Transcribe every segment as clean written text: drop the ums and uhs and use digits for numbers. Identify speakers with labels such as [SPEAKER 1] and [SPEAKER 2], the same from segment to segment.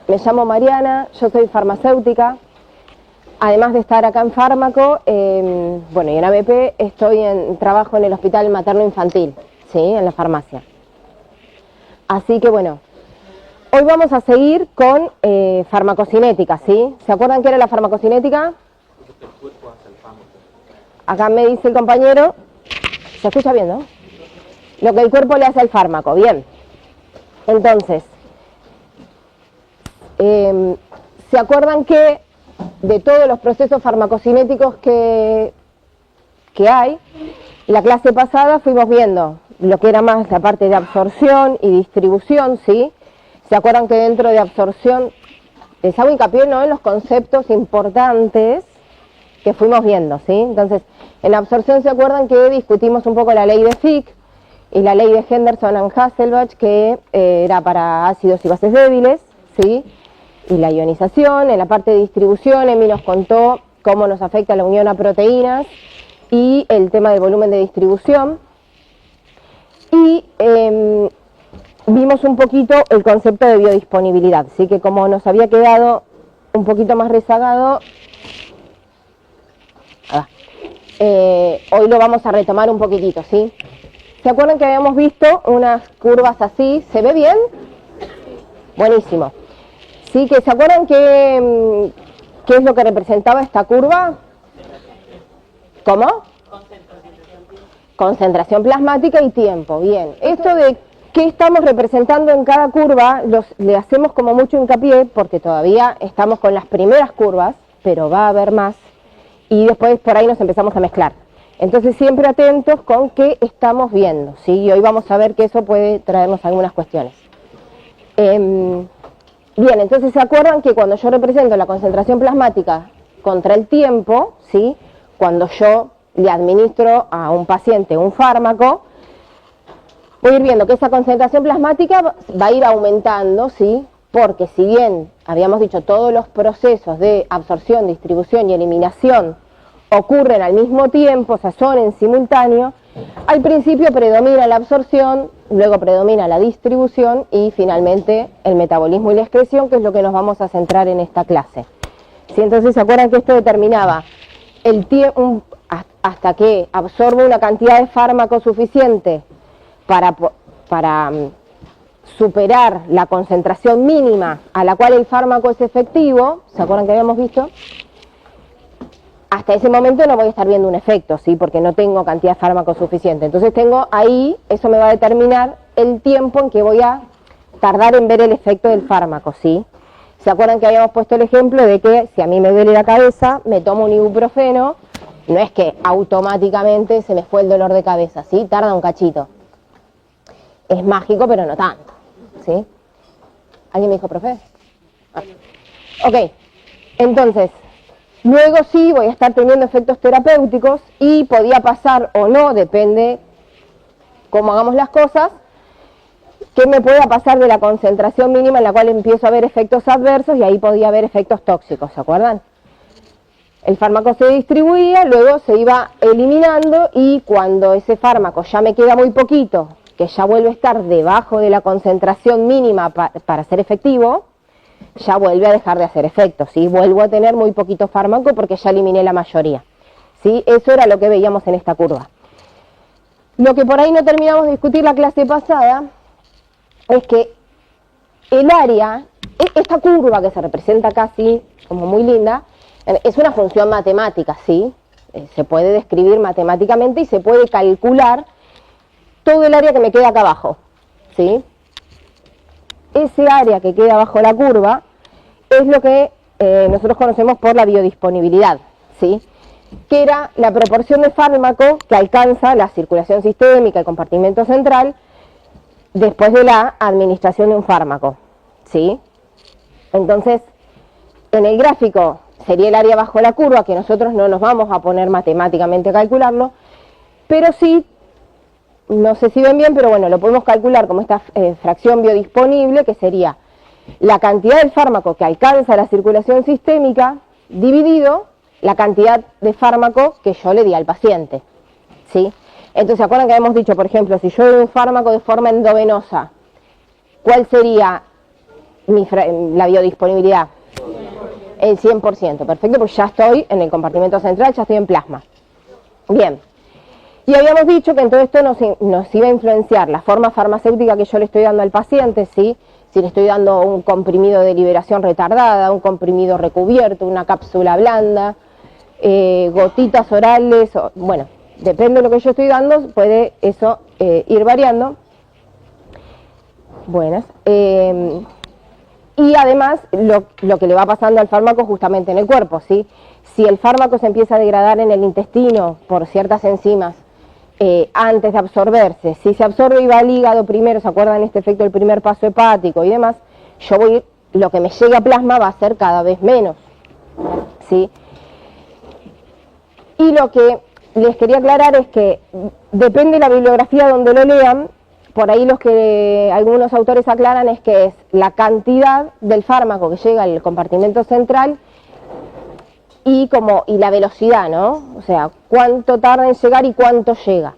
[SPEAKER 1] Me llamo Mariana, yo soy farmacéutica. Además de estar acá en Fármaco, bueno, y en ABP trabajo en el Hospital Materno Infantil, ¿sí? En la farmacia. Así que bueno, hoy vamos a seguir con farmacocinética, ¿sí? ¿Se acuerdan qué era la farmacocinética? Acá me dice el compañero, ¿se escucha bien, no? Lo que el cuerpo le hace al fármaco, bien. Entonces, ¿se acuerdan que de todos los procesos farmacocinéticos que hay, la clase pasada fuimos viendo lo que era más la parte de absorción y distribución, ¿sí? ¿Se acuerdan que dentro de absorción les hago hincapié, ¿no?, en los conceptos importantes que fuimos viendo, ¿sí? Entonces, en absorción, ¿se acuerdan que discutimos un poco la ley de Fick y la ley de Henderson and Hasselbalch, que era para ácidos y bases débiles, ¿sí? Y la ionización. En la parte de distribución, Emi nos contó cómo nos afecta la unión a proteínas y el tema del volumen de distribución. Y vimos un poquito el concepto de biodisponibilidad, ¿sí? Que como nos había quedado un poquito más rezagado, hoy lo vamos a retomar un poquitito, ¿sí? ¿Se acuerdan que habíamos visto unas curvas así? ¿Se ve bien? Buenísimo. ¿Sí? ¿Que se acuerdan qué es lo que representaba esta curva? ¿Cómo? Concentración plasmática y tiempo. Bien. Esto de qué estamos representando en cada curva, le hacemos como mucho hincapié porque todavía estamos con las primeras curvas, pero va a haber más, y después por ahí nos empezamos a mezclar. Entonces siempre atentos con qué estamos viendo, ¿sí? Y hoy vamos a ver que eso puede traernos algunas cuestiones. Bien, entonces se acuerdan que cuando yo represento la concentración plasmática contra el tiempo, ¿sí? Cuando yo le administro a un paciente un fármaco, voy a ir viendo que esa concentración plasmática va a ir aumentando, ¿sí? Porque si bien habíamos dicho todos los procesos de absorción, distribución y eliminación ocurren al mismo tiempo, o sea, son en simultáneo, al principio predomina la absorción, luego predomina la distribución y finalmente el metabolismo y la excreción, que es lo que nos vamos a centrar en esta clase. ¿Sí? Entonces, ¿se acuerdan que esto determinaba el tiempo hasta que absorbo una cantidad de fármaco suficiente para superar la concentración mínima a la cual el fármaco es efectivo? ¿Se acuerdan que habíamos visto? Hasta ese momento no voy a estar viendo un efecto, ¿sí? Porque no tengo cantidad de fármaco suficiente. Entonces tengo ahí, eso me va a determinar el tiempo en que voy a tardar en ver el efecto del fármaco, ¿sí? ¿Se acuerdan que habíamos puesto el ejemplo de que si a mí me duele la cabeza, me tomo un ibuprofeno, no es que automáticamente se me fue el dolor de cabeza, ¿sí? Tarda un cachito. Es mágico, pero no tanto, ¿sí? ¿Alguien me dijo, profe? Ah. Ok, entonces, luego sí voy a estar teniendo efectos terapéuticos y podía pasar o no, depende cómo hagamos las cosas, que me pueda pasar de la concentración mínima en la cual empiezo a ver efectos adversos y ahí podía haber efectos tóxicos, ¿se acuerdan? El fármaco se distribuía, luego se iba eliminando y cuando ese fármaco ya me queda muy poquito, que ya vuelve a estar debajo de la concentración mínima para ser efectivo, ya vuelve a dejar de hacer efecto, ¿sí? Vuelvo a tener muy poquito fármaco porque ya eliminé la mayoría, ¿sí? Eso era lo que veíamos en esta curva. Lo que por ahí no terminamos de discutir la clase pasada es que el área, esta curva que se representa acá así, como muy linda, es una función matemática, ¿sí? Se puede describir matemáticamente y se puede calcular todo el área que me queda acá abajo, ¿sí? Ese área que queda bajo la curva es lo que nosotros conocemos por la biodisponibilidad, ¿sí? Que era la proporción de fármaco que alcanza la circulación sistémica, el compartimento central, después de la administración de un fármaco, ¿sí? Entonces, en el gráfico sería el área bajo la curva, que nosotros no nos vamos a poner matemáticamente a calcularlo, pero sí, no sé si ven bien, pero bueno, lo podemos calcular como esta fracción biodisponible, que sería la cantidad del fármaco que alcanza la circulación sistémica dividido la cantidad de fármaco que yo le di al paciente, ¿sí? Entonces, ¿se acuerdan que habíamos dicho, por ejemplo, si yo doy un fármaco de forma endovenosa, cuál sería la biodisponibilidad. El 100%, perfecto, porque ya estoy en el compartimento central, ya estoy en plasma. Bien. Y habíamos dicho que en todo esto nos iba a influenciar la forma farmacéutica que yo le estoy dando al paciente, ¿sí? Si le estoy dando un comprimido de liberación retardada, un comprimido recubierto, una cápsula blanda, gotitas orales, bueno, depende de lo que yo estoy dando, puede eso ir variando. Buenas. Y además lo que le va pasando al fármaco justamente en el cuerpo, ¿sí? Si el fármaco se empieza a degradar en el intestino por ciertas enzimas antes de absorberse, si se absorbe y va al hígado primero, ¿se acuerdan este efecto del primer paso hepático y demás? Lo que me llegue a plasma va a ser cada vez menos, ¿sí? Y lo que les quería aclarar es que depende de la bibliografía donde lo lean, por ahí lo que algunos autores aclaran es que es la cantidad del fármaco que llega al compartimento central y la velocidad, ¿no? O sea, cuánto tarda en llegar y cuánto llega.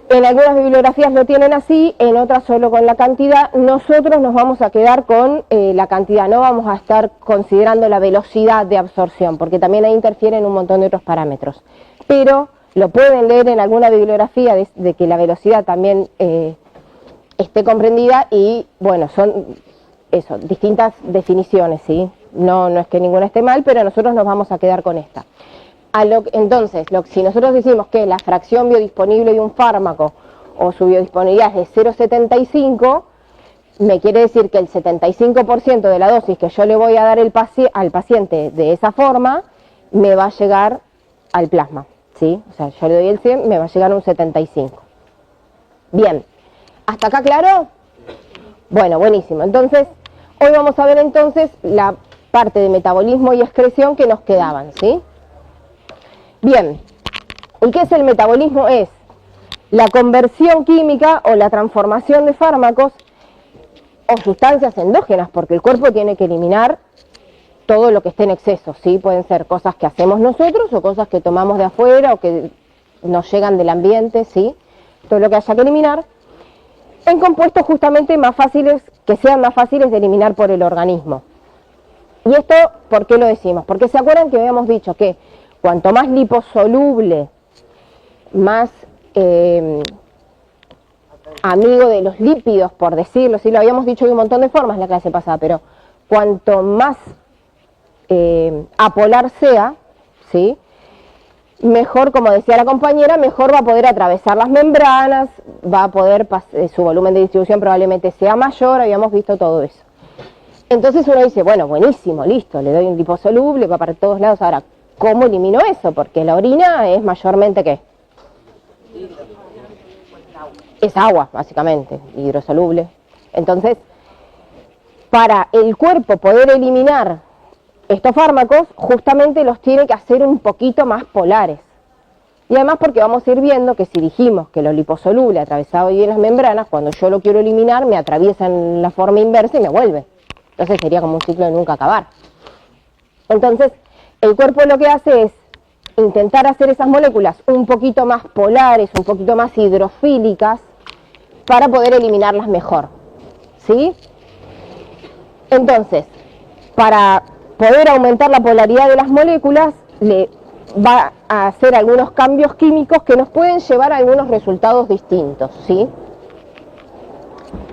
[SPEAKER 1] En algunas bibliografías lo tienen así, en otras solo con la cantidad. Nosotros nos vamos a quedar con la cantidad, no vamos a estar considerando la velocidad de absorción, porque también ahí interfieren un montón de otros parámetros. Pero lo pueden leer en alguna bibliografía de que la velocidad también esté comprendida y, bueno, son eso, distintas definiciones, ¿sí? No es que ninguna esté mal, pero nosotros nos vamos a quedar con esta. Entonces, si nosotros decimos que la fracción biodisponible de un fármaco o su biodisponibilidad es de 0,75, me quiere decir que el 75% de la dosis que yo le voy a dar al paciente de esa forma me va a llegar al plasma, ¿sí? O sea, yo le doy el 100, me va a llegar un 75. Bien, ¿hasta acá claro? Bueno, buenísimo. Entonces, hoy vamos a ver entonces la parte de metabolismo y excreción que nos quedaban, ¿sí? Bien, ¿y qué es el metabolismo? Es la conversión química o la transformación de fármacos o sustancias endógenas, porque el cuerpo tiene que eliminar todo lo que esté en exceso, ¿sí? Pueden ser cosas que hacemos nosotros o cosas que tomamos de afuera o que nos llegan del ambiente, ¿sí? Todo lo que haya que eliminar, en compuestos justamente más fáciles, que sean más fáciles de eliminar por el organismo. ¿Y esto por qué lo decimos? Porque se acuerdan que habíamos dicho que cuanto más liposoluble, más amigo de los lípidos, por decirlo, ¿sí? Lo habíamos dicho de un montón de formas en la clase pasada, pero cuanto más apolar sea, ¿sí? Mejor, como decía la compañera, mejor va a poder atravesar las membranas, va a poder, su volumen de distribución probablemente sea mayor, habíamos visto todo eso. Entonces uno dice, bueno, buenísimo, listo, le doy un liposoluble, va para todos lados. Ahora, ¿cómo elimino eso? Porque la orina es mayormente, ¿qué? Es agua, básicamente, hidrosoluble. Entonces, para el cuerpo poder eliminar estos fármacos, justamente los tiene que hacer un poquito más polares. Y además porque vamos a ir viendo que si dijimos que lo liposoluble atravesado bien las membranas, cuando yo lo quiero eliminar, me atraviesa en la forma inversa y me vuelve. Entonces sería como un ciclo de nunca acabar. Entonces, el cuerpo lo que hace es intentar hacer esas moléculas un poquito más polares, un poquito más hidrofílicas, para poder eliminarlas mejor, ¿sí? Entonces, para poder aumentar la polaridad de las moléculas, le va a hacer algunos cambios químicos que nos pueden llevar a algunos resultados distintos, ¿sí?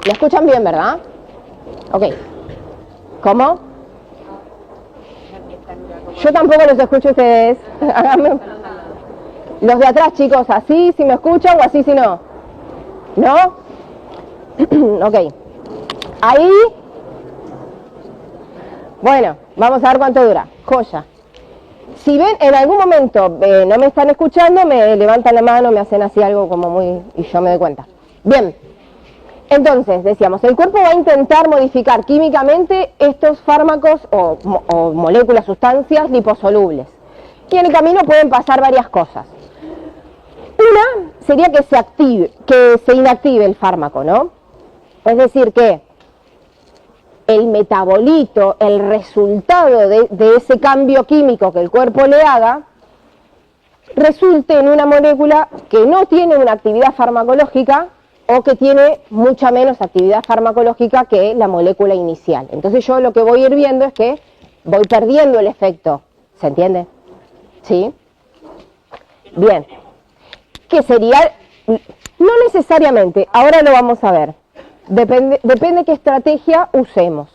[SPEAKER 1] ¿Me escuchan bien, verdad? Ok. ¿Cómo? Yo tampoco los escucho a ustedes. Los de atrás, chicos, así si me escuchan o así si no. ¿No? Ok. Ahí. Bueno, vamos a ver cuánto dura. Joya. Si ven, en algún momento no me están escuchando, me levantan la mano, me hacen así algo como muy... y yo me doy cuenta. Bien. Entonces, decíamos, el cuerpo va a intentar modificar químicamente estos fármacos o moléculas, sustancias liposolubles. Y en el camino pueden pasar varias cosas. Una sería que se inactive el fármaco, ¿no? Es decir, que el metabolito, el resultado de ese cambio químico que el cuerpo le haga, resulte en una molécula que no tiene una actividad farmacológica, o que tiene mucha menos actividad farmacológica que la molécula inicial. Entonces yo lo que voy a ir viendo es que voy perdiendo el efecto, ¿se entiende? ¿Sí? Bien. ¿Qué sería? No necesariamente, ahora lo vamos a ver. Depende qué estrategia usemos.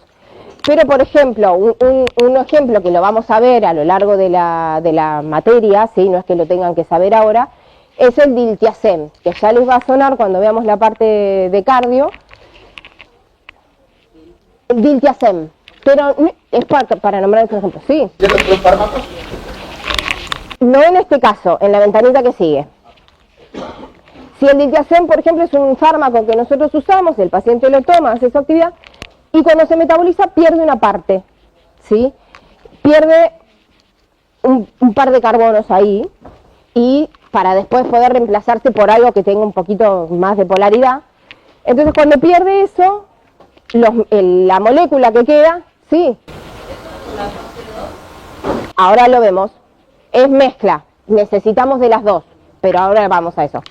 [SPEAKER 1] Pero, por ejemplo, un ejemplo que lo vamos a ver a lo largo de la materia, ¿sí? No es que lo tengan que saber ahora, es el diltiazem, que ya les va a sonar cuando veamos la parte de cardio. El diltiazem, pero es para nombrar este ejemplo, ¿sí?
[SPEAKER 2] ¿De los fármacos?
[SPEAKER 1] No en este caso, en la ventanita que sigue. Si el diltiazem, por ejemplo, es un fármaco que nosotros usamos, el paciente lo toma, hace su actividad, y cuando se metaboliza pierde una parte, ¿sí? Pierde un par de carbonos ahí, y para después poder reemplazarse por algo que tenga un poquito más de polaridad. Entonces cuando pierde eso, la molécula que queda, ¿sí? Ahora lo vemos, es mezcla, necesitamos de las dos, pero ahora vamos a eso.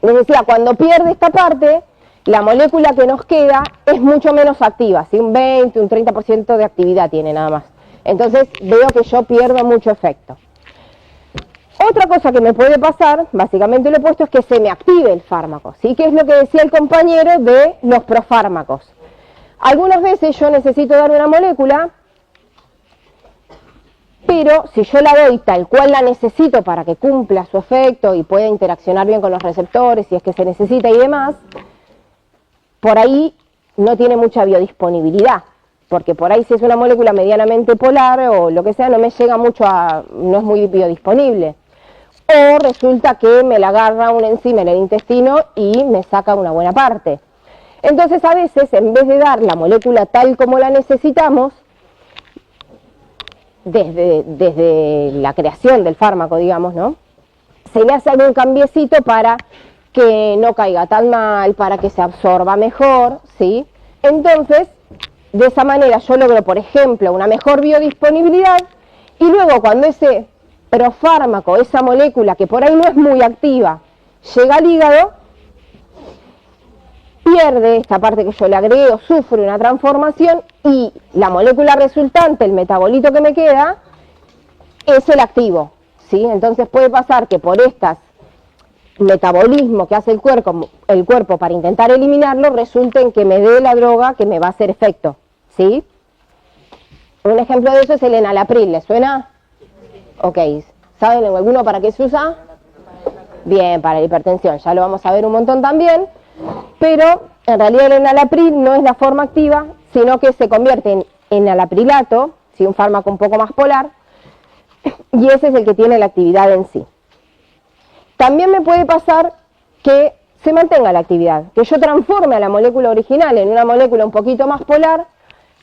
[SPEAKER 1] Les decía, cuando pierde esta parte, la molécula que nos queda es mucho menos activa, ¿sí? Un 20, un 30% de actividad tiene nada más. Entonces veo que yo pierdo mucho efecto. Otra cosa que me puede pasar, básicamente lo opuesto, es que se me active el fármaco, ¿sí? Que es lo que decía el compañero de los profármacos. Algunas veces yo necesito dar una molécula, pero si yo la doy tal cual la necesito para que cumpla su efecto y pueda interaccionar bien con los receptores si es que se necesita y demás, por ahí no tiene mucha biodisponibilidad, porque por ahí si es una molécula medianamente polar o lo que sea, no me llega mucho no es muy biodisponible. O resulta que me la agarra una enzima en el intestino y me saca una buena parte. Entonces a veces, en vez de dar la molécula tal como la necesitamos, desde la creación del fármaco, digamos, ¿no? Se le hace algún cambiecito para que no caiga tan mal, para que se absorba mejor, ¿sí? Entonces, de esa manera yo logro, por ejemplo, una mejor biodisponibilidad, y luego cuando ese profármaco, esa molécula que por ahí no es muy activa, llega al hígado, pierde esta parte que yo le agregué o sufre una transformación y la molécula resultante, el metabolito que me queda, es el activo, ¿sí? Entonces puede pasar que por estas metabolismo que hace el cuerpo para intentar eliminarlo, resulta en que me dé la droga que me va a hacer efecto, ¿sí? Un ejemplo de eso es el enalapril, ¿les suena? Ok, ¿saben alguno para qué se usa? Bien, para la hipertensión, ya lo vamos a ver un montón también, pero en realidad el enalapril no es la forma activa, sino que se convierte en enalaprilato, ¿sí? Un fármaco un poco más polar, y ese es el que tiene la actividad en sí. También me puede pasar que se mantenga la actividad, que yo transforme a la molécula original en una molécula un poquito más polar,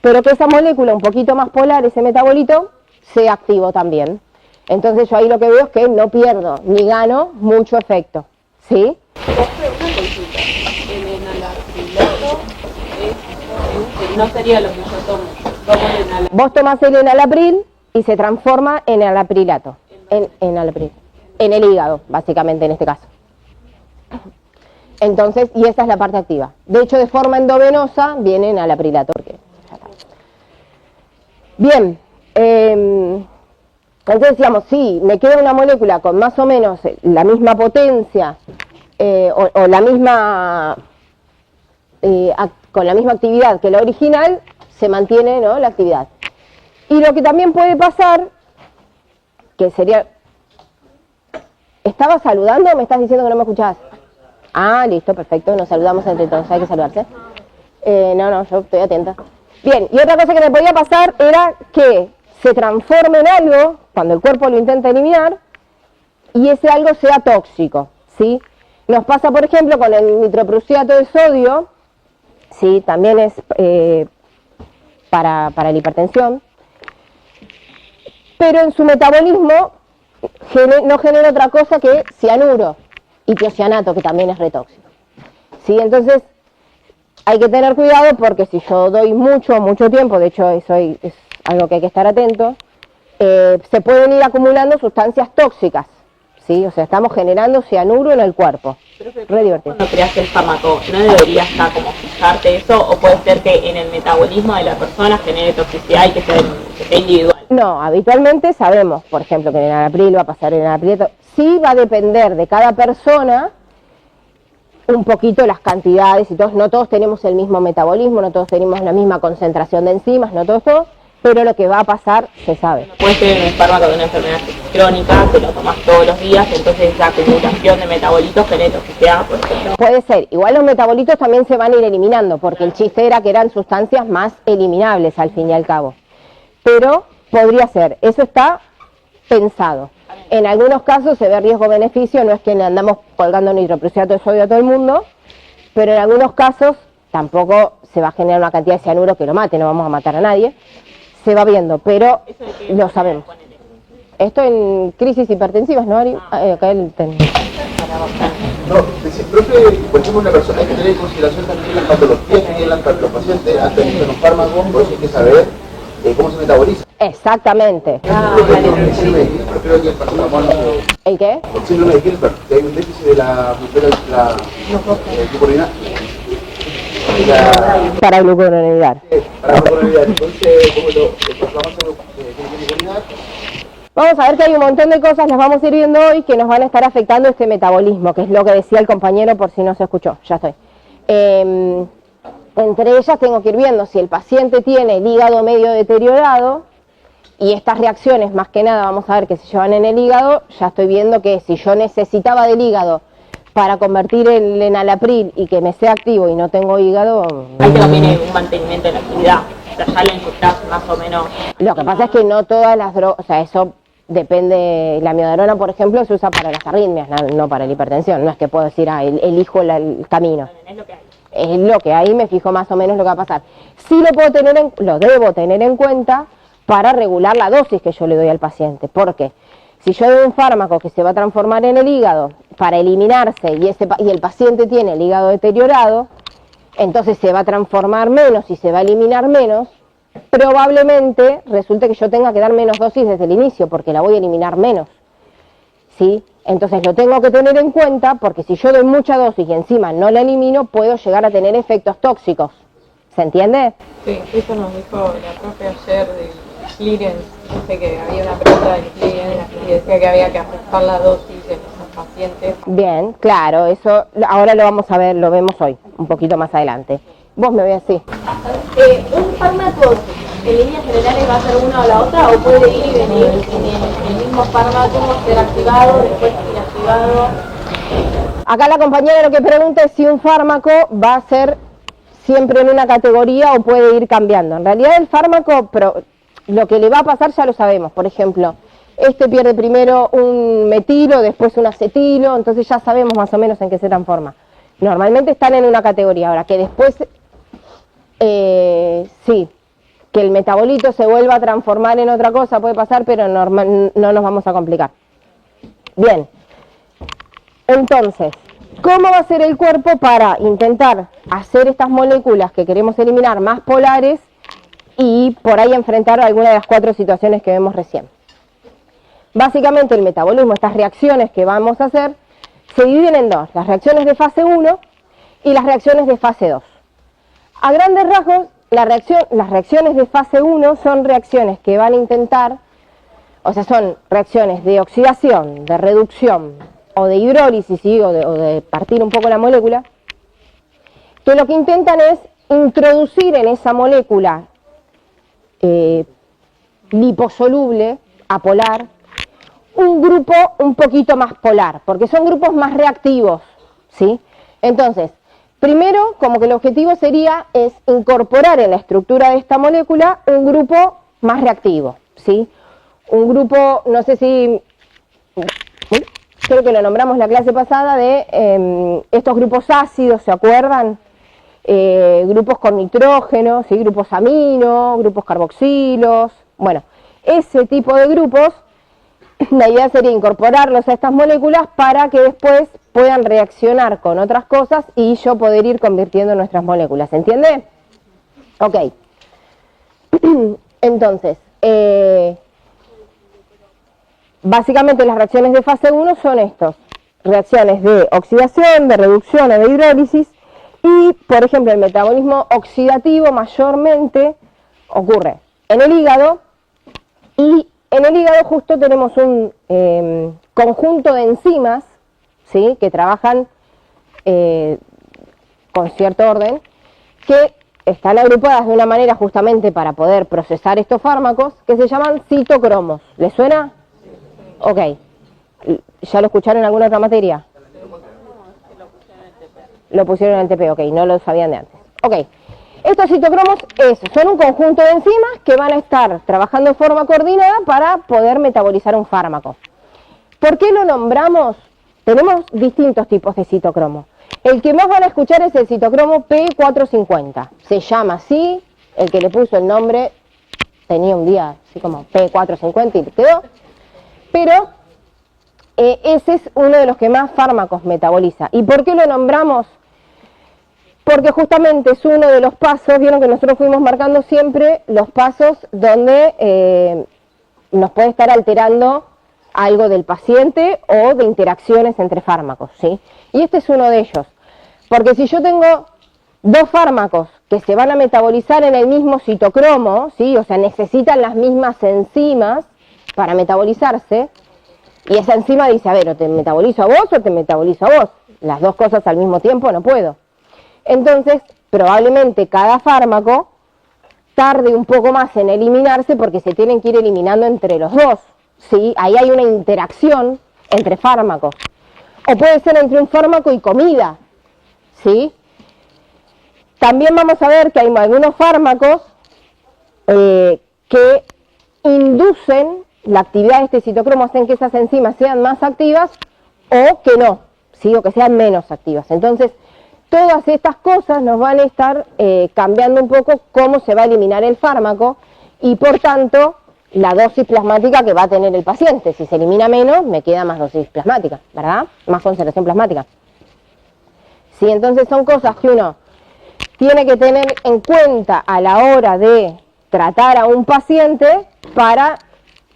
[SPEAKER 1] pero que esa molécula un poquito más polar, ese metabolito, sea activo también. Entonces yo ahí lo que veo es que no pierdo ni gano mucho efecto, ¿sí?
[SPEAKER 3] Una consulta, el enalaprilato no sería lo que yo tomo el enalapril.
[SPEAKER 1] Vos tomás el enalapril y se transforma en enalaprilato, en el hígado, básicamente en este caso. Entonces, y esa es la parte activa. De hecho, de forma endovenosa viene enalaprilato. Bien, entonces decíamos, sí, me queda una molécula con más o menos la misma potencia o la misma, con la misma actividad que la original, se mantiene, ¿no?, la actividad. Y lo que también puede pasar, que sería... ¿Estabas saludando o me estás diciendo que no me escuchás? Ah, listo, perfecto, nos saludamos entre todos, hay que saludarse. No, yo estoy atenta. Bien, y otra cosa que me podía pasar era que se transforme en algo, cuando el cuerpo lo intenta eliminar, y ese algo sea tóxico, ¿sí? Nos pasa, por ejemplo, con el nitroprusiato de sodio, ¿sí? También es para la hipertensión, pero en su metabolismo no genera otra cosa que cianuro y tiocianato, que también es retóxico, ¿sí? Entonces hay que tener cuidado porque si yo doy mucho tiempo, de hecho eso es algo que hay que estar atento, se pueden ir acumulando sustancias tóxicas, ¿sí? O sea, estamos generando cianuro en el cuerpo. Re divertido.
[SPEAKER 3] Cuando creas el fármaco, ¿no deberías ya como fijarte eso? ¿O puede ser que en el metabolismo de la persona genere toxicidad y que sea individual?
[SPEAKER 1] No, habitualmente sabemos, por ejemplo, que en el enalapril va a pasar en el enalapril. Sí va a depender de cada persona un poquito las cantidades y todos. No todos tenemos el mismo metabolismo, no todos tenemos la misma concentración de enzimas, no todos, pero lo que va a pasar se sabe.
[SPEAKER 3] Puede ser un fármaco de una enfermedad crónica, que lo tomas todos los días, entonces esa acumulación de metabolitos genera toxicidad, por ejemplo.
[SPEAKER 1] Puede ser, igual los metabolitos también se van a ir eliminando, porque el chiste era que eran sustancias más eliminables al fin y al cabo. Pero podría ser, eso está pensado. En algunos casos se ve riesgo-beneficio, no es que le andamos colgando nitroprusiato de sodio a todo el mundo, pero en algunos casos tampoco se va a generar una cantidad de cianuro que lo mate, no vamos a matar a nadie. Se va viendo, pero lo sabemos. Esto en crisis hipertensivas, ¿no, Ari? Acá el
[SPEAKER 2] No, profe, por ejemplo, una persona hay que tener en consideración también las patologías que tienen los pacientes antes de tener un fármaco, por eso hay que saber cómo se metaboliza.
[SPEAKER 1] Exactamente. ¿El qué?
[SPEAKER 2] El síndrome de Gilbert, que hay un déficit de la glucoronidad.
[SPEAKER 1] Para glucoronidar.
[SPEAKER 2] Para glucoronidad, entonces, ¿cómo lo pasamos a glucoronidar?
[SPEAKER 1] Vamos a ver que hay un montón de cosas, las vamos a ir viendo hoy, que nos van a estar afectando este metabolismo, que es lo que decía el compañero por si no se escuchó. Ya estoy. Entre ellas tengo que ir viendo si el paciente tiene el hígado medio deteriorado, y estas reacciones, más que nada, vamos a ver que se llevan en el hígado. Ya estoy viendo que si yo necesitaba del hígado para convertir el enalapril y que me sea activo y no tengo hígado...
[SPEAKER 3] Hay que también un mantenimiento de la actividad, o sea, ya lo inyectás más o menos.
[SPEAKER 1] Lo que pasa es que no todas las drogas, o sea, eso depende. La amiodarona, por ejemplo, se usa para las arritmias, no para la hipertensión. No es que puedo decir, elijo el camino.
[SPEAKER 3] Es lo que hay.
[SPEAKER 1] Es lo que hay, me fijo más o menos lo que va a pasar. Sí lo debo tener en cuenta para regular la dosis que yo le doy al paciente. Porque si yo doy un fármaco que se va a transformar en el hígado para eliminarse y el paciente tiene el hígado deteriorado, entonces se va a transformar menos y se va a eliminar menos, probablemente resulte que yo tenga que dar menos dosis desde el inicio porque la voy a eliminar menos. ¿Sí? Entonces lo tengo que tener en cuenta porque si yo doy mucha dosis y encima no la elimino, puedo llegar a tener efectos tóxicos. ¿Se entiende?
[SPEAKER 4] Sí, eso nos dijo la profe ayer del clearance, dice que había una pregunta del clearance y decía que había que ajustar la dosis de los pacientes.
[SPEAKER 1] Bien, claro, eso ahora lo vamos a ver, lo vemos hoy, un poquito más adelante. Vos me voy así.
[SPEAKER 5] ¿Un fármaco en líneas generales va a ser una o la otra o puede ir y venir en el mismo fármaco, ser activado, después inactivado?
[SPEAKER 1] Acá la compañera lo que pregunta es si un fármaco va a ser siempre en una categoría o puede ir cambiando. En realidad el fármaco, pero lo que le va a pasar ya lo sabemos. Por ejemplo, este pierde primero un metilo, después un acetilo, entonces ya sabemos más o menos en qué se transforma. Normalmente están en una categoría, ahora que después, sí, que el metabolito se vuelva a transformar en otra cosa puede pasar, pero no nos vamos a complicar. Bien, entonces, ¿cómo va a ser el cuerpo para intentar hacer estas moléculas que queremos eliminar más polares y por ahí enfrentar alguna de las 4 situaciones que vemos recién? Básicamente el metabolismo, estas reacciones que vamos a hacer, se dividen en dos, las reacciones de fase 1 y las reacciones de fase 2. A grandes rasgos, las reacciones de fase 1 son reacciones que van a intentar, o sea, son reacciones de oxidación, de reducción o de hidrólisis, ¿sí? o de partir un poco la molécula, que lo que intentan es introducir en esa molécula liposoluble, apolar, un grupo un poquito más polar, porque son grupos más reactivos, ¿sí? Entonces, primero, como que el objetivo es incorporar en la estructura de esta molécula un grupo más reactivo, ¿sí? Un grupo, no sé si, creo que lo nombramos la clase pasada, de estos grupos ácidos, ¿se acuerdan? Grupos con nitrógeno, ¿sí? Grupos amino, grupos carboxilos, bueno, ese tipo de grupos. La idea sería incorporarlos a estas moléculas para que después puedan reaccionar con otras cosas y yo poder ir convirtiendo nuestras moléculas, ¿entiende? Ok. Entonces, básicamente las reacciones de fase 1 son estos, reacciones de oxidación, de reducción o de hidrólisis, y por ejemplo el metabolismo oxidativo mayormente ocurre en el hígado, y en el hígado justo tenemos un conjunto de enzimas, ¿sí?, que trabajan con cierto orden, que están agrupadas de una manera justamente para poder procesar estos fármacos, que se llaman citocromos. ¿Les suena? Ok. ¿Ya lo escucharon en alguna otra materia? Lo pusieron en el TP, ok, no lo sabían de antes. Ok. Estos citocromos son un conjunto de enzimas que van a estar trabajando en forma coordinada para poder metabolizar un fármaco. ¿Por qué lo nombramos? Tenemos distintos tipos de citocromo. El que más van a escuchar es el citocromo P450. Se llama así, el que le puso el nombre tenía un día así como P450 y quedó. Pero ese es uno de los que más fármacos metaboliza. ¿Y por qué lo nombramos? Porque justamente es uno de los pasos, vieron que nosotros fuimos marcando siempre los pasos donde nos puede estar alterando algo del paciente o de interacciones entre fármacos, ¿sí? Y este es uno de ellos, porque si yo tengo dos fármacos que se van a metabolizar en el mismo citocromo, ¿sí?, o sea, necesitan las mismas enzimas para metabolizarse, y esa enzima dice, a ver, o te metabolizo a vos o te metabolizo a vos, las dos cosas al mismo tiempo no puedo. Entonces, probablemente cada fármaco tarde un poco más en eliminarse porque se tienen que ir eliminando entre los dos, ¿sí? Ahí hay una interacción entre fármacos. O puede ser entre un fármaco y comida, ¿sí? También vamos a ver que hay algunos fármacos que inducen la actividad de este citocromo, hacen que esas enzimas sean más activas o que no, ¿sí?, o que sean menos activas. Entonces, todas estas cosas nos van a estar cambiando un poco cómo se va a eliminar el fármaco y por tanto la dosis plasmática que va a tener el paciente. Si se elimina menos, me queda más dosis plasmática, ¿verdad? Más concentración plasmática. Sí, entonces son cosas que uno tiene que tener en cuenta a la hora de tratar a un paciente para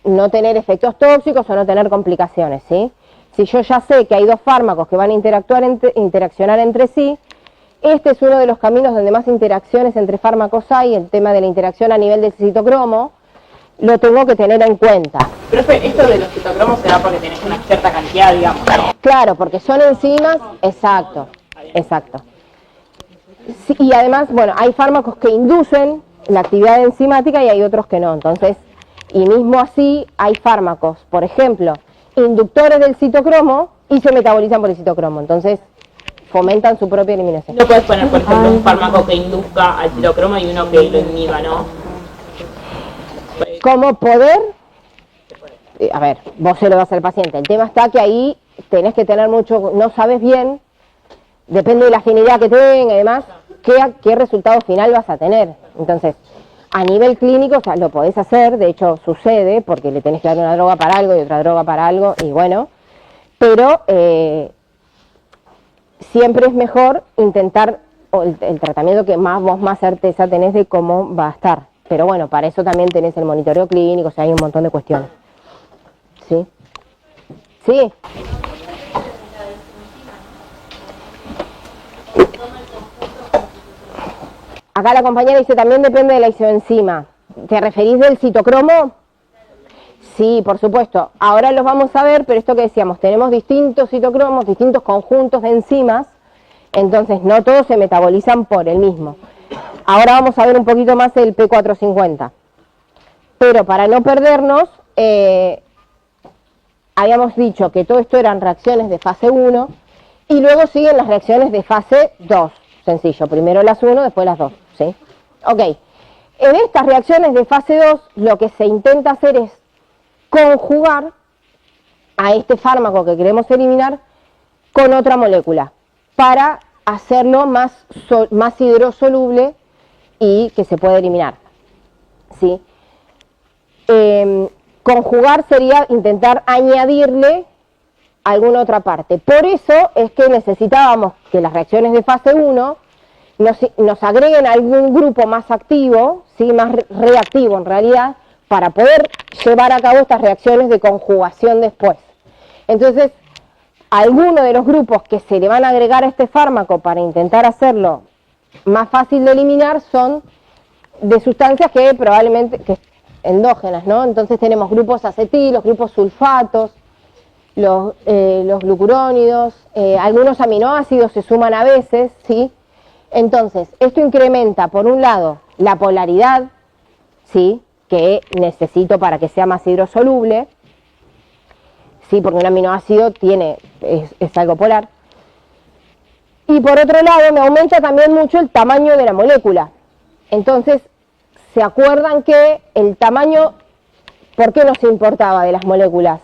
[SPEAKER 1] no tener efectos tóxicos o no tener complicaciones, ¿sí? Si yo ya sé que hay dos fármacos que van a interaccionar entre sí, este es uno de los caminos donde más interacciones entre fármacos hay, el tema de la interacción a nivel del citocromo, lo tengo que tener en cuenta.
[SPEAKER 3] Profe, esto de los citocromos se da porque tenés una cierta cantidad, digamos.
[SPEAKER 1] Claro, porque son enzimas, exacto, exacto. Sí, y además, bueno, hay fármacos que inducen la actividad enzimática y hay otros que no, entonces, y mismo así hay fármacos, por ejemplo, inductores del citocromo y se metabolizan por el citocromo, entonces fomentan su propia eliminación.
[SPEAKER 3] No puedes poner, por ejemplo, un fármaco que induzca al citocromo y uno que lo inhiba, ¿no?
[SPEAKER 1] Como poder, a ver, vos se lo das al paciente, el tema está que ahí tenés que tener mucho, no sabes bien, depende de la afinidad que tenga y demás, qué resultado final vas a tener. Entonces, a nivel clínico, o sea, lo podés hacer, de hecho sucede, porque le tenés que dar una droga para algo y otra droga para algo, y bueno, pero siempre es mejor intentar el tratamiento que vos más certeza tenés de cómo va a estar. Pero bueno, para eso también tenés el monitoreo clínico, o sea, hay un montón de cuestiones. ¿Sí? ¿Sí? Acá la compañera dice, también depende de la isoenzima. ¿Te referís del citocromo? Sí, por supuesto. Ahora los vamos a ver, pero esto que decíamos, tenemos distintos citocromos, distintos conjuntos de enzimas, entonces no todos se metabolizan por el mismo. Ahora vamos a ver un poquito más el P450. Pero para no perdernos, habíamos dicho que todo esto eran reacciones de fase 1 y luego siguen las reacciones de fase 2. Sencillo, primero las 1, después las 2. ¿Sí? Ok. En estas reacciones de fase 2, lo que se intenta hacer es conjugar a este fármaco que queremos eliminar con otra molécula para hacerlo más hidrosoluble y que se pueda eliminar. ¿Sí? Conjugar sería intentar añadirle alguna otra parte. Por eso es que necesitábamos que las reacciones de fase 1 nos agreguen algún grupo más activo, ¿sí?, más reactivo en realidad, para poder llevar a cabo estas reacciones de conjugación después. Entonces, algunos de los grupos que se le van a agregar a este fármaco para intentar hacerlo más fácil de eliminar son de sustancias que probablemente endógenas, ¿no? Entonces tenemos grupos acetilos, grupos sulfatos, los glucurónidos, algunos aminoácidos se suman a veces, ¿sí? Entonces, esto incrementa, por un lado, la polaridad, ¿sí?, que necesito para que sea más hidrosoluble, ¿sí?, porque un aminoácido es algo polar. Y por otro lado, me aumenta también mucho el tamaño de la molécula. Entonces, ¿se acuerdan que el tamaño, por qué nos importaba de las moléculas?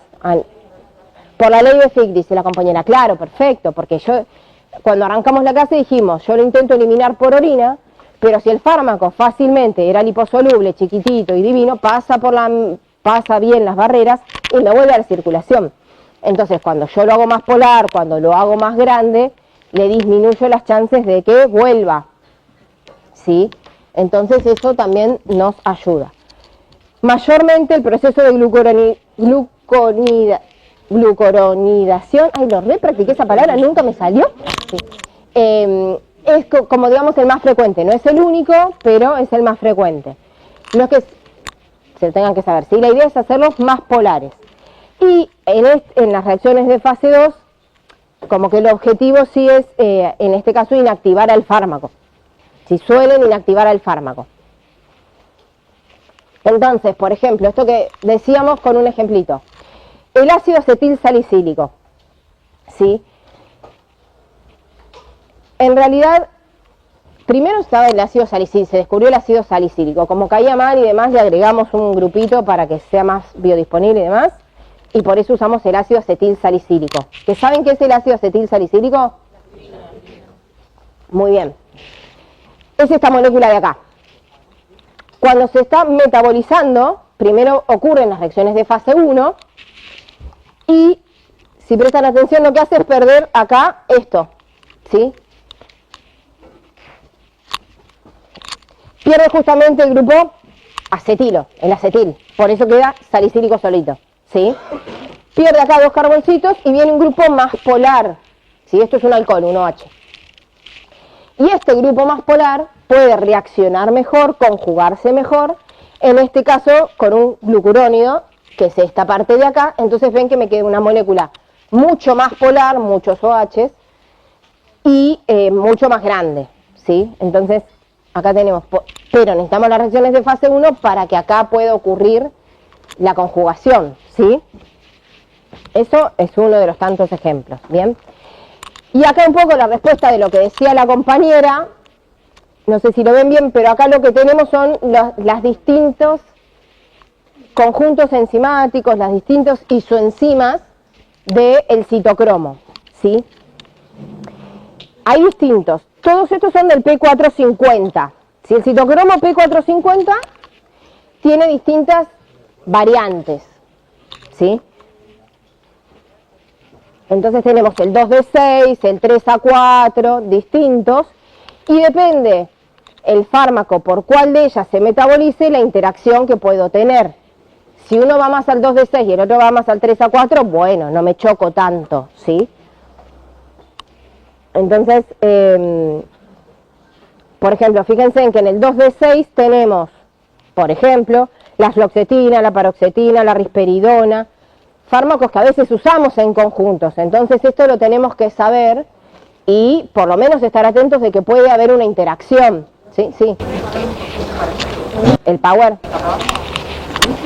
[SPEAKER 1] Por la ley de Fick, dice la compañera. Claro, perfecto, porque cuando arrancamos la clase dijimos, yo lo intento eliminar por orina, pero si el fármaco fácilmente era liposoluble, chiquitito y divino, pasa bien las barreras y no vuelve a la circulación. Entonces, cuando yo lo hago más polar, cuando lo hago más grande, le disminuyo las chances de que vuelva, ¿sí? Entonces eso también nos ayuda. Mayormente el proceso de glucuronidación, ay, lo practiqué esa palabra, nunca me salió. Sí. Es como digamos el más frecuente, no es el único, pero es el más frecuente. Lo que se tengan que saber, ¿sí? La idea es hacerlos más polares. Y en las reacciones de fase 2, como que el objetivo sí es, en este caso, inactivar al fármaco. Si suelen inactivar al fármaco. Entonces, por ejemplo, esto que decíamos con un ejemplito. El ácido acetil salicílico, ¿sí? En realidad, primero estaba el ácido salicílico, se descubrió el ácido salicílico. Como caía mal y demás, le agregamos un grupito para que sea más biodisponible y demás. Y por eso usamos el ácido acetil salicílico. ¿Que saben qué es el ácido acetil salicílico? Muy bien. Es esta molécula de acá. Cuando se está metabolizando, primero ocurren las reacciones de fase 1 y si prestan atención lo que hace es perder acá esto, ¿sí? Pierde justamente el grupo acetilo, el acetil, por eso queda salicílico solito, ¿sí? Pierde acá 2 carboncitos y viene un grupo más polar, ¿sí? Esto es un alcohol, un OH. Y este grupo más polar puede reaccionar mejor, conjugarse mejor, en este caso con un glucurónido, que es esta parte de acá. Entonces ven que me queda una molécula mucho más polar, muchos OHs, y mucho más grande, ¿sí? Entonces acá tenemos, pero necesitamos las reacciones de fase 1 para que acá pueda ocurrir la conjugación, ¿sí? Eso es uno de los tantos ejemplos, ¿bien? Y acá un poco la respuesta de lo que decía la compañera, no sé si lo ven bien, pero acá lo que tenemos son las distintos conjuntos enzimáticos, las distintos isoenzimas del citocromo, ¿sí? Hay distintos, todos estos son del P450, ¿sí? El citocromo P450 tiene distintas variantes, ¿sí? Entonces tenemos el 2D6, el 3A4, distintos, y depende el fármaco por cuál de ellas se metabolice, la interacción que puedo tener. Si uno va más al 2D6 y el otro va más al 3A4, bueno, no me choco tanto, ¿sí? Entonces, por ejemplo, fíjense en que en el 2D6 tenemos, por ejemplo, la fluoxetina, la paroxetina, la risperidona, fármacos que a veces usamos en conjuntos. Entonces esto lo tenemos que saber y por lo menos estar atentos de que puede haber una interacción. ¿Sí? Sí. El power.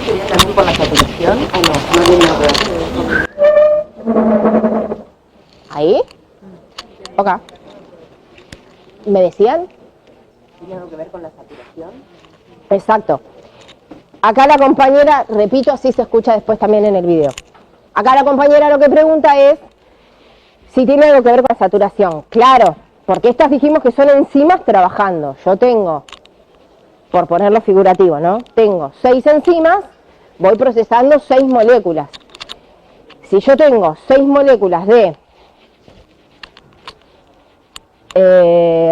[SPEAKER 6] ¿Sería también por la saturación o no? No tiene nada que ver.
[SPEAKER 1] ¿Ahí? Ok. ¿Me decían?
[SPEAKER 6] ¿Tiene algo que ver con la saturación?
[SPEAKER 1] Exacto. Acá la compañera, repito, así se escucha después también en el video. Acá la compañera lo que pregunta es si tiene algo que ver con la saturación. Claro, porque estas dijimos que son enzimas trabajando. Yo tengo, por ponerlo figurativo, ¿no? Tengo 6 enzimas, voy procesando 6 moléculas. Si yo tengo 6 moléculas de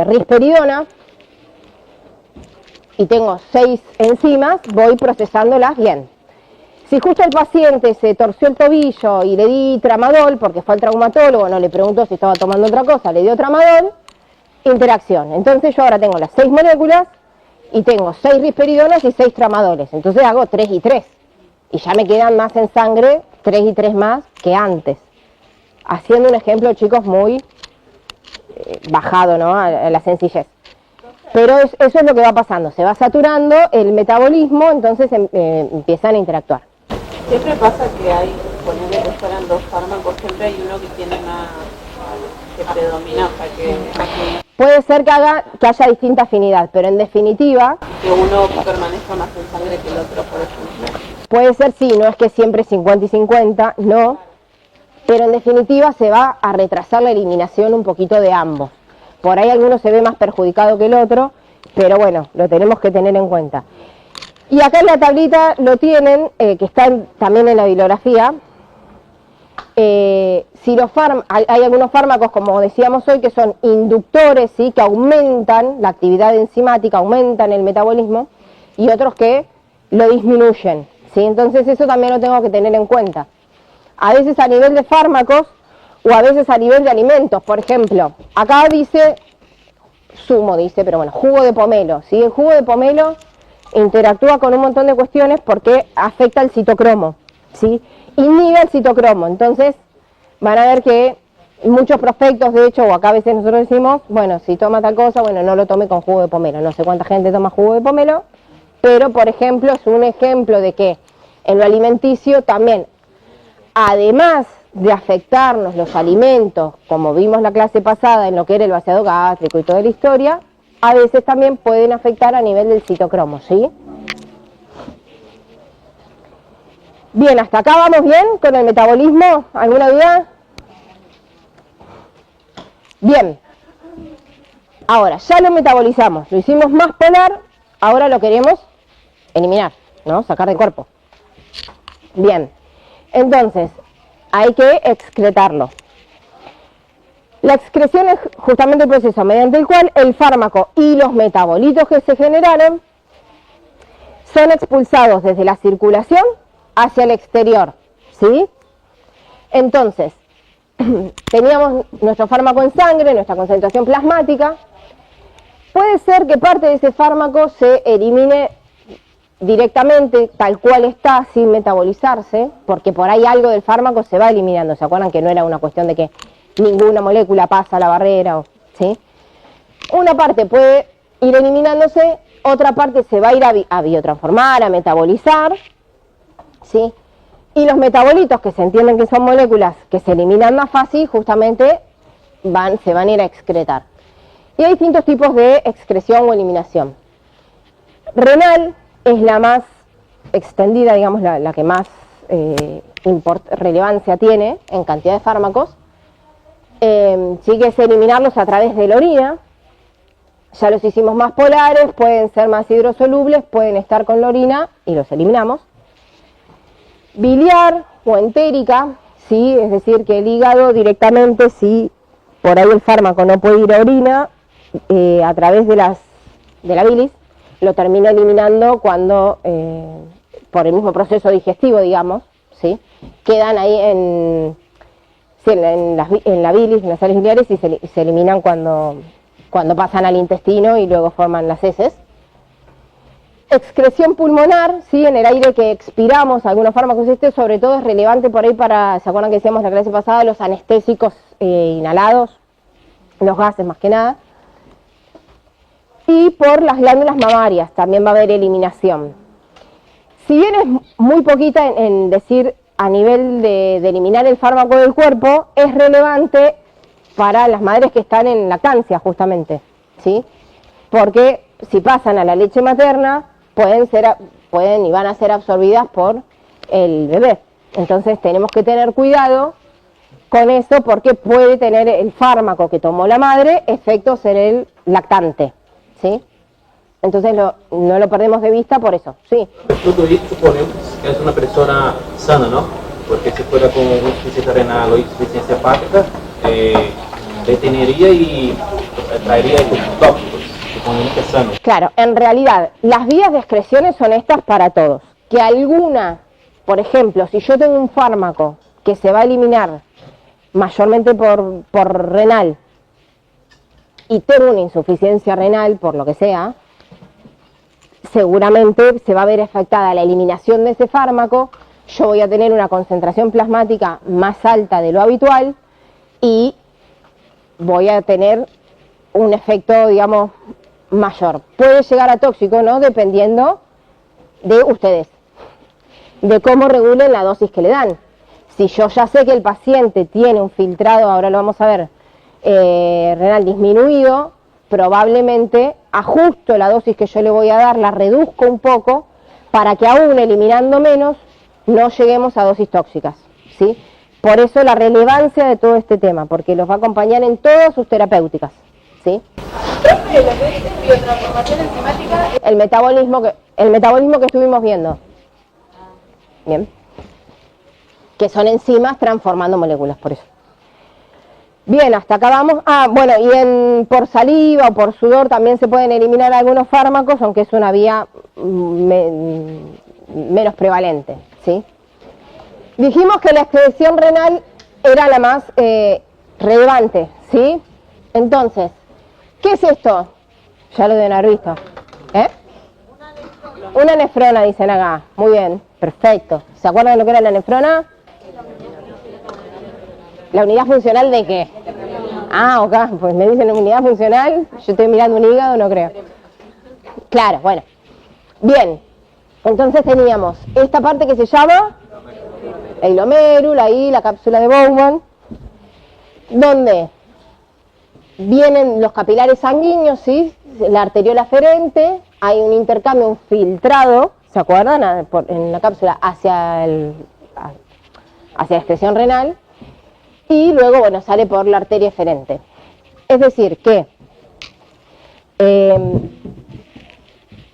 [SPEAKER 1] risperidona y tengo 6 enzimas, voy procesándolas bien. Si justo el paciente se torció el tobillo y le di tramadol, porque fue al traumatólogo, no le preguntó si estaba tomando otra cosa, le dio tramadol, interacción. Entonces yo ahora tengo las 6 moléculas y tengo 6 risperidonas y 6 tramadoles. Entonces hago 3 y 3. Y ya me quedan más en sangre, 3 y 3 más que antes. Haciendo un ejemplo, chicos, muy bajado, ¿no?, a la sencillez. Pero eso es lo que va pasando. Se va saturando el metabolismo, entonces empiezan a interactuar.
[SPEAKER 3] Siempre pasa que hay, ponele que fueran 2 fármacos, siempre hay uno que tiene más, que predomina, o sea, que
[SPEAKER 1] Puede ser que haya distinta afinidad, pero en definitiva...
[SPEAKER 3] que uno permanezca más en sangre que el otro, por ejemplo.
[SPEAKER 1] Puede ser, sí, no es que siempre 50 y 50, no, pero en definitiva se va a retrasar la eliminación un poquito de ambos. Por ahí alguno se ve más perjudicado que el otro, pero bueno, lo tenemos que tener en cuenta. Y acá en la tablita lo tienen, que está también en la bibliografía. Si hay algunos fármacos, como decíamos hoy, que son inductores, ¿sí?, que aumentan la actividad enzimática, aumentan el metabolismo, y otros que lo disminuyen, ¿sí? Entonces eso también lo tengo que tener en cuenta. A veces a nivel de fármacos o a veces a nivel de alimentos. Por ejemplo, acá dice, zumo dice, pero bueno, jugo de pomelo, ¿sí? El jugo de pomelo interactúa con un montón de cuestiones porque afecta el citocromo, ¿sí? Inhibe el citocromo. Entonces van a ver que muchos prospectos, de hecho, o acá a veces nosotros decimos, bueno, si toma tal cosa, bueno, no lo tome con jugo de pomelo. No sé cuánta gente toma jugo de pomelo, pero por ejemplo es un ejemplo de que en lo alimenticio también, además de afectarnos los alimentos, como vimos la clase pasada en lo que era el vaciado gástrico y toda la historia, a veces también pueden afectar a nivel del citocromo, ¿sí? Bien, hasta acá vamos bien con el metabolismo. ¿Alguna duda? Bien. Ahora, ya lo metabolizamos, lo hicimos más polar, ahora lo queremos eliminar, ¿no? Sacar del cuerpo. Bien. Entonces, hay que excretarlo. La excreción es justamente el proceso mediante el cual el fármaco y los metabolitos que se generaron son expulsados desde la circulación hacia el exterior, ¿sí? Entonces, teníamos nuestro fármaco en sangre, nuestra concentración plasmática. Puede ser que parte de ese fármaco se elimine directamente, tal cual está, sin metabolizarse, porque por ahí algo del fármaco se va eliminando. ¿Se acuerdan que no era una cuestión de que ninguna molécula pasa la barrera? ¿Sí? Una parte puede ir eliminándose, otra parte se va a ir a biotransformar, a metabolizar, ¿sí? Y los metabolitos, que se entienden que son moléculas que se eliminan más fácil, justamente se van a ir a excretar. Y hay distintos tipos de excreción o eliminación. Renal es la más extendida, digamos, la que más relevancia tiene en cantidad de fármacos. Sí, que es eliminarlos a través de la orina. Ya los hicimos más polares, pueden ser más hidrosolubles, pueden estar con la orina y los eliminamos. Biliar o entérica, ¿sí? Es decir, que el hígado directamente, si por ahí el fármaco no puede ir a orina, a través de la bilis, lo termina eliminando cuando, por el mismo proceso digestivo, digamos, ¿sí? Quedan ahí en la bilis, en las sales biliares, y se eliminan cuando pasan al intestino y luego forman las heces. Excreción pulmonar, ¿sí? En el aire que expiramos, algunos fármacos, sobre todo es relevante por ahí para, ¿se acuerdan que decíamos la clase pasada? Los anestésicos inhalados, los gases más que nada. Y por las glándulas mamarias también va a haber eliminación. Si bien es muy poquita en decir a nivel de eliminar el fármaco del cuerpo, es relevante para las madres que están en lactancia justamente, ¿sí? Porque si pasan a la leche materna, pueden y van a ser absorbidas por el bebé. Entonces tenemos que tener cuidado con eso, porque puede tener el fármaco que tomó la madre efectos en el lactante, ¿sí? Entonces no lo perdemos de vista por eso, ¿sí?
[SPEAKER 7] Todo esto suponemos que es una persona sana, ¿no? Porque si fuera con insuficiencia renal o insuficiencia hepática, detendría y traería estos tóxicos. con el límite sano.
[SPEAKER 1] Claro, en realidad, las vías de excreciones son estas para todos. Que alguna, por ejemplo, si yo tengo un fármaco que se va a eliminar mayormente por renal y tengo una insuficiencia renal, por lo que sea, seguramente se va a ver afectada la eliminación de ese fármaco, yo voy a tener una concentración plasmática más alta de lo habitual y voy a tener un efecto, digamos, mayor. Puede llegar a tóxico, ¿no? Dependiendo de ustedes, de cómo regulen la dosis que le dan. Si yo ya sé que el paciente tiene un filtrado, ahora lo vamos a ver, renal disminuido, probablemente ajusto la dosis que yo le voy a dar, la reduzco un poco, para que aún eliminando menos, no lleguemos a dosis tóxicas, ¿sí? Por eso la relevancia de todo este tema, porque los va a acompañar en todas sus terapéuticas, ¿sí?
[SPEAKER 5] Profe, lo que dice biotransformación enzimática
[SPEAKER 1] El metabolismo que estuvimos viendo. Bien. Que son enzimas transformando moléculas, por eso. Bien, hasta acá vamos. Ah, bueno, y por saliva o por sudor también se pueden eliminar algunos fármacos, aunque es una vía menos prevalente, ¿sí? Dijimos que la excreción renal era la más relevante, ¿sí? Entonces, ¿qué es esto? Ya lo deben haber visto. ¿Eh? Una nefrona, dicen acá. Muy bien, perfecto. ¿Se acuerdan de lo que era la nefrona? ¿La unidad funcional de qué? Ah, ok, pues me dicen unidad funcional, yo estoy mirando un hígado, no creo. Claro, bueno. Bien, entonces teníamos esta parte que se llama el glomérula, ahí la cápsula de Bowman, donde vienen los capilares sanguíneos, ¿sí? La arteriola aferente, hay un intercambio, un filtrado, ¿se acuerdan? En la cápsula hacia la excreción renal, y luego, bueno, sale por la arteria eferente. Es decir, que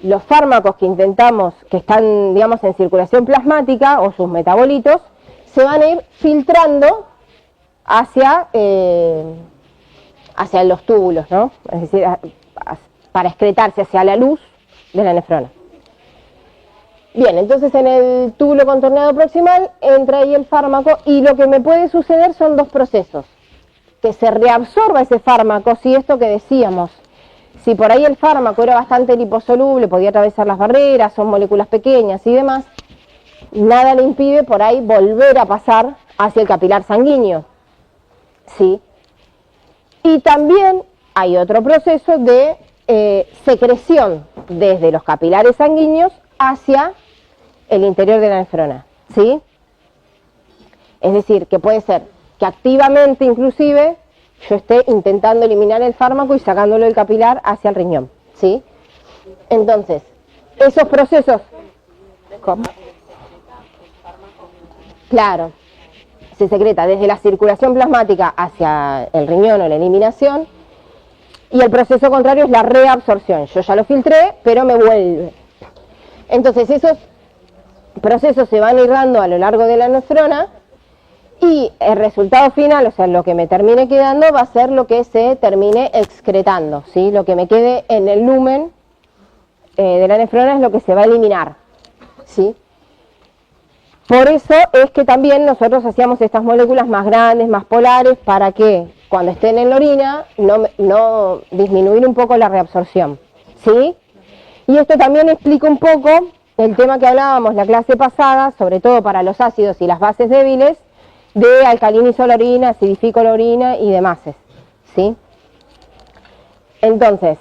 [SPEAKER 1] los fármacos que intentamos, que están, digamos, en circulación plasmática, o sus metabolitos, se van a ir filtrando hacia los túbulos, ¿no? Es decir, para excretarse hacia la luz de la nefrona. Bien, entonces en el túbulo contorneado proximal entra ahí el fármaco y lo que me puede suceder son dos procesos. Que se reabsorba ese fármaco, si esto que decíamos, si por ahí el fármaco era bastante liposoluble, podía atravesar las barreras, son moléculas pequeñas y demás, nada le impide por ahí volver a pasar hacia el capilar sanguíneo, ¿sí? Y también hay otro proceso de secreción desde los capilares sanguíneos hacia el interior de la nefrona, ¿sí? Es decir, que puede ser que activamente inclusive yo esté intentando eliminar el fármaco y sacándolo del capilar hacia el riñón, ¿sí? Entonces, esos procesos... ¿Cómo? Claro, se secreta desde la circulación plasmática hacia el riñón o la eliminación, y el proceso contrario es la reabsorción. Yo ya lo filtré, pero me vuelve. Entonces esos procesos se van a ir dando a lo largo de la nefrona y el resultado final, o sea, lo que me termine quedando va a ser lo que se termine excretando, ¿sí? Lo que me quede en el lumen de la nefrona es lo que se va a eliminar, ¿sí? Por eso es que también nosotros hacíamos estas moléculas más grandes, más polares, para que cuando estén en la orina no disminuir un poco la reabsorción, ¿sí? Y esto también explica un poco el tema que hablábamos la clase pasada, sobre todo para los ácidos y las bases débiles, de alcalinizo la orina, acidifico la orina y demás, ¿sí? Entonces,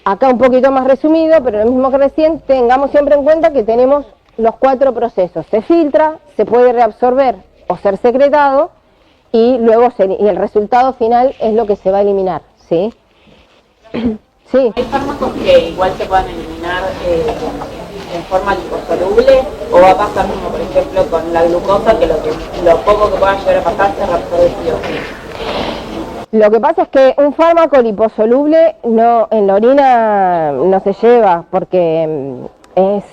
[SPEAKER 1] acá un poquito más resumido, pero lo mismo que recién, tengamos siempre en cuenta que tenemos los 4 procesos. Se filtra, se puede reabsorber o ser secretado, y luego y el resultado final es lo que se va a eliminar, ¿sí? Sí.
[SPEAKER 3] ¿Hay fármacos que igual se puedan eliminar en forma liposoluble? ¿O va a pasar como por ejemplo con la glucosa, que lo poco que pueda llegar a pasar se reabsorbe sí o sí?
[SPEAKER 1] Lo que pasa es que un fármaco liposoluble en la orina no se lleva, porque es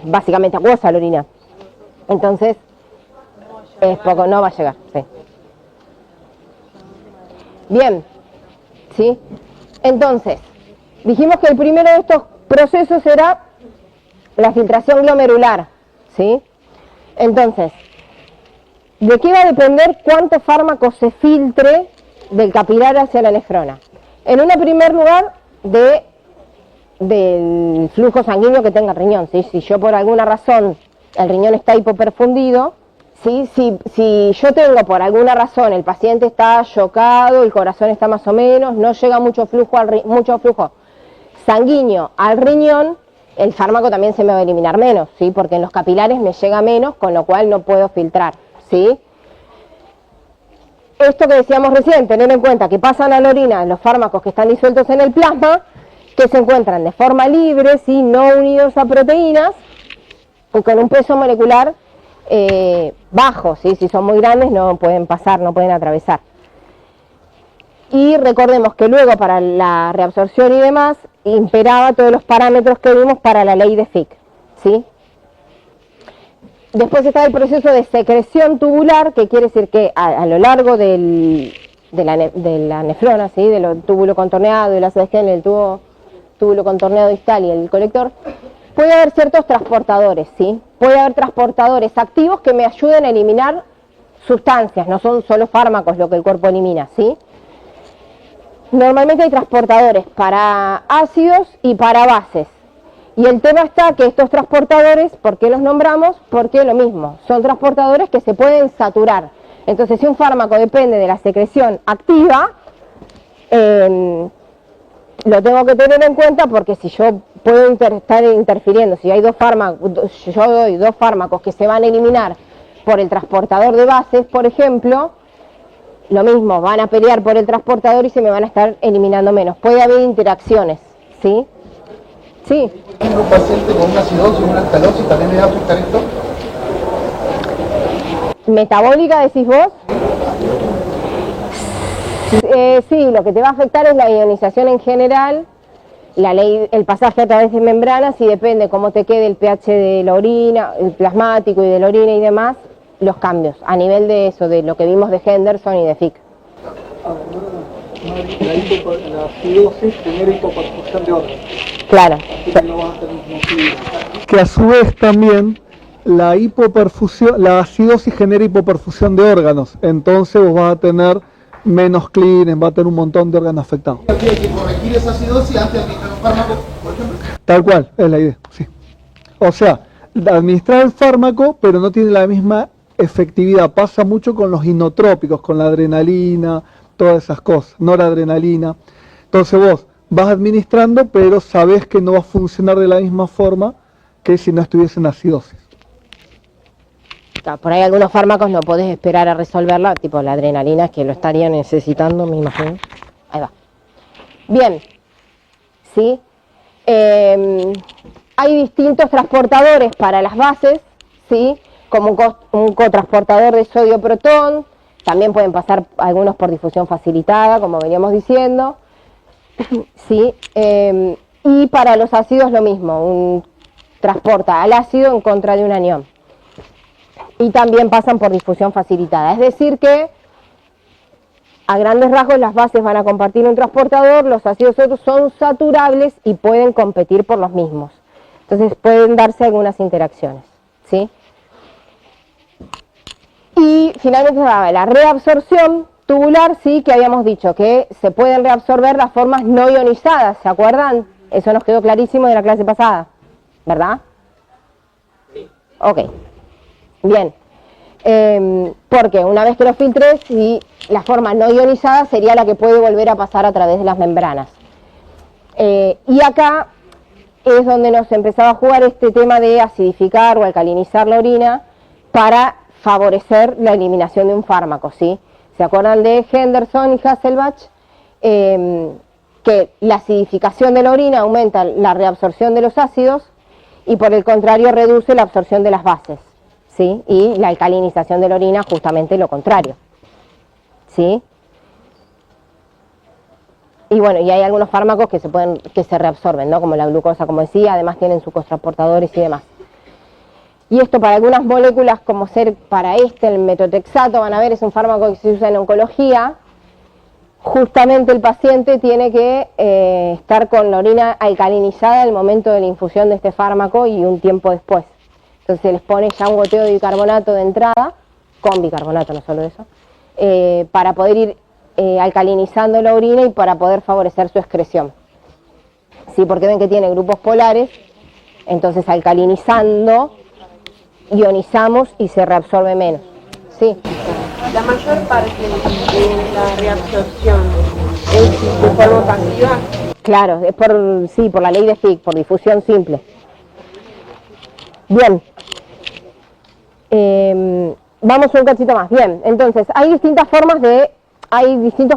[SPEAKER 1] básicamente acuosa la orina. Entonces, es poco, no va a llegar, sí. Bien, ¿sí? Entonces, Dijimos que el primero de estos procesos era la filtración glomerular, ¿sí? Entonces, ¿de qué va a depender cuánto fármaco se filtre del capilar hacia la nefrona? En un primer lugar, del flujo sanguíneo que tenga el riñón, ¿sí? Si yo por alguna razón el riñón está hipoperfundido, ¿sí? Si yo tengo por alguna razón, el paciente está chocado, el corazón está más o menos, no llega mucho flujo sanguíneo al riñón, el fármaco también se me va a eliminar menos, ¿sí? Porque en los capilares me llega menos, con lo cual no puedo filtrar, ¿sí? Esto que decíamos recién, tener en cuenta que pasan a la orina los fármacos que están disueltos en el plasma, que se encuentran de forma libre, ¿sí? No unidos a proteínas, y con un peso molecular bajo, ¿sí? Si son muy grandes no pueden pasar, no pueden atravesar. Y recordemos que luego para la reabsorción y demás, imperaba todos los parámetros que vimos para la ley de Fick, ¿sí? Después está el proceso de secreción tubular, que quiere decir que a lo largo de la nefrona, ¿sí? Del túbulo contorneado, el ácido esquel, el túbulo contorneado distal y el colector, puede haber ciertos transportadores, ¿sí? Puede haber transportadores activos que me ayuden a eliminar sustancias, no son solo fármacos lo que el cuerpo elimina, ¿sí? Normalmente hay transportadores para ácidos y para bases. Y el tema está que estos transportadores, ¿por qué los nombramos? Porque lo mismo, son transportadores que se pueden saturar. Entonces, si un fármaco depende de la secreción activa, lo tengo que tener en cuenta porque si yo puedo estar interfiriendo, si hay yo doy dos fármacos que se van a eliminar por el transportador de bases, por ejemplo, lo mismo, van a pelear por el transportador y se me van a estar eliminando menos. Puede haber interacciones, ¿sí? Sí.
[SPEAKER 2] ¿Un paciente con una acidosis o una alcalosis también le va a afectar esto?
[SPEAKER 1] ¿Metabólica decís vos? Sí, lo que te va a afectar es la ionización en general, el pasaje a través de membranas y depende cómo te quede el pH de la orina, el plasmático y de la orina y demás, los cambios, a nivel de eso, de lo que vimos de Henderson y de Fick.
[SPEAKER 8] La acidosis genera hipoperfusión de órganos.
[SPEAKER 1] Claro.
[SPEAKER 8] Que a su vez también la acidosis genera hipoperfusión de órganos, entonces vos vas a tener menos clearance, va a tener un montón de órganos afectados.
[SPEAKER 2] Hay que corregir esa acidosis antes de administrar un fármaco, por ejemplo.
[SPEAKER 8] Tal cual, es la idea, sí. O sea, administrar el fármaco, pero no tiene la misma efectividad. Pasa mucho con los inotrópicos, con la adrenalina, todas esas cosas, noradrenalina. Entonces vos vas administrando, pero sabés que no va a funcionar de la misma forma que si no estuviese en acidosis.
[SPEAKER 1] Por ahí algunos fármacos no podés esperar a resolverla, tipo la adrenalina, que lo estaría necesitando, me imagino. Ahí va. Bien, ¿sí? Hay distintos transportadores para las bases, ¿sí? Como un cotransportador de sodio-protón, también pueden pasar algunos por difusión facilitada, como veníamos diciendo, ¿sí? Y para los ácidos lo mismo, transporta al ácido en contra de un anión. Y también pasan por difusión facilitada. Es decir que, a grandes rasgos, las bases van a compartir un transportador, los ácidos otros son saturables y pueden competir por los mismos. Entonces pueden darse algunas interacciones, ¿sí? Y finalmente la reabsorción tubular, sí, que habíamos dicho que se pueden reabsorber las formas no ionizadas, ¿se acuerdan? Eso nos quedó clarísimo de la clase pasada, ¿verdad? Ok. Bien, porque una vez que lo filtres, sí, la forma no ionizada sería la que puede volver a pasar a través de las membranas. Y acá es donde nos empezaba a jugar este tema de acidificar o alcalinizar la orina para favorecer la eliminación de un fármaco, ¿sí? ¿Se acuerdan de Henderson y Hasselbach? Que la acidificación de la orina aumenta la reabsorción de los ácidos y por el contrario reduce la absorción de las bases. ¿Sí? Y la alcalinización de la orina justamente lo contrario, ¿sí? Y bueno, y hay algunos fármacos que se reabsorben, ¿no? Como la glucosa, como decía, además tienen sus cotransportadores y demás. Y esto para algunas moléculas, como ser para el metotrexato, van a ver, es un fármaco que se usa en oncología, justamente el paciente tiene que estar con la orina alcalinizada al momento de la infusión de este fármaco y un tiempo después. Entonces se les pone ya un goteo de bicarbonato de entrada, con bicarbonato, no solo eso, para poder ir alcalinizando la orina y para poder favorecer su excreción. Sí, porque ven que tiene grupos polares, entonces alcalinizando, ionizamos y se reabsorbe menos. Sí.
[SPEAKER 3] La mayor parte de la reabsorción es de forma pasiva.
[SPEAKER 1] Claro, es por la ley de Fick, por difusión simple. Bien. Vamos un cachito más. Bien, entonces hay distintos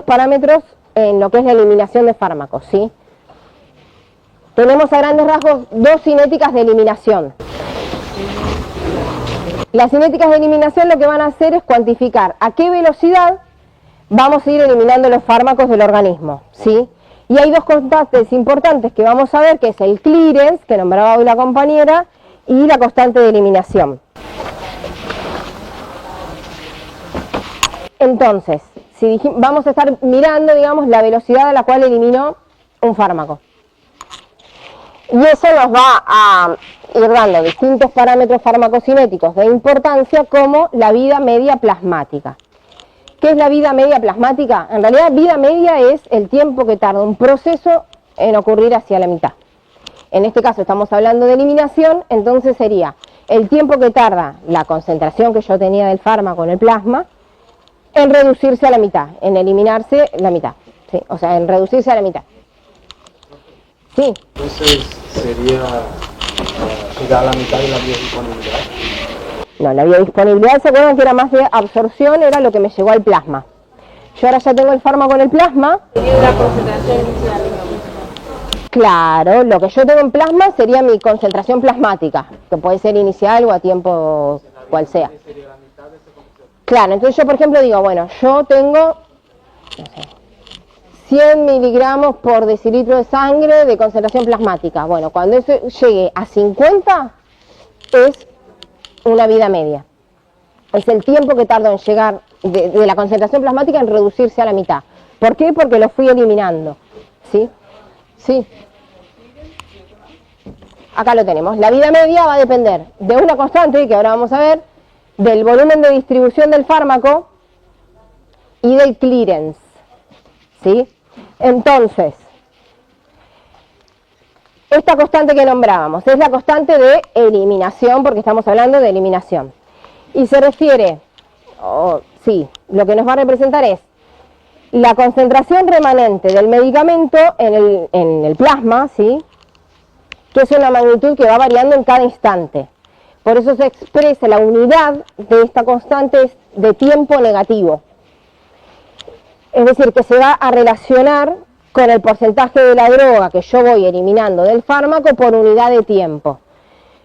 [SPEAKER 1] parámetros en lo que es la eliminación de fármacos, ¿sí? Tenemos a grandes rasgos dos cinéticas de eliminación. Las cinéticas de eliminación lo que van a hacer es cuantificar a qué velocidad vamos a ir eliminando los fármacos del organismo, ¿sí? Y hay dos constantes importantes que vamos a ver, que es el clearance, que nombraba hoy la compañera, y la constante de eliminación. Entonces, vamos a estar mirando, digamos, la velocidad a la cual eliminó un fármaco. Y eso nos va a ir dando distintos parámetros farmacocinéticos de importancia, como la vida media plasmática. ¿Qué es la vida media plasmática? En realidad, vida media es el tiempo que tarda un proceso en ocurrir hacia la mitad. En este caso estamos hablando de eliminación, entonces sería el tiempo que tarda la concentración que yo tenía del fármaco en el plasma en reducirse a la mitad, en eliminarse la mitad, ¿sí? O sea, en reducirse a la mitad. Sí.
[SPEAKER 9] Entonces sería llegar a la mitad de la biodisponibilidad.
[SPEAKER 1] No, la biodisponibilidad, ¿se acuerdan que era más de absorción? Era lo que me llegó al plasma. Yo ahora ya tengo el fármaco en el plasma.
[SPEAKER 3] Sería la concentración inicial.
[SPEAKER 1] Claro, lo que yo tengo en plasma sería mi concentración plasmática, que puede ser inicial o a tiempo cual sea. Claro, entonces yo por ejemplo digo, bueno, yo tengo, no sé, 100 miligramos por decilitro de sangre de concentración plasmática. Bueno, cuando eso llegue a 50 es una vida media. Es el tiempo que tardo en llegar de la concentración plasmática en reducirse a la mitad. ¿Por qué? Porque lo fui eliminando. ¿Sí? Sí. Acá lo tenemos. La vida media va a depender de una constante, que ahora vamos a ver, del volumen de distribución del fármaco y del clearance. ¿Sí? Entonces, esta constante que nombrábamos es la constante de eliminación, porque estamos hablando de eliminación. Y se refiere, sí, lo que nos va a representar es la concentración remanente del medicamento en el plasma, ¿sí? Que es una magnitud que va variando en cada instante. Por eso se expresa la unidad de esta constante es de tiempo negativo. Es decir, que se va a relacionar con el porcentaje de la droga que yo voy eliminando del fármaco por unidad de tiempo.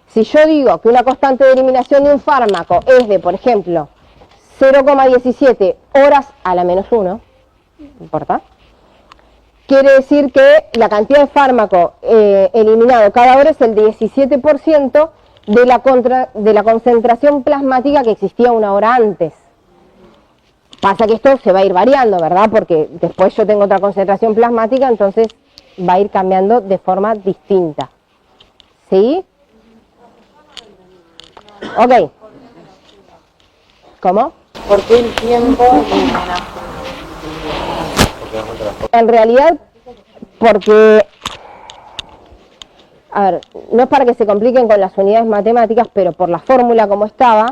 [SPEAKER 1] Si yo digo que una constante de eliminación de un fármaco es de, por ejemplo, 0,17 horas a la menos 1, ¿no importa? Quiere decir que la cantidad de fármaco eliminado cada hora es el 17% de la concentración plasmática que existía una hora antes. Pasa que esto se va a ir variando, ¿verdad? Porque después yo tengo otra concentración plasmática, entonces va a ir cambiando de forma distinta. ¿Sí? Ok. ¿Cómo?
[SPEAKER 3] ¿Por qué el tiempo?
[SPEAKER 1] En realidad, porque, a ver, no es para que se compliquen con las unidades matemáticas, pero por la fórmula como estaba,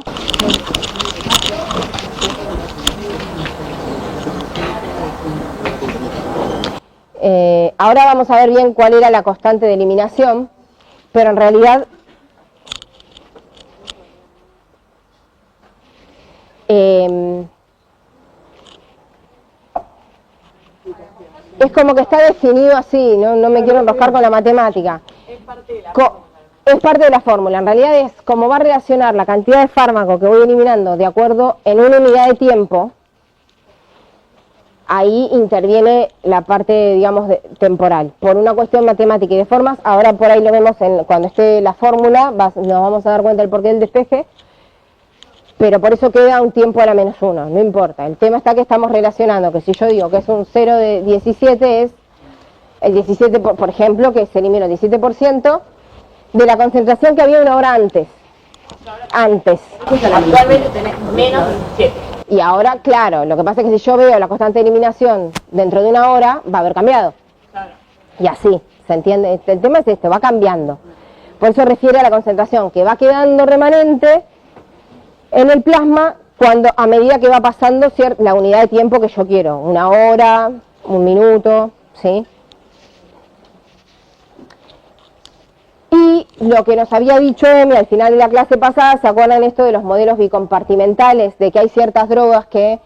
[SPEAKER 1] ahora vamos a ver bien cuál era la constante de eliminación, pero en realidad es como que está definido así, no me quiero enroscar con la matemática.
[SPEAKER 3] Es parte de la
[SPEAKER 1] Es parte de la fórmula, en realidad es como va a relacionar la cantidad de fármaco que voy eliminando de acuerdo en una unidad de tiempo. Ahí interviene la parte, digamos, temporal. Por una cuestión matemática y de formas, ahora por ahí lo vemos cuando esté la fórmula, nos vamos a dar cuenta del porqué del despeje. pero por eso queda un tiempo a la -1, no importa. El tema está que estamos relacionando, que si yo digo que es un 0 de 17, es el 17, por ejemplo, que se elimina el 17% de la concentración que había una hora antes.
[SPEAKER 3] Actualmente tenés menos 17.
[SPEAKER 1] Y ahora, claro, lo que pasa es que si yo veo la constante de eliminación dentro de una hora, va a haber cambiado.
[SPEAKER 3] Claro.
[SPEAKER 1] Y así, ¿se entiende? El tema es este, va cambiando. Por eso refiere a la concentración que va quedando remanente en el plasma cuando a medida que va pasando la unidad de tiempo que yo quiero. 1 hora, 1 minuto, ¿sí? Y lo que nos había dicho Emi al final de la clase pasada, ¿se acuerdan esto de los modelos bicompartimentales? De que hay ciertas drogas que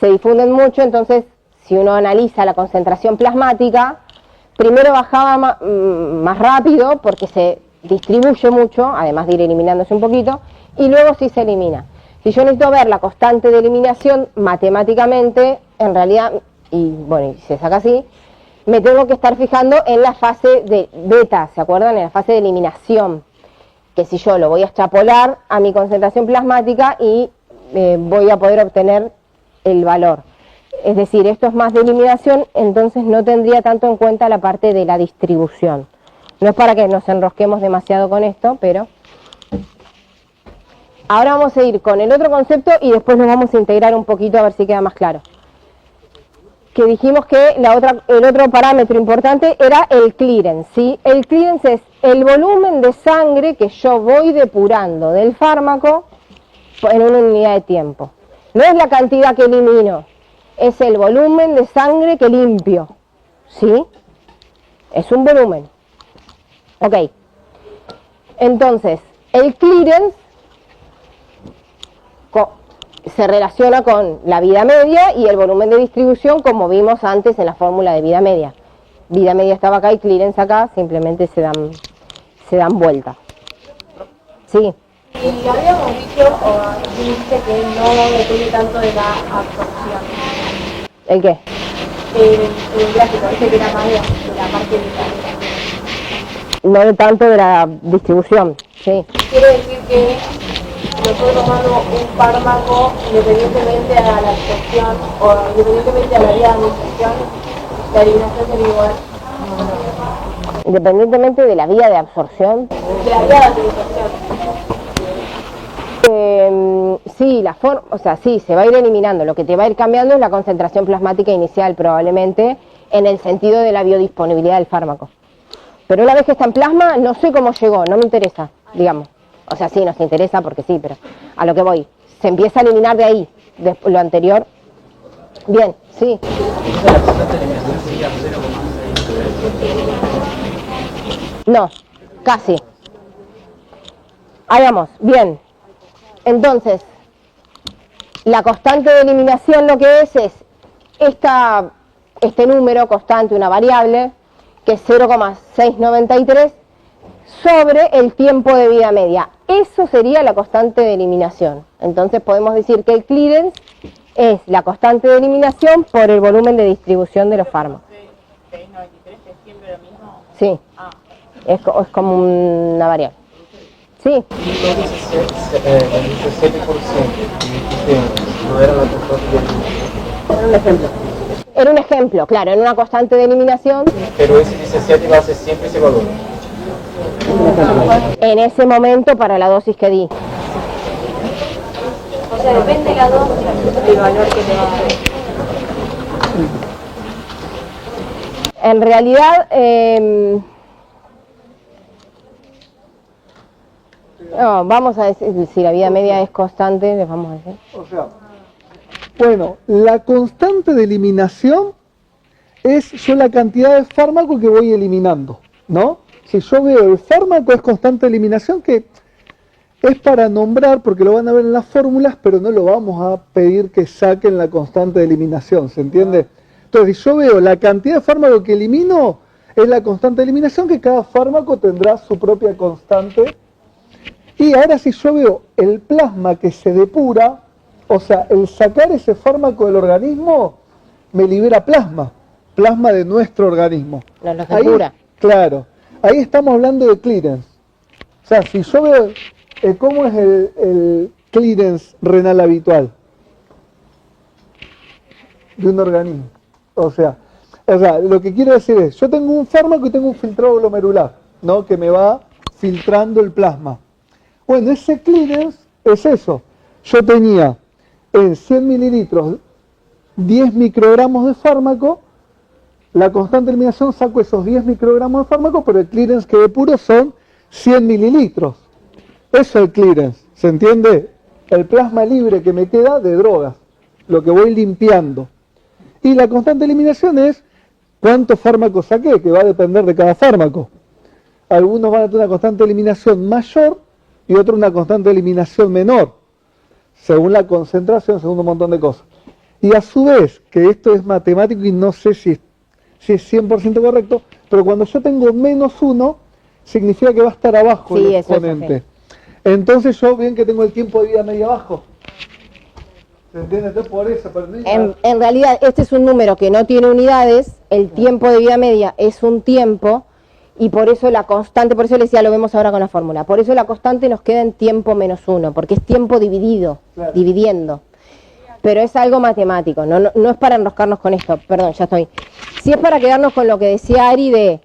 [SPEAKER 1] se difunden mucho, entonces si uno analiza la concentración plasmática, primero bajaba más rápido porque se distribuye mucho, además de ir eliminándose un poquito, y luego sí se elimina. Si yo necesito ver la constante de eliminación matemáticamente, en realidad, y bueno, y se saca así, me tengo que estar fijando en la fase de beta, ¿se acuerdan? En la fase de eliminación, que si yo lo voy a extrapolar a mi concentración plasmática y voy a poder obtener el valor. Es decir, esto es más de eliminación, entonces no tendría tanto en cuenta la parte de la distribución. No es para que nos enrosquemos demasiado con esto, pero... Ahora vamos a ir con el otro concepto y después nos vamos a integrar un poquito a ver si queda más claro. Que dijimos que el otro parámetro importante era el clearance, ¿sí? El clearance es el volumen de sangre que yo voy depurando del fármaco en una unidad de tiempo. No es la cantidad que elimino, es el volumen de sangre que limpio, ¿sí? Es un volumen. Ok. Entonces, el clearance se relaciona con la vida media y el volumen de distribución, como vimos antes en la fórmula de vida media. Vida media estaba acá y clearance acá, simplemente se dan vuelta. Sí.
[SPEAKER 5] Y habíamos dicho, o dijiste que no depende tanto de la absorción.
[SPEAKER 1] ¿El qué?
[SPEAKER 5] El gráfico, dice que era más de la parte de
[SPEAKER 1] No de tanto de la distribución, sí.
[SPEAKER 5] Quiere decir que nosotros tomando un fármaco independientemente a la absorción o independientemente a la vía de administración, la eliminación sería igual.
[SPEAKER 1] Independientemente de la vía de absorción.
[SPEAKER 5] De la vía de administración.
[SPEAKER 1] Sí, o sea, sí, se va a ir eliminando. Lo que te va a ir cambiando es la concentración plasmática inicial, probablemente, en el sentido de la biodisponibilidad del fármaco. Pero una vez que está en plasma, no sé cómo llegó, no me interesa, digamos. O sea, sí, nos interesa porque sí, pero a lo que voy. Se empieza a eliminar de ahí, de lo anterior. Bien, sí. No, casi. Ahí vamos, bien. Entonces, la constante de eliminación lo que es este número constante, una variable, que es 0,693, sobre el tiempo de vida media. Eso sería la constante de eliminación. Entonces podemos decir que el clearance es la constante de eliminación por el volumen de distribución de los fármacos.
[SPEAKER 3] ¿693 es siempre lo mismo?
[SPEAKER 1] Sí, es como una variable. Sí.
[SPEAKER 9] El 17% no era la constante de eliminación.
[SPEAKER 1] Era un ejemplo. Era un ejemplo, claro, en una constante de eliminación.
[SPEAKER 9] Pero ese 17 va a ser siempre ese valor.
[SPEAKER 1] En ese momento para la dosis que di.
[SPEAKER 5] O sea, depende de la dosis del valor que te va a dar.
[SPEAKER 1] En realidad, no, vamos a decir, si la vida media es constante, les vamos a decir.
[SPEAKER 8] O sea, bueno, la constante de eliminación es yo la cantidad de fármaco que voy eliminando, ¿no? Si yo veo el fármaco es constante de eliminación, que es para nombrar, porque lo van a ver en las fórmulas, pero no lo vamos a pedir que saquen la constante de eliminación, ¿se entiende? Entonces, si yo veo la cantidad de fármaco que elimino, es la constante de eliminación, que cada fármaco tendrá su propia constante. Y ahora si yo veo el plasma que se depura, o sea, el sacar ese fármaco del organismo, me libera plasma de nuestro organismo.
[SPEAKER 1] No lo depura.
[SPEAKER 8] Claro. Ahí estamos hablando de clearance. O sea, si yo veo cómo es el clearance renal habitual de un organismo. O sea, lo que quiero decir es, yo tengo un fármaco y tengo un filtrado glomerular, ¿no? Que me va filtrando el plasma. Bueno, ese clearance es eso. Yo tenía en 100 mililitros 10 microgramos de fármaco, la constante de eliminación saco esos 10 microgramos de fármaco, pero el clearance que de puro son 100 mililitros. Eso es el clearance, ¿se entiende? El plasma libre que me queda de drogas, lo que voy limpiando. Y la constante de eliminación es cuántos fármacos saqué, que va a depender de cada fármaco. Algunos van a tener una constante de eliminación mayor y otros una constante de eliminación menor, según la concentración, según un montón de cosas. Y a su vez, que esto es matemático y no sé si es 100% correcto, pero cuando yo tengo -1, significa que va a estar abajo el exponente. Entonces yo, bien que tengo el tiempo de vida medio abajo. ¿Se entiende? Entonces por eso,
[SPEAKER 1] en realidad, este es un número que no tiene unidades, el tiempo de vida media es un tiempo, y por eso la constante, por eso les decía, lo vemos ahora con la fórmula, por eso la constante nos queda en tiempo -1, porque es tiempo dividido, dividiendo. Pero es algo matemático, no es para enroscarnos con esto, perdón, ya estoy. Sí es para quedarnos con lo que decía Ari de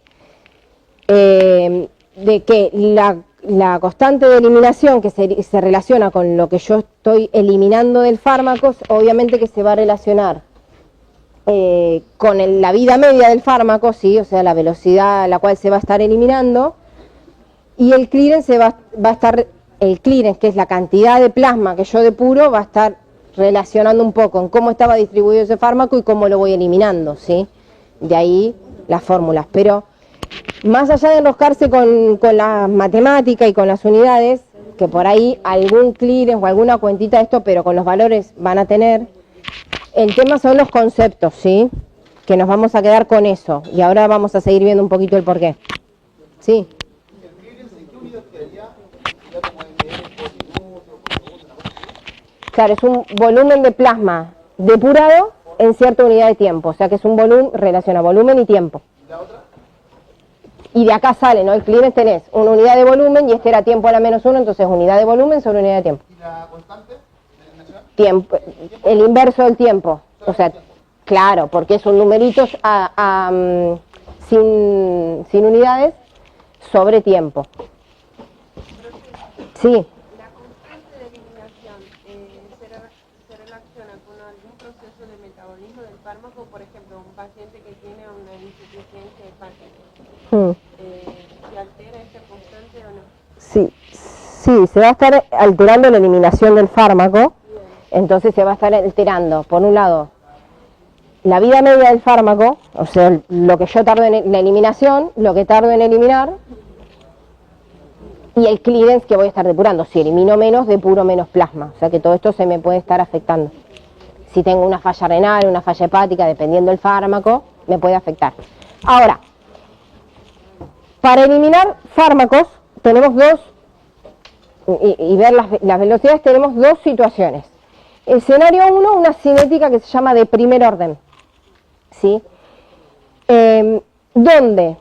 [SPEAKER 1] que la constante de eliminación que se relaciona con lo que yo estoy eliminando del fármaco, obviamente que se va a relacionar con la vida media del fármaco, ¿sí? O sea, la velocidad a la cual se va a estar eliminando, y el clearance va a estar, el clearance, que es la cantidad de plasma que yo depuro, va a estar relacionando un poco en cómo estaba distribuido ese fármaco y cómo lo voy eliminando, ¿sí? De ahí las fórmulas. Pero más allá de enroscarse con la matemática y con las unidades, que por ahí algún clearance o alguna cuentita de esto, pero con los valores van a tener, el tema son los conceptos, ¿sí? Que nos vamos a quedar con eso. Y ahora vamos a seguir viendo un poquito el porqué. ¿Sí? Claro, es un volumen de plasma depurado en cierta unidad de tiempo, o sea que es un volumen, relaciona volumen y tiempo.
[SPEAKER 2] ¿Y la otra?
[SPEAKER 1] Y de acá sale, ¿no? El clearance tenés una unidad de volumen y este era tiempo a la -1, entonces unidad de volumen sobre unidad de tiempo.
[SPEAKER 2] ¿Y la constante de eliminación?
[SPEAKER 1] Tiempo, el inverso del tiempo, o sea, claro, porque son numeritos sin unidades sobre tiempo. Sí.
[SPEAKER 10] Por ejemplo, un paciente que tiene una insuficiencia hepática, ¿se altera esta constante o no?
[SPEAKER 1] Sí, se va a estar alterando la eliminación del fármaco, entonces se va a estar alterando, por un lado, la vida media del fármaco, o sea, lo que yo tardo en la eliminación, lo que tardo en eliminar, y el clearance que voy a estar depurando. Si elimino menos, depuro menos plasma, o sea que todo esto se me puede estar afectando. Si tengo una falla renal, una falla hepática, dependiendo del fármaco, me puede afectar. Ahora, para eliminar fármacos, tenemos y ver las velocidades, tenemos dos situaciones. Escenario 1, una cinética que se llama de primer orden, ¿sí? Donde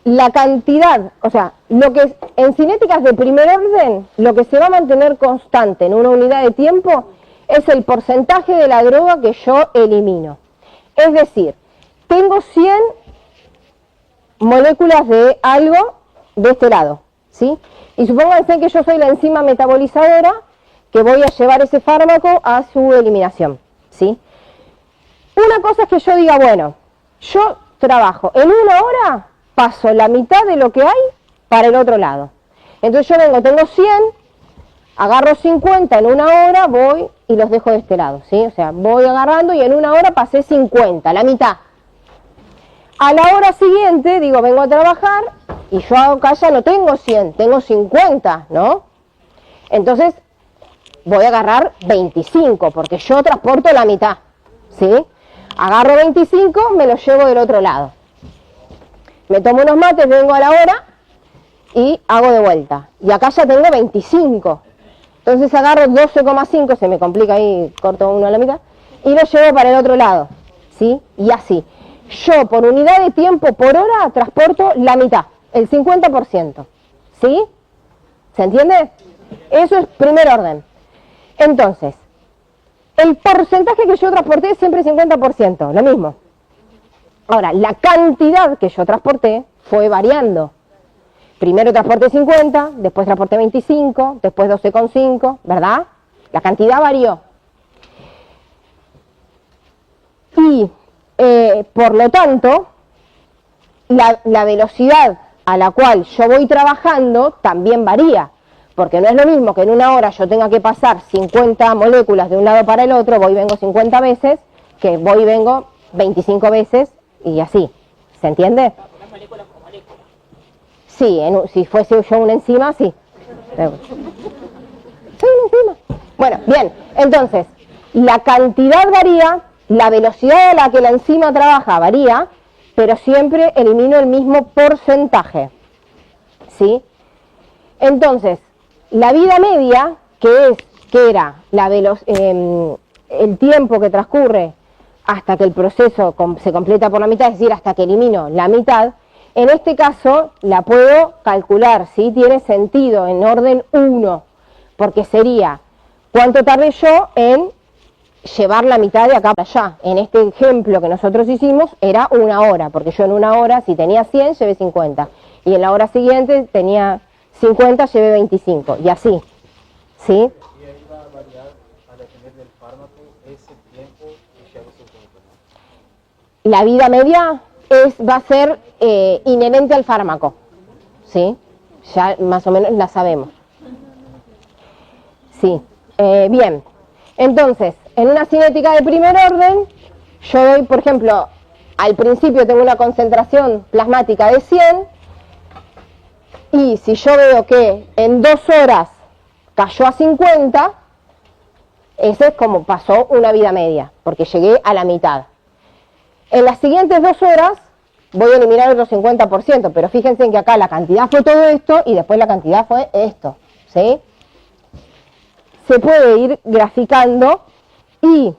[SPEAKER 1] la cantidad, o sea, lo que en cinéticas de primer orden, lo que se va a mantener constante en una unidad de tiempo es el porcentaje de la droga que yo elimino. Es decir, tengo 100 moléculas de algo de este lado, ¿sí? Y supónganse que yo soy la enzima metabolizadora que voy a llevar ese fármaco a su eliminación, ¿sí? Una cosa es que yo diga, bueno, yo trabajo en una hora, paso la mitad de lo que hay para el otro lado. Entonces yo tengo 100, agarro 50 en una hora, voy y los dejo de este lado, ¿sí? O sea, voy agarrando y en una hora pasé 50, la mitad. A la hora siguiente, digo, vengo a trabajar y yo acá ya no tengo 100, tengo 50, ¿no? Entonces voy a agarrar 25, porque yo transporto la mitad, ¿sí? Agarro 25, me los llevo del otro lado. Me tomo unos mates, vengo a la hora y hago de vuelta. Y acá ya tengo 25. Entonces agarro 12,5, se me complica ahí, corto uno a la mitad, y lo llevo para el otro lado, ¿sí? Y así. Yo por unidad de tiempo por hora transporto la mitad, el 50%, ¿Sí? ¿Se entiende? Eso es primer orden. Entonces, el porcentaje que yo transporté es siempre 50%, lo mismo. Ahora, la cantidad que yo transporté fue variando. Primero transporté 50, después transporté 25, después 12,5, ¿verdad? La cantidad varió. Y, por lo tanto, la velocidad a la cual yo voy trabajando también varía. Porque no es lo mismo que en una hora yo tenga que pasar 50 moléculas de un lado para el otro, voy y vengo 50 veces, que voy y vengo 25 veces y así. ¿Se entiende? Sí, si fuese yo una enzima, sí. Sí, una enzima. Bueno, bien, entonces, la cantidad varía, la velocidad a la que la enzima trabaja varía, pero siempre elimino el mismo porcentaje. ¿Sí? Entonces, la vida media, que era el tiempo que transcurre hasta que el proceso se completa por la mitad, es decir, hasta que elimino la mitad, en este caso la puedo calcular, ¿sí? Tiene sentido en orden 1, porque sería cuánto tardé yo en llevar la mitad de acá para allá. En este ejemplo que nosotros hicimos era una hora, porque yo en una hora, si tenía 100, llevé 50, y en la hora siguiente tenía 50, llevé 25, y así, ¿sí?
[SPEAKER 9] Y ahí va a variar, a depender del fármaco, ese tiempo que lleva su cuerpo, ¿no?
[SPEAKER 1] La vida media va a ser inherente al fármaco, ¿sí? Ya más o menos la sabemos. Sí, bien. Entonces, en una cinética de primer orden, yo doy, por ejemplo, al principio tengo una concentración plasmática de 100, y si yo veo que en 2 horas cayó a 50, ese es como pasó una vida media, porque llegué a la mitad. En las siguientes 2 horas voy a eliminar otro 50%, pero fíjense en que acá la cantidad fue todo esto y después la cantidad fue esto, ¿sí? Se puede ir graficando y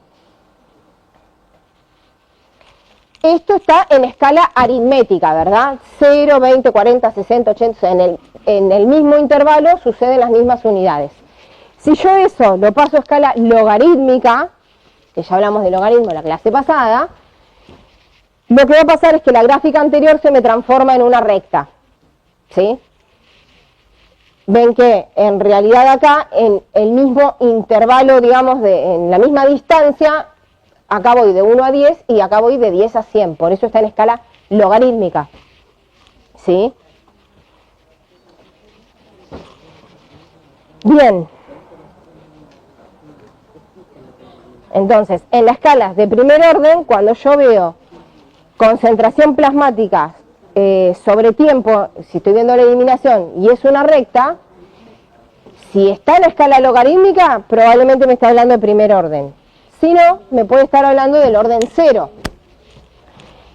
[SPEAKER 1] esto está en escala aritmética, ¿verdad? 0, 20, 40, 60, 80, en el mismo intervalo suceden las mismas unidades. Si yo eso lo paso a escala logarítmica, que ya hablamos de logaritmo en la clase pasada, lo que va a pasar es que la gráfica anterior se me transforma en una recta, ¿sí? Ven que en realidad acá, en el mismo intervalo, digamos, en la misma distancia, acá voy de 1 a 10 y acá voy de 10 a 100, por eso está en escala logarítmica, ¿sí? Bien. Entonces, en las escalas de primer orden, cuando yo veo concentración plasmática sobre tiempo, si estoy viendo la eliminación y es una recta, si está en la escala logarítmica, probablemente me está hablando de primer orden. Si no, me puede estar hablando del orden 0.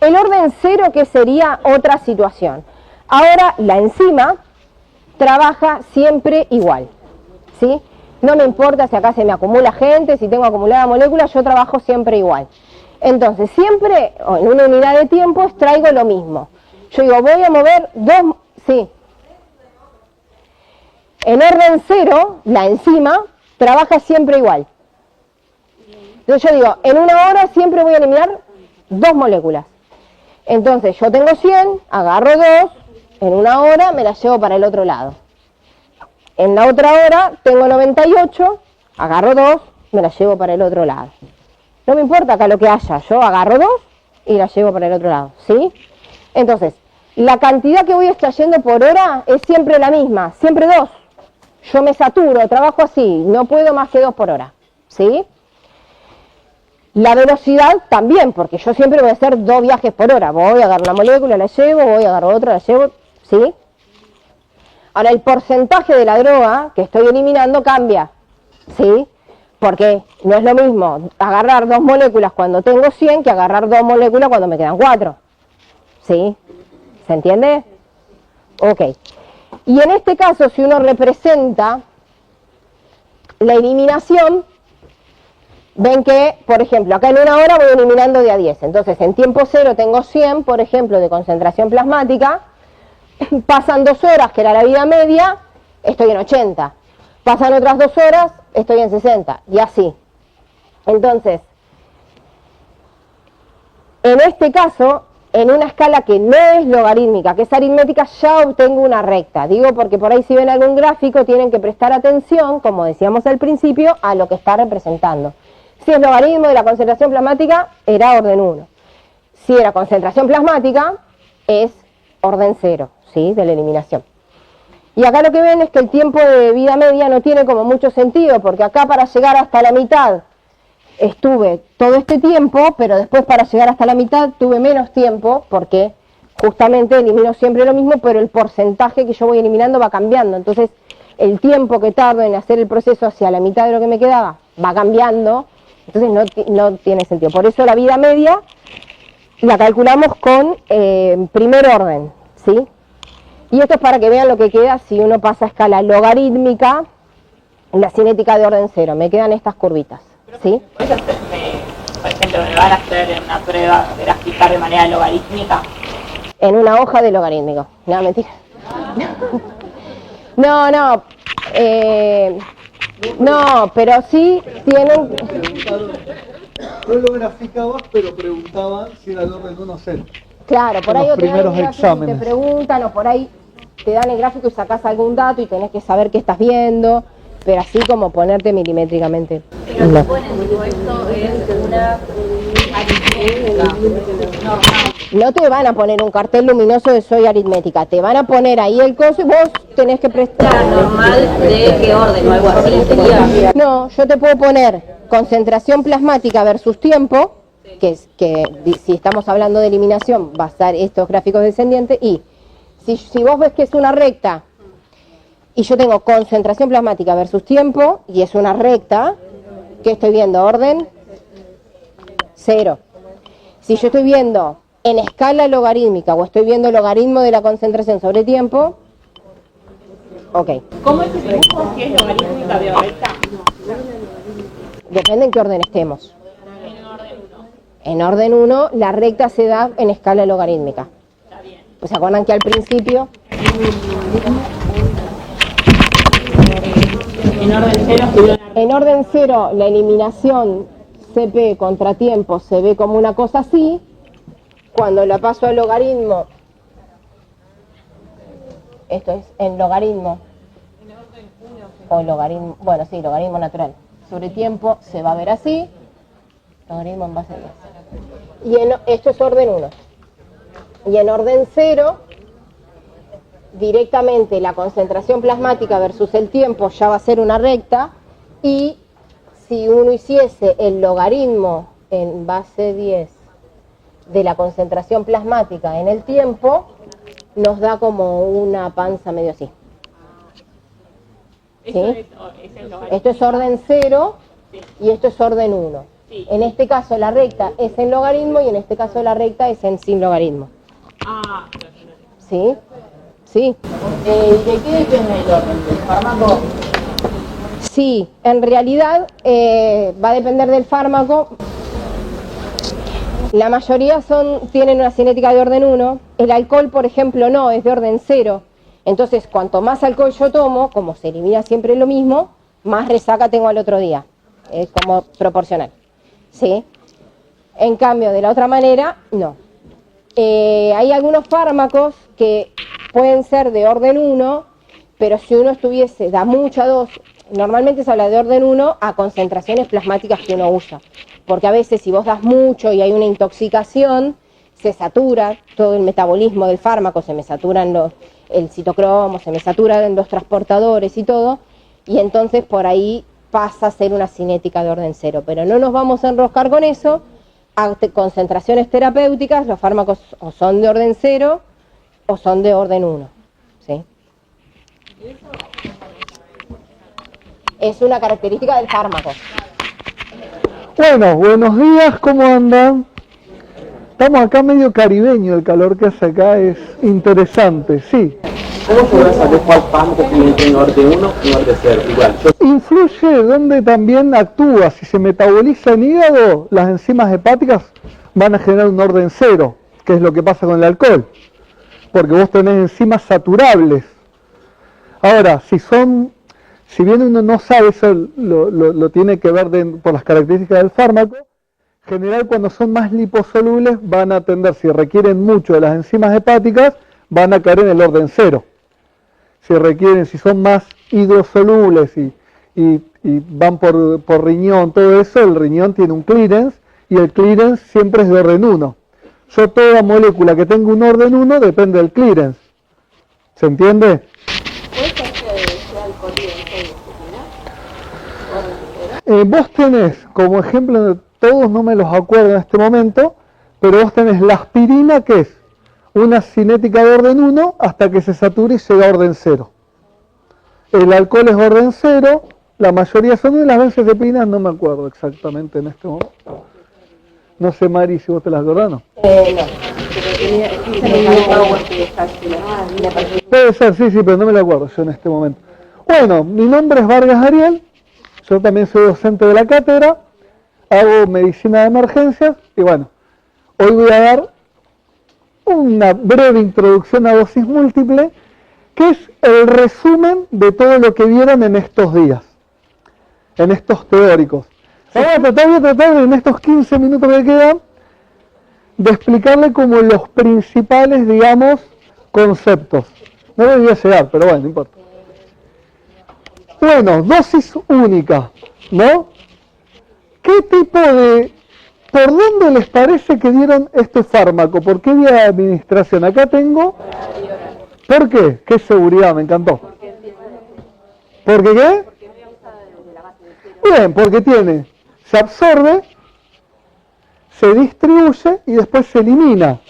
[SPEAKER 1] El orden 0, ¿qué sería? Otra situación. Ahora, la enzima trabaja siempre igual, ¿sí? No me importa si acá se me acumula gente, si tengo acumulada molécula, yo trabajo siempre igual. Entonces, siempre, en una unidad de tiempo, extraigo lo mismo. Yo digo, voy a mover dos, sí. En orden 0, la enzima trabaja siempre igual. Entonces yo digo, en una hora siempre voy a eliminar 2 moléculas. Entonces yo tengo 100, agarro 2, en una hora me las llevo para el otro lado. En la otra hora tengo 98, agarro 2, me las llevo para el otro lado. No me importa acá lo que haya, yo agarro 2 y las llevo para el otro lado, ¿sí? Entonces, la cantidad que voy extrayendo por hora es siempre la misma, siempre 2. Yo me saturo, trabajo así, no puedo más que 2 por hora, ¿sí? La velocidad también, porque yo siempre voy a hacer 2 viajes por hora. Voy a agarrar una molécula, la llevo, voy a agarrar otra, la llevo, ¿sí? Ahora, el porcentaje de la droga que estoy eliminando cambia, ¿sí? Porque no es lo mismo agarrar 2 moléculas cuando tengo 100 que agarrar 2 moléculas cuando me quedan 4, ¿sí? ¿Se entiende? Ok. Y en este caso, si uno representa la eliminación, ven que, por ejemplo, acá en una hora voy eliminando de a 10. Entonces, en tiempo 0 tengo 100, por ejemplo, de concentración plasmática. Pasan 2 horas, que era la vida media, estoy en 80. Pasan otras 2 horas, estoy en 60, y así. Entonces, en este caso, en una escala que no es logarítmica, que es aritmética, ya obtengo una recta. Digo porque por ahí si ven algún gráfico tienen que prestar atención, como decíamos al principio, a lo que está representando. Si es logaritmo de la concentración plasmática, era orden 1. Si era concentración plasmática, es orden 0, ¿sí? De la eliminación. Y acá lo que ven es que el tiempo de vida media no tiene como mucho sentido, porque acá para llegar hasta la mitad estuve todo este tiempo, pero después para llegar hasta la mitad tuve menos tiempo, porque justamente elimino siempre lo mismo, pero el porcentaje que yo voy eliminando va cambiando. Entonces, el tiempo que tardo en hacer el proceso hacia la mitad de lo que me quedaba va cambiando, entonces no tiene sentido. Por eso la vida media la calculamos con primer orden, ¿sí? Y esto es para que vean lo que queda si uno pasa a escala logarítmica, la cinética de orden 0. Me quedan estas curvitas, ¿sí?
[SPEAKER 3] ¿Puedes hacerme, por ejemplo, me van a hacer una prueba graficar de manera logarítmica?
[SPEAKER 1] En una hoja de logarítmico. No, mentira. No, pero sí tienen...
[SPEAKER 8] No lo graficabas, pero preguntaban si era el orden 1-0.
[SPEAKER 1] Claro, por ahí
[SPEAKER 8] los
[SPEAKER 1] o te dan
[SPEAKER 8] primeros
[SPEAKER 1] el gráfico y
[SPEAKER 8] exámenes.
[SPEAKER 1] te preguntan, o por ahí te dan el gráfico y sacás algún dato y tenés que saber qué estás viendo, pero así como ponerte milimétricamente.
[SPEAKER 5] Pero
[SPEAKER 1] No.
[SPEAKER 5] suponen, digo, esto es una aritmética normal.
[SPEAKER 1] No te van a poner un cartel luminoso de soy aritmética, te van a poner ahí el coso y vos tenés que prestar.
[SPEAKER 5] Normal de qué orden o algo así sería.
[SPEAKER 1] No, yo te puedo poner concentración plasmática versus tiempo, que si estamos hablando de eliminación va a estar estos gráficos descendientes, y si vos ves que es una recta y yo tengo concentración plasmática versus tiempo y es una recta, ¿qué estoy viendo? Orden 0. Si yo estoy viendo en escala logarítmica o estoy viendo logaritmo de la concentración sobre tiempo, ok.
[SPEAKER 3] ¿Cómo es el dibujo si es logarítmica de recta?
[SPEAKER 1] Depende en qué orden estemos. En orden 1, la recta se da en escala logarítmica. Pues se acuerdan que al principio... En orden 0, la eliminación CP contra tiempo se ve como una cosa así. Cuando la paso al logaritmo, esto es en logaritmo, o logaritmo, bueno, sí, logaritmo natural, sobre tiempo se va a ver así, logaritmo en base a 10. Y esto es orden 1. Y en orden 0, directamente la concentración plasmática versus el tiempo ya va a ser una recta, y si uno hiciese el logaritmo en base 10 de la concentración plasmática en el tiempo, nos da como una panza medio así. ¿Sí? Esto es orden 0 y esto es orden 1. En este caso la recta es en logaritmo y en este caso la recta es en sin logaritmo. ¿Sí? Sí.
[SPEAKER 3] ¿De qué depende el orden? ¿Del fármaco?
[SPEAKER 1] Sí, en realidad va a depender del fármaco. La mayoría tienen una cinética de orden 1. El alcohol, por ejemplo, no, es de orden 0. Entonces, cuanto más alcohol yo tomo, como se elimina siempre lo mismo, más resaca tengo al otro día. Es como proporcional. ¿Sí? En cambio, de la otra manera, no. Hay algunos fármacos que pueden ser de orden 1, pero si uno da mucha dosis, normalmente se habla de orden 1 a concentraciones plasmáticas que uno usa. Porque a veces si vos das mucho y hay una intoxicación, se satura todo el metabolismo del fármaco, se me saturan el citocromo, se me saturan los transportadores y todo, y entonces por ahí pasa a ser una cinética de orden 0. Pero no nos vamos a enroscar con eso. A concentraciones terapéuticas, los fármacos o son de orden 0 o son de orden 1. ¿Sí? Es una característica del fármaco.
[SPEAKER 8] Bueno, buenos días, ¿cómo andan? Estamos acá medio caribeño, el calor que hace acá es interesante, sí.
[SPEAKER 7] ¿Cómo podrás saber cuál fármaco tiene en orden 1 y en orden 0? Igual,
[SPEAKER 8] Influye donde también actúa. Si se metaboliza en hígado, las enzimas hepáticas van a generar un orden 0, que es lo que pasa con el alcohol. porque vos tenés enzimas saturables. Ahora, si bien uno no sabe, eso lo tiene que ver por las características del fármaco, en general cuando son más liposolubles van a tender, si requieren mucho de las enzimas hepáticas, van a caer en el orden 0. Si son más hidrosolubles y van por riñón, todo eso, el riñón tiene un clearance y el clearance siempre es de orden 1. Yo toda molécula que tenga un orden 1 depende del clearance. ¿Se entiende? Vos tenés, como ejemplo, todos no me los acuerdo en este momento, pero vos tenés la aspirina, que es una cinética de orden 1 hasta que se sature y llega a orden 0. El alcohol es orden 0, la mayoría son de las benzodiazepinas, no me acuerdo exactamente en este momento. No sé, Mari, si vos te las acordás, ¿no? Puede ser, sí, pero no me la acuerdo yo en este momento. Bueno, mi nombre es Vargas Ariel, yo también soy docente de la cátedra, hago medicina de emergencias y bueno, hoy voy a dar una breve introducción a dosis múltiple, que es el resumen de todo lo que vieron en estos días, en estos teóricos. Voy a tratar en estos 15 minutos que quedan de explicarle como los principales, digamos, conceptos. No le voy a llegar, pero bueno, no importa. Bueno, dosis única, ¿no? ¿Qué tipo de... ¿Por dónde les parece que dieron este fármaco? ¿Por qué vía de administración? Acá tengo... ¿Por qué? ¿Qué seguridad? Me encantó. ¿Por qué qué? Bien, porque tiene... Se absorbe, se distribuye y después se elimina,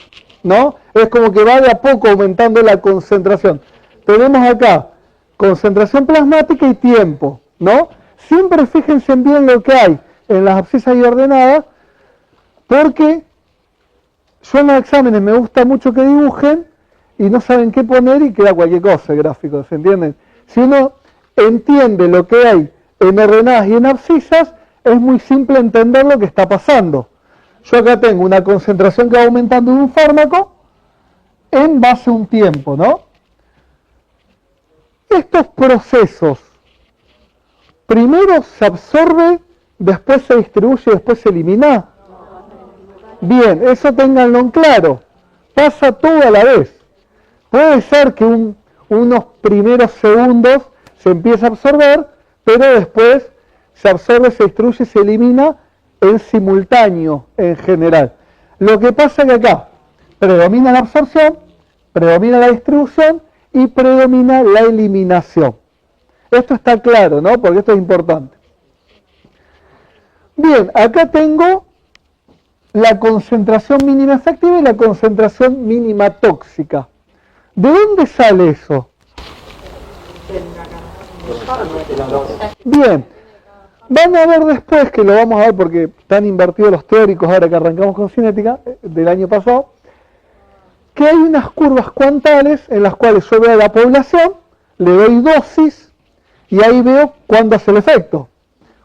[SPEAKER 8] ¿no? Es como que va de a poco aumentando la concentración. Tenemos acá concentración plasmática y tiempo, ¿no? Siempre fíjense bien lo que hay en las abscisas y ordenadas, porque yo en los exámenes me gusta mucho que dibujen y no saben qué poner y queda cualquier cosa el gráfico, ¿se entienden? Si uno entiende lo que hay en ordenadas y en abscisas, es muy simple entender lo que está pasando. Yo acá tengo una concentración que va aumentando de un fármaco en base a un tiempo, ¿no? Estos procesos, primero se absorbe, después se distribuye y después se elimina. Bien, eso ténganlo en claro. Pasa todo a la vez. Puede ser que unos primeros segundos se empiece a absorber, pero después se absorbe, se distribuye y se elimina en simultáneo en general. Lo que pasa es que acá predomina la absorción, predomina la distribución y predomina la eliminación. Esto está claro, ¿no? Porque esto es importante. Bien, acá tengo la concentración mínima efectiva y la concentración mínima tóxica. ¿De dónde sale eso? Bien. Van a ver después, que lo vamos a ver porque están invertidos los teóricos ahora que arrancamos con cinética del año pasado, que hay unas curvas cuantales en las cuales yo veo a la población, le doy dosis y ahí veo cuándo hace el efecto.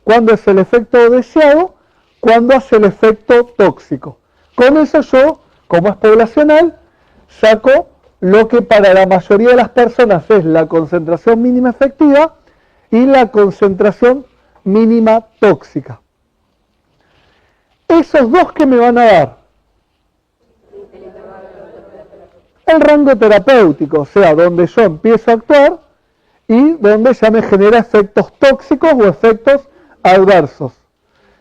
[SPEAKER 8] Cuándo es el efecto deseado, cuándo hace el efecto tóxico. Con eso yo, como es poblacional, saco lo que para la mayoría de las personas es la concentración mínima efectiva y la concentración mínima tóxica. Esos dos que me van a dar el rango terapéutico, o sea, donde yo empiezo a actuar y donde ya me genera efectos tóxicos o efectos adversos.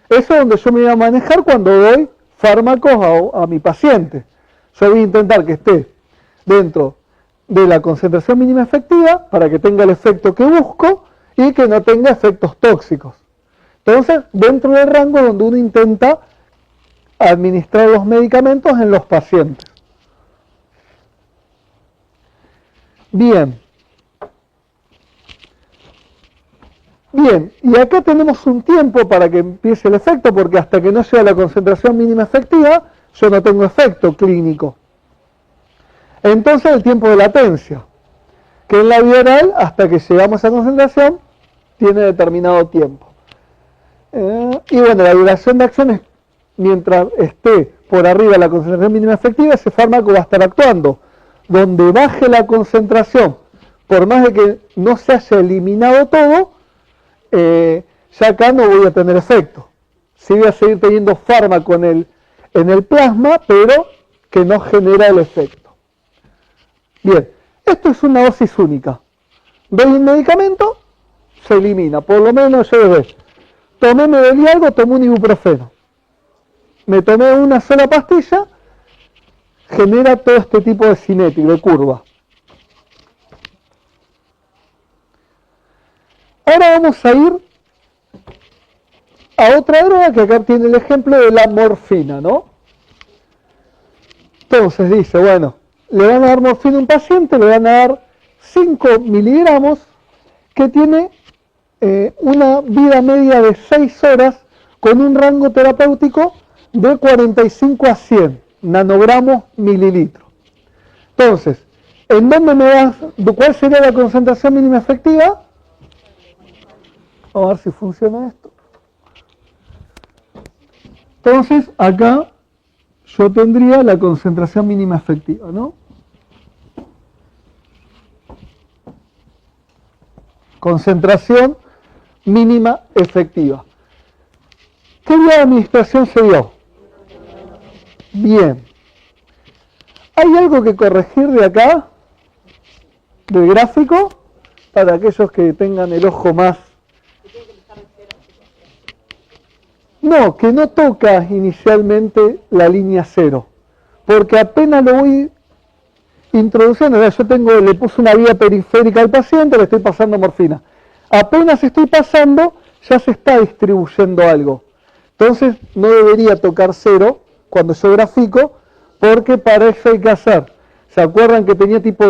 [SPEAKER 8] Eso es donde yo me voy a manejar cuando doy fármacos a mi paciente. Yo voy a intentar que esté dentro de la concentración mínima efectiva para que tenga el efecto que busco y que no tenga efectos tóxicos. Entonces, dentro del rango donde uno intenta administrar los medicamentos en los pacientes. Bien. Bien, y acá tenemos un tiempo para que empiece el efecto, porque hasta que no sea la concentración mínima efectiva, yo no tengo efecto clínico. Entonces, el tiempo de latencia, que en la vía oral, hasta que llegamos a concentración, tiene determinado tiempo. Y bueno, la duración de acción es, mientras esté por arriba la concentración mínima efectiva, ese fármaco va a estar actuando. donde baje la concentración, por más de que no se haya eliminado todo, ya acá no voy a tener efecto. Sí voy a seguir teniendo fármaco en el plasma, pero que no genera el efecto. Bien, esto es una dosis única. Doy un medicamento, se elimina. Por lo menos yo desde tomé, me dolía algo, tomé un ibuprofeno. Me tomé una sola pastilla, genera todo este tipo de cinética, de curva. Ahora vamos a ir a otra droga que acá tiene el ejemplo de la morfina, ¿no? Entonces dice, bueno, le van a dar morfina a un paciente, le van a dar 5 miligramos que tiene una vida media de 6 horas con un rango terapéutico de 45 a 100 nanogramos mililitros. Entonces, ¿en dónde me das? ¿Cuál sería la concentración mínima efectiva? Vamos a ver si funciona esto. Entonces, acá yo tendría la concentración mínima efectiva, ¿no? Concentración mínima efectiva. ¿Qué vía de administración se dio? Bien. ¿Hay algo que corregir de acá? Del gráfico, para aquellos que tengan el ojo más... No, que no toca inicialmente la línea 0, porque apenas lo voy introduciendo, yo le puse una vía periférica al paciente, le estoy pasando morfina. Apenas estoy pasando, ya se está distribuyendo algo. Entonces no debería tocar 0 cuando yo grafico, porque para eso hay que hacer. ¿Se acuerdan que tenía tipo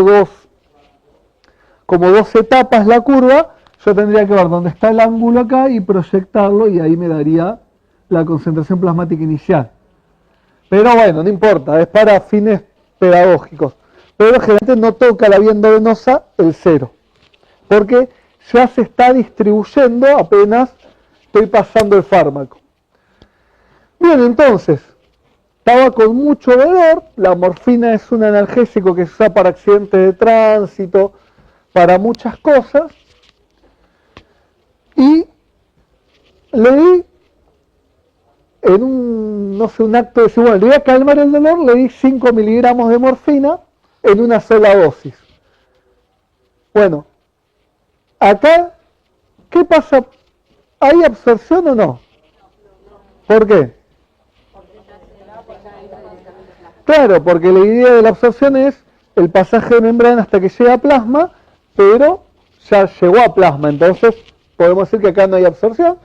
[SPEAKER 8] como dos etapas la curva? Yo tendría que ver dónde está el ángulo acá y proyectarlo, y ahí me daría la concentración plasmática inicial. Pero bueno, no importa, es para fines pedagógicos. Pero generalmente no toca la vía endovenosa el 0, porque ya se está distribuyendo apenas estoy pasando el fármaco. Bien, entonces, estaba con mucho dolor. La morfina es un analgésico que se usa para accidentes de tránsito, para muchas cosas. Y le di en un acto de decir, bueno, le voy a calmar el dolor, le di 5 miligramos de morfina en una sola dosis. Bueno, acá, ¿qué pasa? ¿Hay absorción o no? ¿Por qué? Claro, porque la idea de la absorción es el pasaje de membrana hasta que llega a plasma, pero ya llegó a plasma, entonces podemos decir que acá no hay absorción.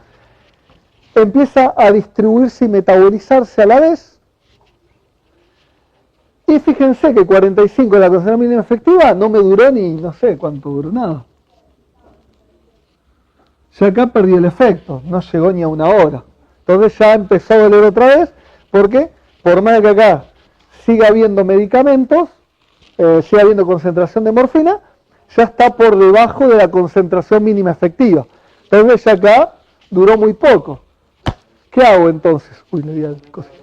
[SPEAKER 8] Empieza a distribuirse y metabolizarse a la vez. Y fíjense que 45 de la concentración mínima efectiva no me duró ni, no sé cuánto duró, nada. Ya acá perdí el efecto, no llegó ni a una hora. Entonces ya empezó a doler otra vez, porque por más que acá siga habiendo medicamentos, siga habiendo concentración de morfina, ya está por debajo de la concentración mínima efectiva. Entonces ya acá duró muy poco. ¿Qué hago entonces? Uy, le di al cosito.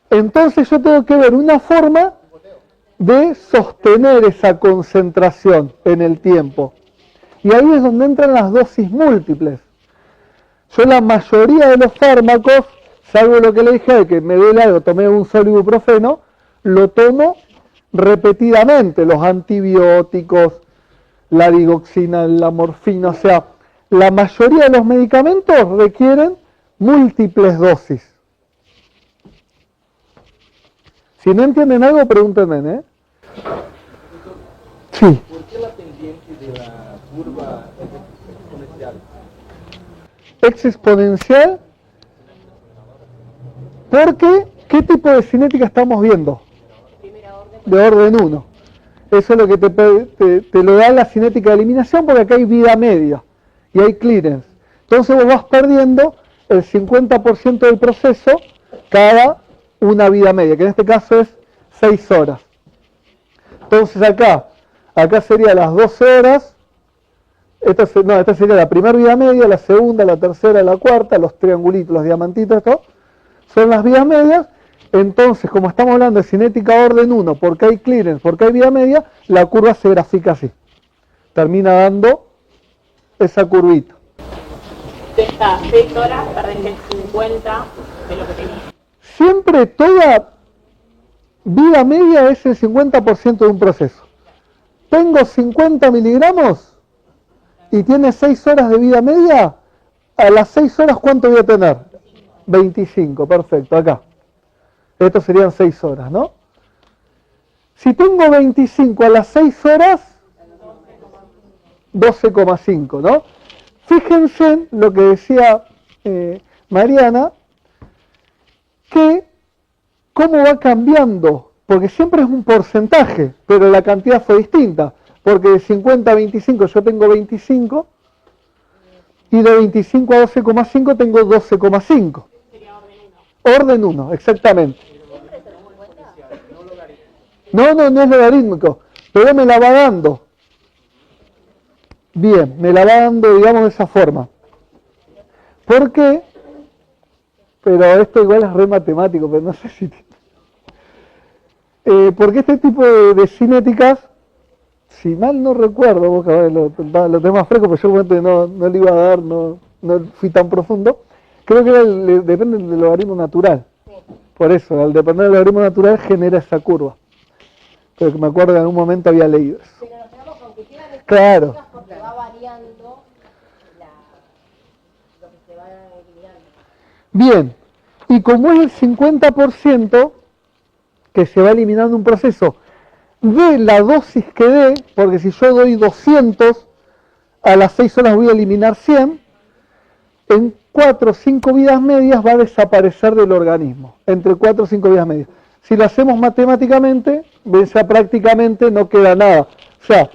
[SPEAKER 8] Entonces yo tengo que ver una forma de sostener esa concentración en el tiempo. Y ahí es donde entran las dosis múltiples. Yo la mayoría de los fármacos, salvo lo que le dije de que me duele algo, tomé un solo ibuprofeno, lo tomo repetidamente. Los antibióticos, la digoxina, la morfina, o sea, la mayoría de los medicamentos requieren múltiples dosis. Si no entienden algo, pregúntenme, ¿eh? Sí.
[SPEAKER 9] ¿Por qué la pendiente de la curva es exponencial?
[SPEAKER 8] ¿Es exponencial? Porque, ¿qué tipo de cinética estamos viendo? De orden 1. Eso es lo que te lo da la cinética de eliminación, porque acá hay vida media y hay clearance. Entonces vos vas perdiendo el 50% del proceso cada una vida media, que en este caso es 6 horas. Entonces acá sería las 12 horas, esta sería la primera vida media, la segunda, la tercera, la cuarta, los triangulitos, los diamantitos, esto son las vidas medias. Entonces, como estamos hablando de cinética orden 1, porque hay clearance, porque hay vida media, la curva se grafica así. Termina dando esa curvita.
[SPEAKER 3] De estas 6 horas perdés el 50 de lo que tenías.
[SPEAKER 8] Siempre toda vida media es el 50% de un proceso. Tengo 50 miligramos y tiene 6 horas de vida media, a las 6 horas ¿cuánto voy a tener? 25, perfecto, acá. Estos serían 6 horas, ¿no? Si tengo 25 a las 6 horas, 12,5, ¿no? Fíjense lo que decía Mariana, que cómo va cambiando, porque siempre es un porcentaje, pero la cantidad fue distinta, porque de 50 a 25 yo tengo 25, y de 25 a 12,5 tengo 12,5. Orden 1, exactamente. No es logarítmico, pero me la va dando. Bien, me la va dando, digamos, de esa forma. ¿Por qué? Pero esto igual es re matemático, pero no sé si... porque este tipo de cinéticas, si mal no recuerdo, vos lo tenés más fresco, pero yo no le iba a dar, no fui tan profundo, creo que depende del logaritmo natural. Por eso, al depender del logaritmo natural genera esa curva. Pero me acuerdo que en algún momento había leído eso.
[SPEAKER 1] Pero nos quedamos con que quedan estas
[SPEAKER 8] Claro.
[SPEAKER 1] cosas porque va variando lo que se va eliminando.
[SPEAKER 8] Bien, y como es el 50% que se va eliminando un proceso de la dosis que dé, porque si yo doy 200, a las 6 horas voy a eliminar 100, en 4 o 5 vidas medias va a desaparecer del organismo, entre 4 o 5 vidas medias. Si lo hacemos matemáticamente, ya prácticamente no queda nada. O sea,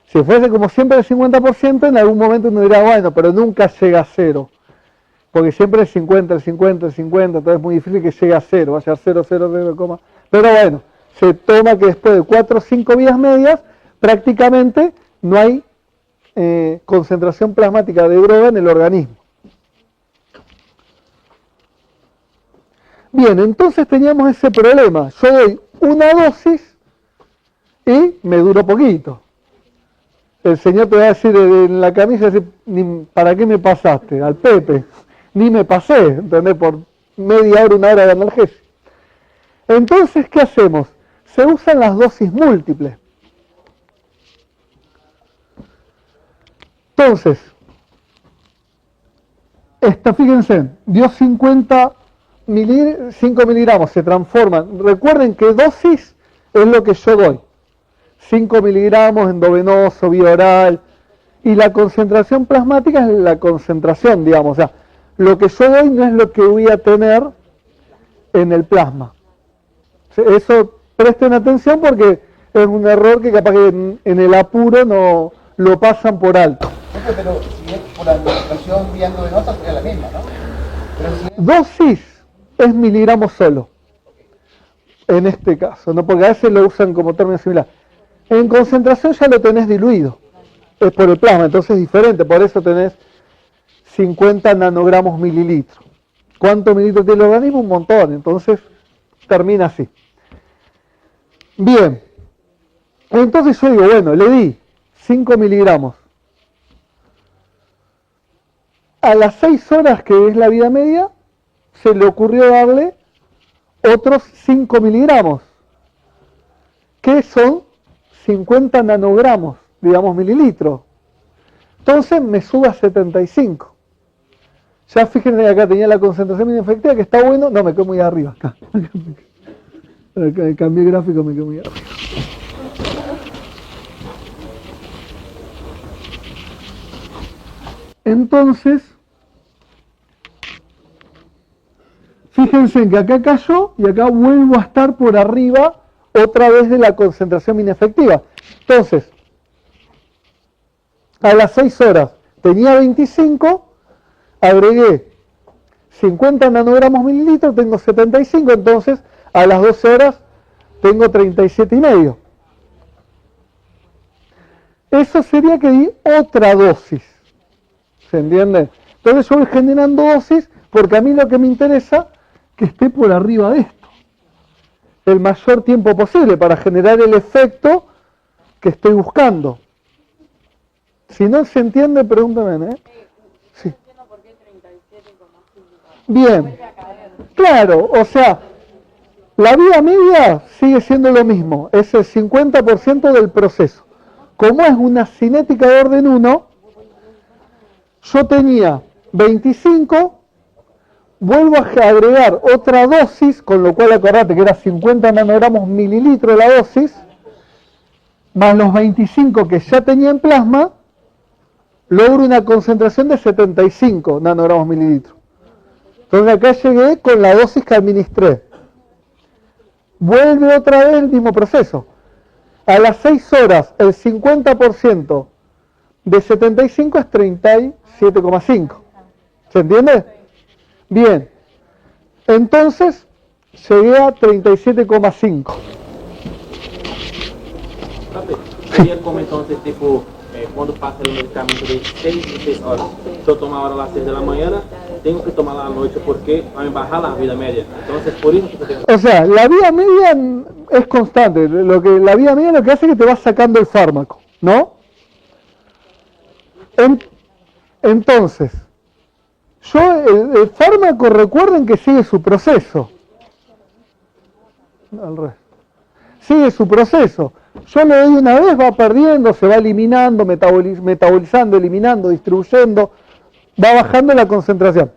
[SPEAKER 8] si fuese como siempre el 50%, en algún momento uno dirá, bueno, pero nunca llega a cero. Porque siempre el 50, el 50, el 50, entonces es muy difícil que llegue a cero, va a ser 0, 0, 0, pero bueno, se toma que después de 4 o 5 vidas medias, prácticamente no hay concentración plasmática de droga en el organismo. Bien, entonces teníamos ese problema. Yo doy una dosis y me duró poquito. El señor te va a decir en la camisa, ¿para qué me pasaste? Al Pepe. Ni me pasé, ¿entendés? Por media hora, 1 hora de analgesia. Entonces, ¿qué hacemos? Se usan las dosis múltiples. Entonces, fíjense, dio 5 miligramos, se transforman. Recuerden que dosis es lo que yo doy. 5 miligramos endovenoso, vía oral. Y la concentración plasmática es la concentración, digamos. O sea, lo que yo doy no es lo que voy a tener en el plasma. Eso presten atención porque es un error que capaz que en el apuro no lo pasan por alto.
[SPEAKER 2] Pero si es por administración vía endovenosa sería la misma, ¿no? Pero si es...
[SPEAKER 8] Dosis es miligramos solo, en este caso, ¿no? Porque a veces lo usan como término similar. En concentración ya lo tenés diluido, es por el plasma, entonces es diferente, por eso tenés 50 nanogramos mililitros. ¿Cuántos mililitros tiene el organismo? Un montón, entonces termina así. Bien, entonces yo digo, bueno, le di 5 miligramos. A las 6 horas, que es la vida media, se le ocurrió darle otros 5 miligramos, que son 50 nanogramos, digamos mililitros. Entonces me sube a 75. Ya fíjense, acá tenía la concentración mínima efectiva, que está bueno. No, me quedo muy arriba acá. Cambié el gráfico, me quedo muy arriba. Entonces, fíjense que acá cayó y acá vuelvo a estar por arriba otra vez de la concentración mínima efectiva. Entonces, a las 6 horas tenía 25, agregué 50 nanogramos mililitros, tengo 75, entonces a las 12 horas tengo 37,5. Eso sería que di otra dosis. ¿Se entiende? Entonces yo voy generando dosis porque a mí lo que me interesa es que esté por arriba de esto. el mayor tiempo posible para generar el efecto que estoy buscando. Si no se entiende, pregúntame, ¿eh? Sí. Bien. Claro, o sea, la vida media sigue siendo lo mismo, es el 50% del proceso. Como es una cinética de orden 1, yo tenía 25, vuelvo a agregar otra dosis, con lo cual acordate que era 50 nanogramos mililitros la dosis, más los 25 que ya tenía en plasma, logro una concentración de 75 nanogramos mililitros. Entonces acá llegué con la dosis que administré. Vuelve otra vez el mismo proceso. A las 6 horas, el 50% de 75 es 37,5. ¿Se entiende? Bien. Entonces, llegué a 37,5.
[SPEAKER 7] Sería como entonces, tipo, cuando pasa el medicamento de 6 horas, yo tomo ahora a las 6 de la mañana, tengo que tomarla a la noche porque va a bajar la vida media. Entonces, por eso que tengo...
[SPEAKER 8] O sea, la vida media es constante. La vida media lo que hace es que te va sacando el fármaco, ¿no? Entonces, el fármaco, recuerden que sigue su proceso. Al revés. Sigue su proceso. Yo le doy una vez, va perdiendo, se va eliminando, metabolizando, eliminando, distribuyendo, va bajando la concentración.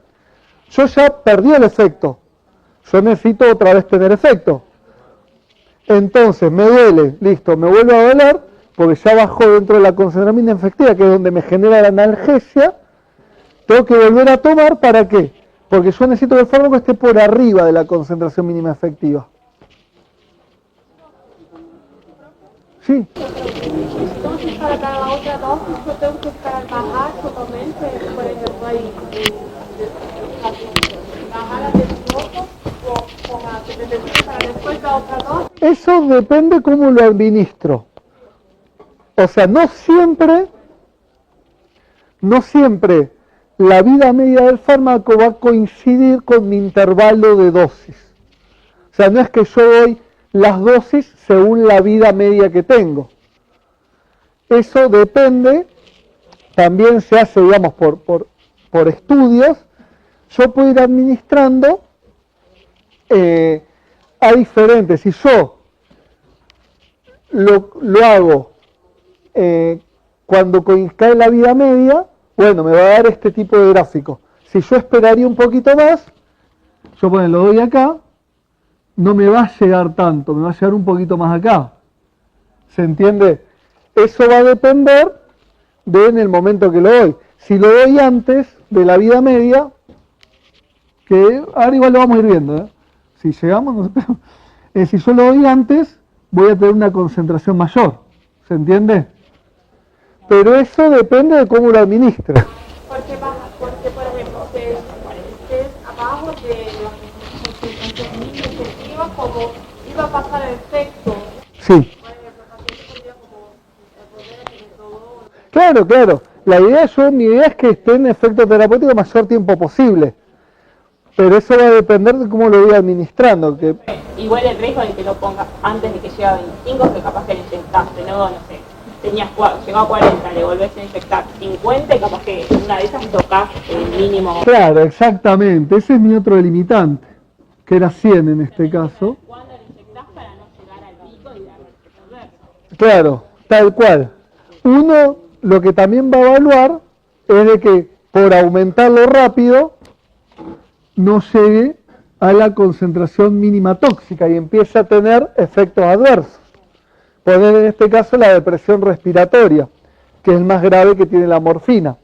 [SPEAKER 8] Yo ya perdí el efecto. Yo necesito otra vez tener efecto. Entonces, me duele, listo, me vuelve a doler, porque ya bajó dentro de la concentración mínima efectiva, que es donde me genera la analgesia. Tengo que volver a tomar, ¿para qué? Porque yo necesito que el fármaco esté por arriba de la concentración mínima efectiva. Sí.
[SPEAKER 5] Entonces, para cada otra dosis, yo tengo que esperar bajar totalmente, por ejemplo, ahí, bajar de poco, o a 75 para después la otra dosis.
[SPEAKER 8] Eso depende cómo lo administro. O sea, no siempre la vida media del fármaco va a coincidir con mi intervalo de dosis. O sea, no es que yo doy las dosis según la vida media que tengo. Eso depende, también se hace, digamos, por estudios. Yo puedo ir administrando a diferentes. Si yo lo hago cuando cae la vida media, bueno, me va a dar este tipo de gráfico. Si yo esperaría un poquito más, yo lo doy acá, no me va a llegar tanto, me va a llegar un poquito más acá. ¿Se entiende? Eso va a depender de en el momento que lo doy. Si lo doy antes de la vida media, que ahora igual lo vamos a ir viendo, ¿eh? Si llegamos, no sé, si yo lo doy antes, voy a tener una concentración mayor. ¿Se entiende? Pero eso depende de cómo lo administre.
[SPEAKER 5] Porque, por ejemplo, se estés abajo de las concentraciones mínimas efectivas, como iba a pasar el efecto.
[SPEAKER 8] Sí. Claro. Mi idea es que esté en efecto terapéutico el mayor tiempo posible. Pero eso va a depender de cómo lo voy administrando.
[SPEAKER 3] Igual el riesgo de que lo pongas antes de que llegue a 25, que capaz que le inyectaste, no sé. Llegó a 40, le volvés a inyectar 50 y capaz que una de esas tocas el mínimo.
[SPEAKER 8] Claro, exactamente. Ese es mi otro limitante, que era 100 en este caso.
[SPEAKER 3] ¿Cuándo le inyectás para no llegar al pico y darle que perder?
[SPEAKER 8] Claro, tal cual. Uno, lo que también va a evaluar es de que por aumentarlo rápido, no llegue a la concentración mínima tóxica y empiece a tener efectos adversos. Poner en este caso la depresión respiratoria, que es el más grave que tiene la morfina.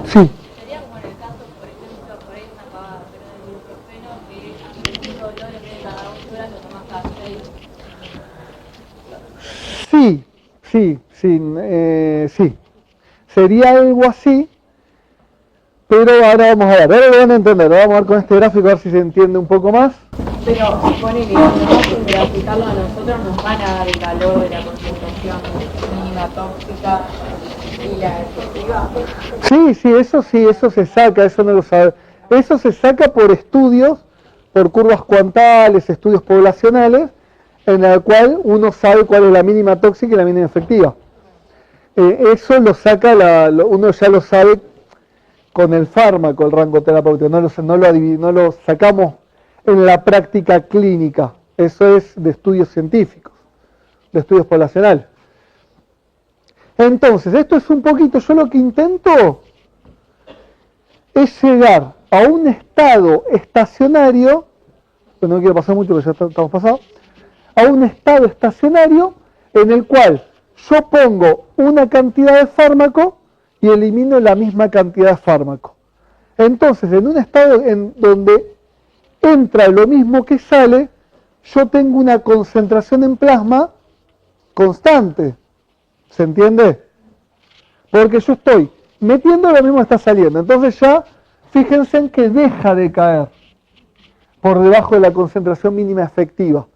[SPEAKER 8] Sí.
[SPEAKER 11] Sería como en el caso, por ejemplo, por ahí una pavada, pero del ibuprofeno que hace un dolor en vez de cada 8 horas lo tomas cada 6.
[SPEAKER 8] Sí. Sería algo así, pero ahora vamos a ver, ahora lo van a entender, vamos a ver con este gráfico a ver si se entiende un poco más.
[SPEAKER 4] Pero supone que nosotros, de aplicarlo a nosotros, nos van a dar el valor de la concentración mínima tóxica y la efectiva.
[SPEAKER 8] Sí, eso se saca, eso no lo sabe. Eso se saca por estudios por curvas cuantales, estudios poblacionales, en el cual uno sabe cuál es la mínima tóxica y la mínima efectiva. Eso lo saca, uno ya lo sabe con el fármaco, el rango terapéutico, no lo sacamos en la práctica clínica, eso es de estudios científicos, de estudios poblacionales. Entonces, esto es un poquito, yo lo que intento es llegar a un estado estacionario, pero no quiero pasar mucho porque ya estamos pasados, a un estado estacionario en el cual yo pongo una cantidad de fármaco y elimino la misma cantidad de fármaco. Entonces, en un estado en donde entra lo mismo que sale, yo tengo una concentración en plasma constante. ¿Se entiende? Porque yo estoy metiendo lo mismo que está saliendo. Entonces ya, fíjense en que deja de caer por debajo de la concentración mínima efectiva.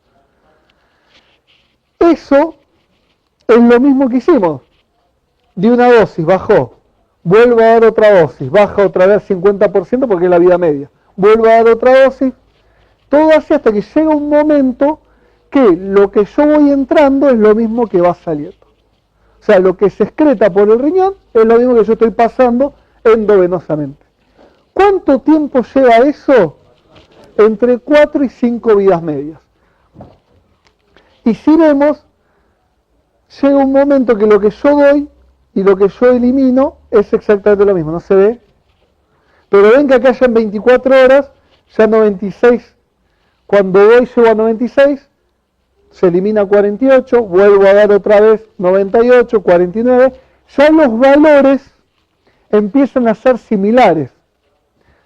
[SPEAKER 8] Eso es lo mismo que hicimos. De una dosis bajó, vuelvo a dar otra dosis, baja otra vez 50% porque es la vida media. Vuelvo a dar otra dosis, todo así hasta que llega un momento que lo que yo voy entrando es lo mismo que va saliendo. O sea, lo que se excreta por el riñón es lo mismo que yo estoy pasando endovenosamente. ¿Cuánto tiempo lleva eso? Entre 4 y 5 vidas medias. Y si vemos, llega un momento que lo que yo doy y lo que yo elimino es exactamente lo mismo, ¿no se ve? Pero ven que acá ya en 24 horas, ya 96, cuando doy llego a 96, se elimina 48, vuelvo a dar otra vez 98, 49, ya los valores empiezan a ser similares.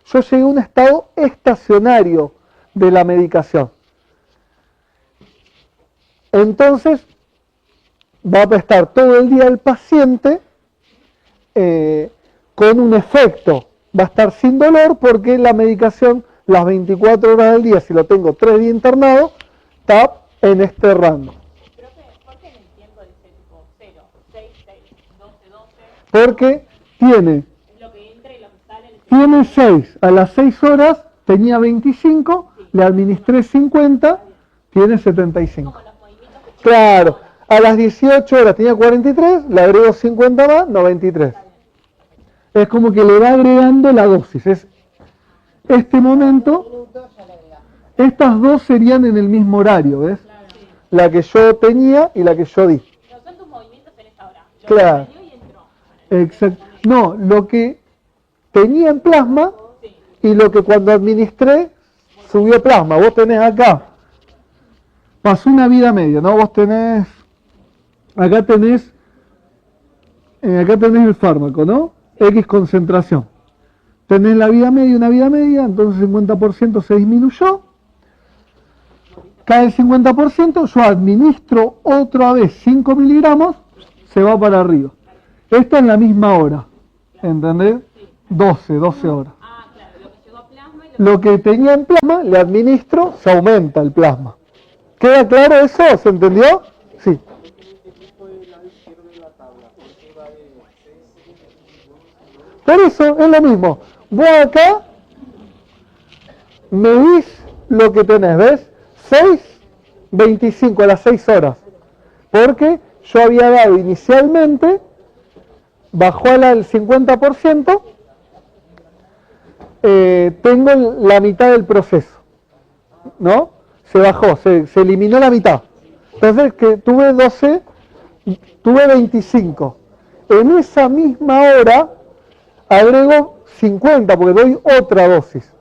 [SPEAKER 8] Yo llegué a un estado estacionario de la medicación. Entonces, va a estar todo el día el paciente con un efecto. Va a estar sin dolor porque la medicación, las 24 horas del día, si lo tengo 3 días internado, está en este rango.
[SPEAKER 5] ¿Por qué en el tiempo dice tipo 0, 6, 6, 12, 12?
[SPEAKER 8] Porque tiene,
[SPEAKER 5] Lo que entra y lo que sale.
[SPEAKER 8] tiene 6. A las 6 horas tenía 25, le administré 50, tiene 75. Claro, a las 18 horas tenía 43, le agrego 50 más, 93. Es como que le va agregando la dosis. Es este momento, estas dos serían en el mismo horario, ¿ves? La que yo tenía y la que yo di.
[SPEAKER 5] No son tus movimientos en esta hora.
[SPEAKER 8] Claro. Exacto. No, lo que tenía en plasma y lo que cuando administré subió plasma. Vos tenés acá, pasó una vida media, ¿no? Vos tenés, acá tenés el fármaco, ¿no? X concentración. Tenés la vida media, una vida media, entonces el 50% se disminuyó. Cae el 50%, yo administro otra vez 5 miligramos, se va para arriba. Esto en la misma hora, ¿entendés? 12 horas. Lo que tenía en plasma, le administro, se aumenta el plasma. ¿Queda claro eso? ¿Se entendió? Sí. Por eso es lo mismo. Vos acá medís lo que tenés, ¿ves? 6, 25 a las 6 horas. Porque yo había dado inicialmente, bajó al 50%, tengo la mitad del proceso, ¿no? Se bajó, se eliminó la mitad. Entonces, que tuve 12, tuve 25. En esa misma hora, agrego 50, porque doy otra dosis.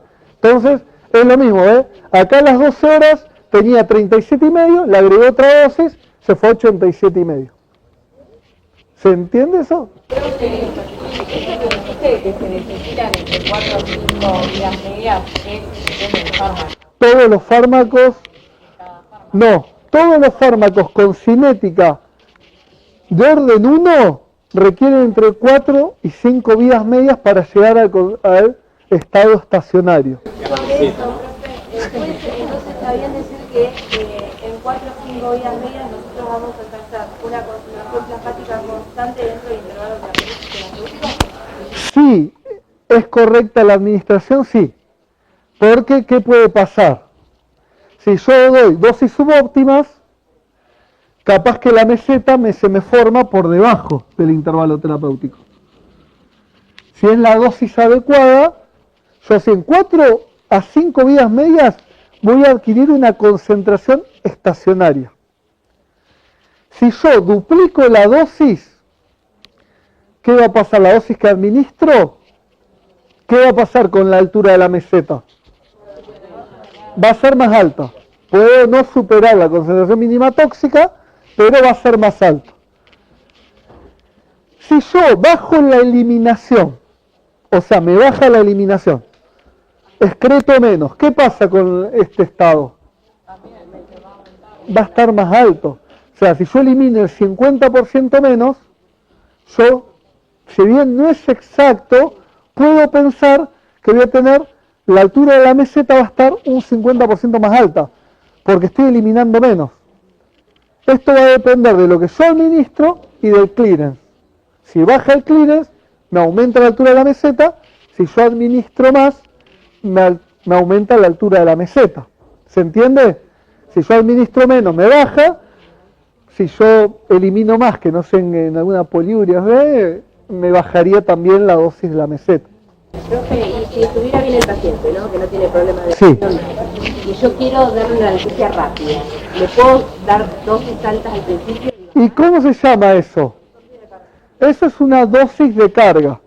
[SPEAKER 8] Entonces, es lo mismo, ¿eh? Acá a las 12 horas tenía 37,5, le agregué otra dosis, se fue a 87,5. ¿Se entiende eso?
[SPEAKER 4] Creo que se necesitan entre 4 o 5 vidas medias es el fármaco.
[SPEAKER 8] Todos los fármacos, no, todos los fármacos con cinética de orden 1 requieren entre 4 y 5 vidas medias para llegar al estado estacionario.
[SPEAKER 5] Sobre eso, entonces está bien decir que en 4 o 5 vidas medias nosotros vamos a alcanzar una concentración plasmática constante dentro del intervalo terapéutico.
[SPEAKER 8] Sí, es correcta la administración, sí. Porque, ¿qué puede pasar? Si yo doy dosis subóptimas, capaz que la meseta se me forma por debajo del intervalo terapéutico. Si es la dosis adecuada, yo si en 4 a 5 vidas medias voy a adquirir una concentración estacionaria. Si yo duplico la dosis, ¿qué va a pasar? La dosis que administro, ¿qué va a pasar con la altura de la meseta? Va a ser más alta. Puedo no superar la concentración mínima tóxica, pero va a ser más alta. Si yo bajo la eliminación, o sea, me baja la eliminación, excreto menos, ¿qué pasa con este estado? Va a estar más alto. O sea, si yo elimino el 50% menos, yo, si bien no es exacto, puedo pensar que voy a tener la altura de la meseta va a estar un 50% más alta, porque estoy eliminando menos. Esto va a depender de lo que yo administro y del clearance. Si baja el clearance, me aumenta la altura de la meseta. Si yo administro más, me aumenta la altura de la meseta. ¿Se entiende? Si yo administro menos, me baja. Si yo elimino más, que no sé, en alguna poliuria, me bajaría también la dosis de la meseta.
[SPEAKER 1] Profe, y si estuviera bien el paciente, ¿no? Que no tiene problema de
[SPEAKER 8] Sí.
[SPEAKER 1] y yo quiero darle una anestesia rápida, ¿le puedo dar dosis altas al principio?
[SPEAKER 8] ¿Y cómo se llama eso? Eso es una dosis de carga.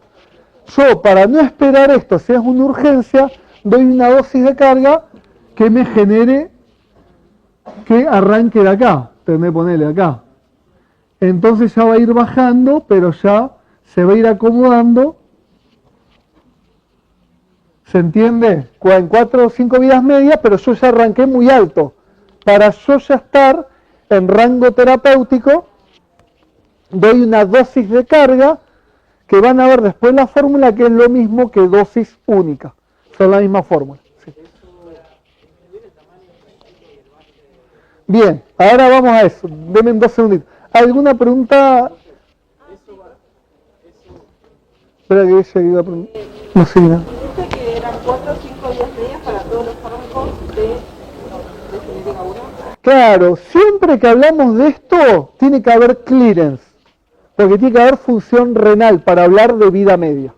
[SPEAKER 8] Yo, para no esperar esto, si es una urgencia, doy una dosis de carga que me genere que arranque de acá. Tenés que ponerle acá. Entonces ya va a ir bajando, pero ya se va a ir acomodando. ¿Se entiende? En 4 o 5 vidas medias, pero yo ya arranqué muy alto. Para yo ya estar en rango terapéutico, doy una dosis de carga que van a ver después la fórmula, que es lo mismo que dosis única. Son la misma fórmula. Sí. Bien, ahora vamos a eso. Denme 2 segunditos. ¿Alguna pregunta? Espera que ella iba a preguntar. No sé nada.
[SPEAKER 10] Dice que eran 4 o 5 días medias para todos los fármacos de genética 1.
[SPEAKER 8] Claro, siempre que hablamos de esto, tiene que haber clearance. Porque tiene que haber función renal para hablar de vida media.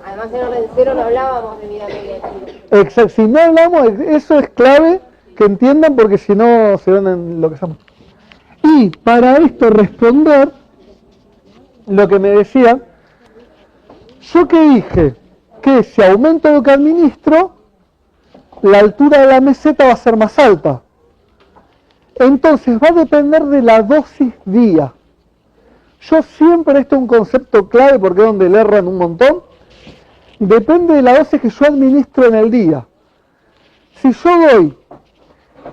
[SPEAKER 1] Además en orden cero no hablábamos de vida media.
[SPEAKER 8] Exacto, si no hablamos, eso es clave que entiendan, porque si no se van en lo que estamos. Y para esto responder lo que me decían, yo que dije que si aumento lo que administro, la altura de la meseta va a ser más alta. Entonces va a depender de la dosis día. Yo siempre, esto es un concepto clave porque es donde le erran un montón, depende de la dosis que yo administro en el día. Si yo doy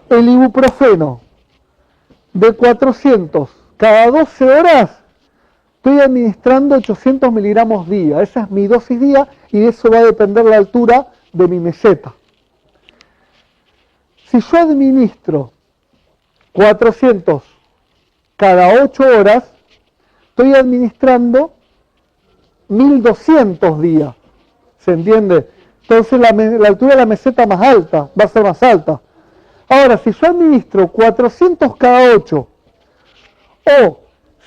[SPEAKER 8] el ibuprofeno de 400 cada 12 horas, estoy administrando 800 miligramos día. Esa es mi dosis día y de eso va a depender la altura de mi meseta. Si yo administro 400 cada 8 horas, estoy administrando 1200 días. ¿Se entiende? Entonces la altura de la meseta más alta, va a ser más alta. Ahora, si yo administro 400 cada 8 o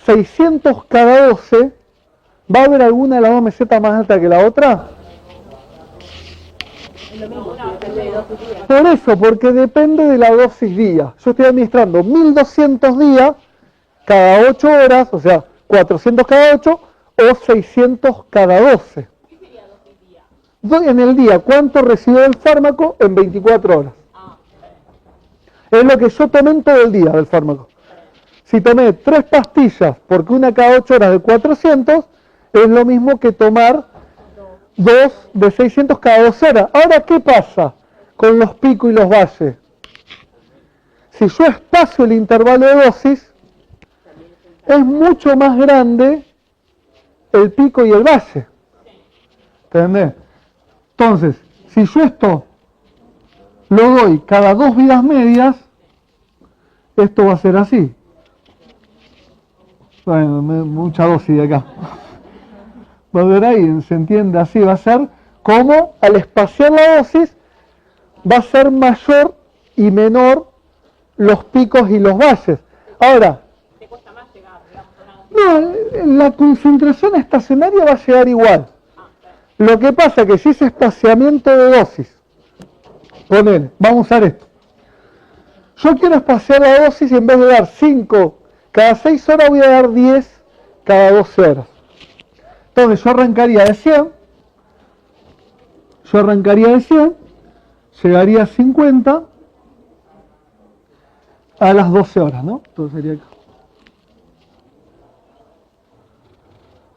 [SPEAKER 8] 600 cada 12, ¿va a haber alguna de las dos mesetas más alta que la otra? Por eso, porque depende de la dosis día. Yo estoy administrando 1200 días cada 8 horas, o sea, 400 cada 8 o 600 cada 12.
[SPEAKER 11] ¿Qué sería dosis día?
[SPEAKER 8] En el día, ¿cuánto recibo del fármaco en 24 horas? Es lo que yo tomé en todo el día del fármaco. Si tomé 3 pastillas, porque una cada 8 horas de 400, es lo mismo que tomar 2 de 600 cada 12 horas. Ahora, ¿qué pasa con los picos y los valles? Si yo espacio el intervalo de dosis, es mucho más grande el pico y el valle. ¿Entendés? Entonces, si yo esto lo doy cada 2 vidas medias, esto va a ser así. Bueno, mucha dosis de acá. Va a ver ahí, se entiende así, va a ser como al espaciar la dosis, va a ser mayor y menor los picos y los valles. Ahora, no, la concentración estacionaria va a llegar igual. Lo que pasa es que si ese espaciamiento de dosis, ponele, vamos a usar esto. Yo quiero espaciar la dosis y en vez de dar 5 cada 6 horas voy a dar 10 cada 12 horas. Entonces yo arrancaría de 100, llegaría a 50 a las 12 horas, ¿no? Entonces sería acá.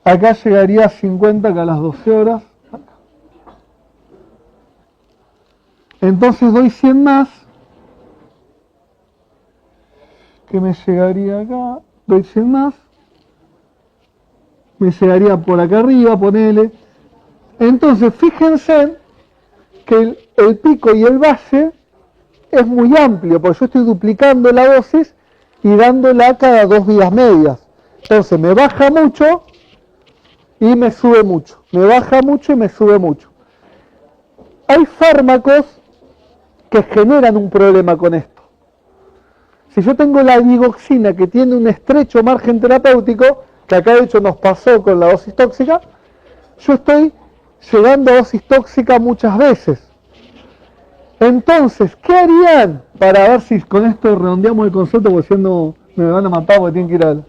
[SPEAKER 8] Acá llegaría a 50 acá a las 12 horas. Entonces doy 100 más. Que me llegaría acá. Doy 100 más. Me llegaría por acá arriba, ponele. Entonces fíjense que el pico y el valle es muy amplio, porque yo estoy duplicando la dosis y dándola cada 2 vías medias. Entonces me baja mucho y me sube mucho. Me baja mucho y me sube mucho. Hay fármacos que generan un problema con esto. Si yo tengo la digoxina que tiene un estrecho margen terapéutico, que acá de hecho nos pasó con la dosis tóxica, yo estoy llegando a dosis tóxica muchas veces. Entonces, ¿qué harían? Para ver si con esto redondeamos el concepto, porque si no me van a matar porque tienen que ir al...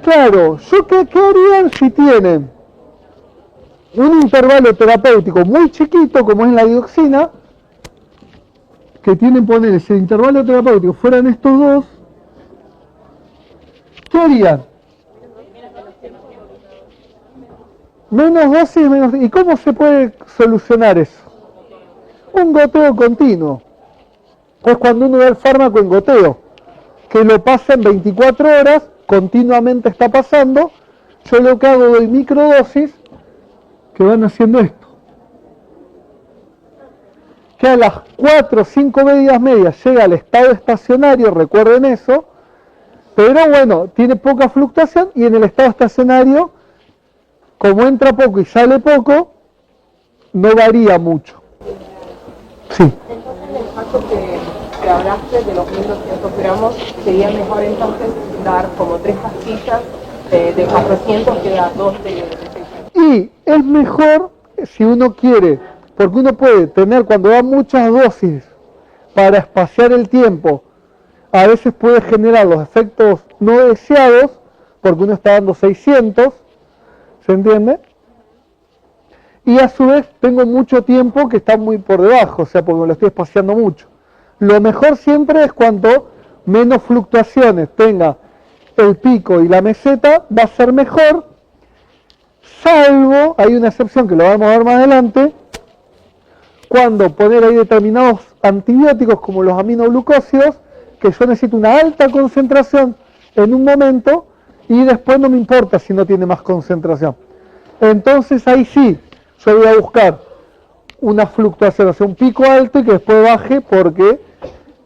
[SPEAKER 8] Claro, ¿qué harían si tienen un intervalo terapéutico muy chiquito, como es la dioxina, que tienen, poner ese intervalo terapéutico, fueran estos dos? ¿Qué harían? Menos dosis, menos... ¿Y cómo se puede solucionar eso? Un goteo continuo. Es cuando uno da el fármaco en goteo, que lo pasa en 24 horas, continuamente está pasando. Yo lo que hago, doy microdosis, que van haciendo esto. Que a las 4 o 5 medias llega al estado estacionario, recuerden eso, pero bueno, tiene poca fluctuación y en el estado estacionario, como entra poco y sale poco, no varía mucho. Sí.
[SPEAKER 10] Entonces, en el caso que hablaste de los 1200 gramos, sería mejor entonces dar como 3 pastillas de 400 que dar 2 de 600.
[SPEAKER 8] Y es mejor si uno quiere, porque uno puede tener, cuando da muchas dosis para espaciar el tiempo, a veces puede generar los efectos no deseados, porque uno está dando 600, ¿se entiende? Y a su vez tengo mucho tiempo que está muy por debajo, o sea, porque me lo estoy espaciando mucho. Lo mejor siempre es cuanto menos fluctuaciones tenga el pico y la meseta, va a ser mejor, salvo, hay una excepción que lo vamos a ver más adelante, cuando poner ahí determinados antibióticos como los aminoglucósidos, que yo necesito una alta concentración en un momento y después no me importa si no tiene más concentración. Entonces ahí sí, yo voy a buscar una fluctuación, o sea, un pico alto y que después baje porque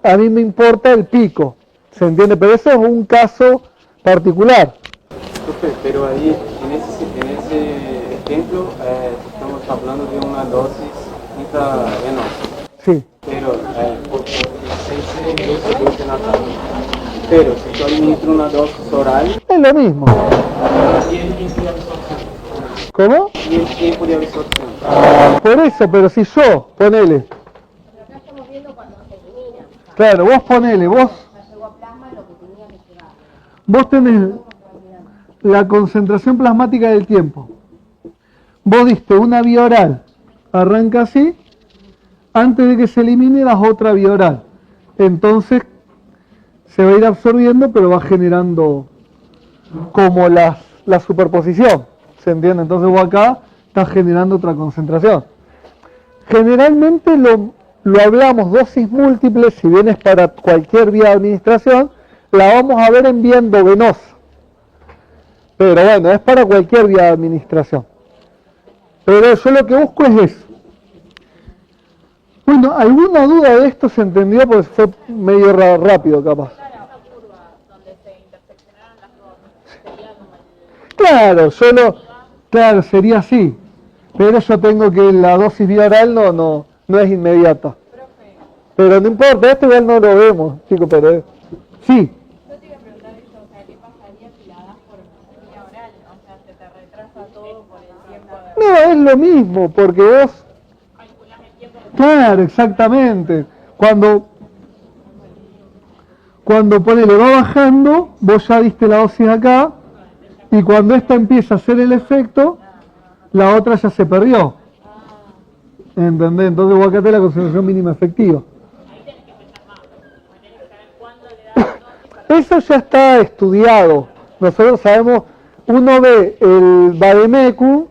[SPEAKER 8] a mí me importa el pico, ¿se entiende? Pero eso es un caso particular.
[SPEAKER 9] Pero ahí, en ese ejemplo, estamos hablando de una dosis intravenosa.
[SPEAKER 8] Sí.
[SPEAKER 9] Pero, porque se produce natal. Pero si yo administro una dosis oral...
[SPEAKER 8] Es lo mismo.
[SPEAKER 9] ¿Y el tiempo de absorción?
[SPEAKER 8] ¿Cómo?
[SPEAKER 9] Y el tiempo de absorción.
[SPEAKER 8] Por eso, pero si yo, ponele.
[SPEAKER 5] Pero acá estamos viendo cuando se elimina.
[SPEAKER 8] Claro, vos ponele, vos
[SPEAKER 5] Llegó a plasma lo que tenía que llegar.
[SPEAKER 8] vos tenés la concentración plasmática del tiempo. Vos diste una vía oral, arranca así, antes de que se elimine das otra vía oral. Entonces se va a ir absorbiendo, pero va generando como la superposición, ¿se entiende? Entonces vos acá estás generando otra concentración. Generalmente lo hablamos dosis múltiples, si bien es para cualquier vía de administración, la vamos a ver en vía endovenosa. Pero bueno, es para cualquier vía de administración. Pero yo lo que busco es eso. Bueno, ¿alguna duda de esto se entendió? Porque fue medio rápido capaz. Claro, claro, sería así. Pero yo tengo que la dosis vía oral no es inmediata. Pero no importa, esto igual no lo vemos, chicos, pero sí.
[SPEAKER 4] Yo te iba a preguntar eso, o sea, ¿qué pasaría si la das por vía oral? O sea, se te retrasa todo por el tiempo de...
[SPEAKER 8] No, es lo mismo, porque vos... Claro, exactamente. Cuando ponele, va bajando, vos ya diste la dosis acá, y cuando esta empieza a hacer el efecto, la otra ya se perdió. ¿Entendés? Entonces vos acá tenés la concentración mínima efectiva. Eso ya está estudiado. Nosotros sabemos, uno ve el Vademécum,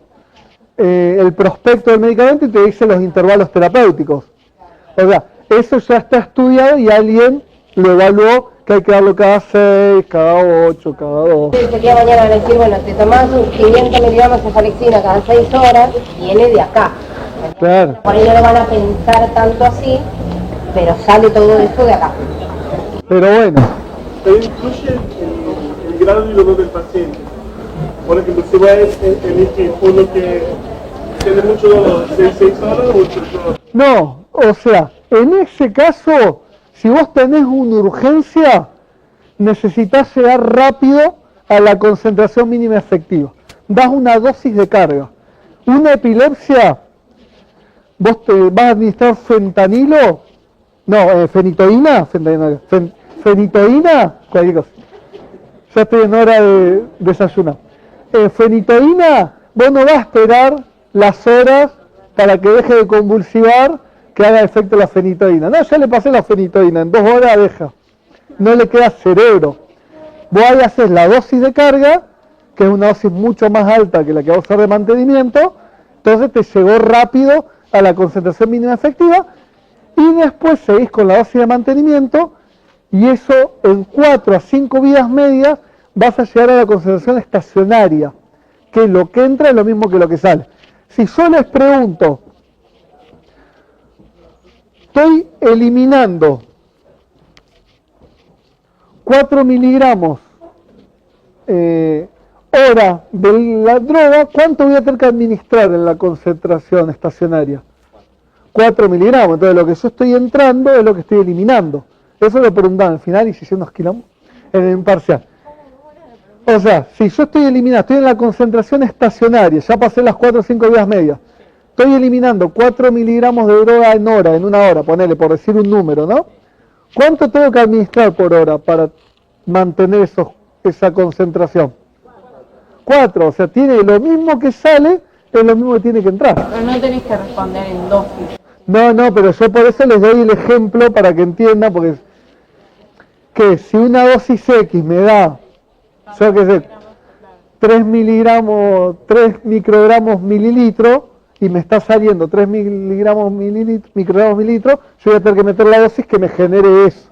[SPEAKER 8] el prospecto del medicamento y te dice los intervalos terapéuticos. O sea, eso ya está estudiado y alguien lo evaluó que hay que darlo cada 6, cada 8, cada 2.
[SPEAKER 1] Sería mañana van a decir, bueno, te tomás 500 miligramos de cefalexina cada 6 horas, viene de acá.
[SPEAKER 8] Claro.
[SPEAKER 1] Por ahí no lo van a pensar tanto así, pero sale todo eso de acá.
[SPEAKER 8] Pero bueno.
[SPEAKER 12] Pero incluye el grado y dolor del paciente. Por ejemplo, si va a elegir uno que tiene mucho dolor, 6 horas o 8 horas.
[SPEAKER 8] No, o sea, en ese caso, si vos tenés una urgencia, necesitas llegar rápido a la concentración mínima efectiva. Das una dosis de carga. Una epilepsia, vos te vas a administrar fentanilo, no, fenitoína, fenitoína, cualquier cosa. Ya estoy en hora de desayunar. Fenitoína, vos no vas a esperar las horas para que deje de convulsivar, que haga efecto la fenitoína. No, ya le pasé la fenitoína, en 2 horas deja. No le queda cerebro. Vos ahí haces la dosis de carga, que es una dosis mucho más alta que la que vas a usar de mantenimiento, entonces te llegó rápido a la concentración mínima efectiva, y después seguís con la dosis de mantenimiento, y eso en 4 a 5 vidas medias vas a llegar a la concentración estacionaria, que lo que entra es lo mismo que lo que sale. Si yo les pregunto, estoy eliminando 4 miligramos hora de la droga, ¿cuánto voy a tener que administrar en la concentración estacionaria? 4 miligramos, entonces lo que yo estoy entrando es lo que estoy eliminando. Eso lo preguntaban al final y si hice unos kilómetros en el imparcial. O sea, si yo estoy eliminando, estoy en la concentración estacionaria, ya pasé las 4 o 5 vidas medias, estoy eliminando 4 miligramos de droga en hora, en una hora, ponele, por decir un número, ¿no? ¿Cuánto tengo que administrar por hora para mantener esa concentración? 4, o sea, tiene lo mismo que sale, es lo mismo que tiene que entrar.
[SPEAKER 4] Pero no tenés que responder en dosis.
[SPEAKER 8] No, pero yo por eso les doy el ejemplo para que entiendan, porque que si una dosis X me da, yo qué sé, 3 microgramos mililitro, y me está saliendo 3 microgramos mililitro, yo voy a tener que meter la dosis que me genere eso.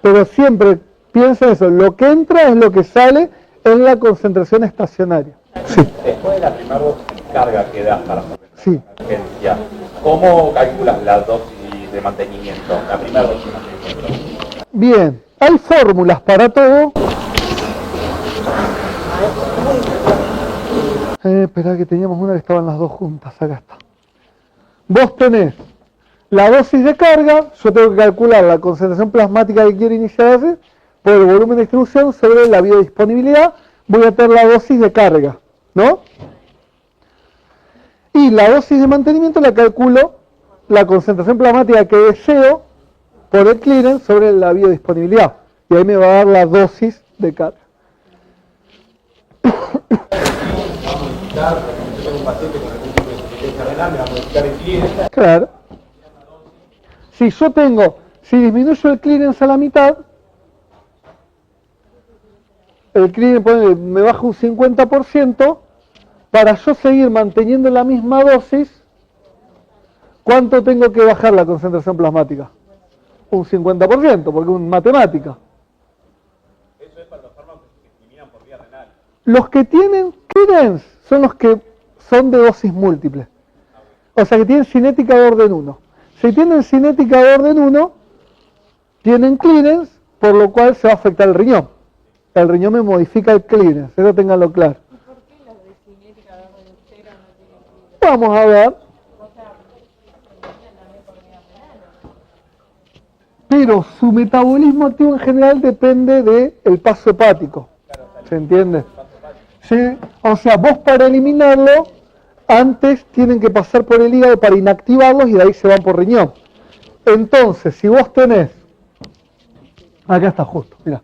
[SPEAKER 8] Pero siempre piensa eso, lo que entra es lo que sale en la concentración estacionaria. Sí.
[SPEAKER 13] Después de la primera dosis de carga que das para la
[SPEAKER 8] Sí.
[SPEAKER 13] emergencia, ¿cómo calculas la dosis de mantenimiento? La primera dosis de mantenimiento.
[SPEAKER 8] Bien, hay fórmulas para todo. Esperá que teníamos una que estaban las dos juntas, acá está. Vos tenés la dosis de carga, yo tengo que calcular la concentración plasmática que quiero iniciar por el volumen de distribución sobre la biodisponibilidad, voy a tener la dosis de carga, ¿no? Y la dosis de mantenimiento la calculo la concentración plasmática que deseo por el clearance sobre la biodisponibilidad. Y ahí me va a dar la dosis de carga. Claro. Si disminuyo el clearance a la mitad, el clearance me baja un 50%, para yo seguir manteniendo la misma dosis, ¿cuánto tengo que bajar la concentración plasmática? Un 50%, porque es matemática.
[SPEAKER 13] Eso es para los fármacos que se eliminan por vía renal.
[SPEAKER 8] Los que tienen clearance son los que son de dosis múltiple. O sea que tienen cinética de orden 1. Si tienen cinética de orden 1, tienen clearance, por lo cual se va a afectar el riñón. El riñón me modifica el clearance, eso ténganlo claro. Vamos a ver. Pero su metabolismo activo en general depende del paso hepático. ¿Se entiende? ¿Sí? O sea, vos para eliminarlo, antes tienen que pasar por el hígado para inactivarlos y de ahí se van por riñón. Entonces, si vos tenés... Acá está justo, mira.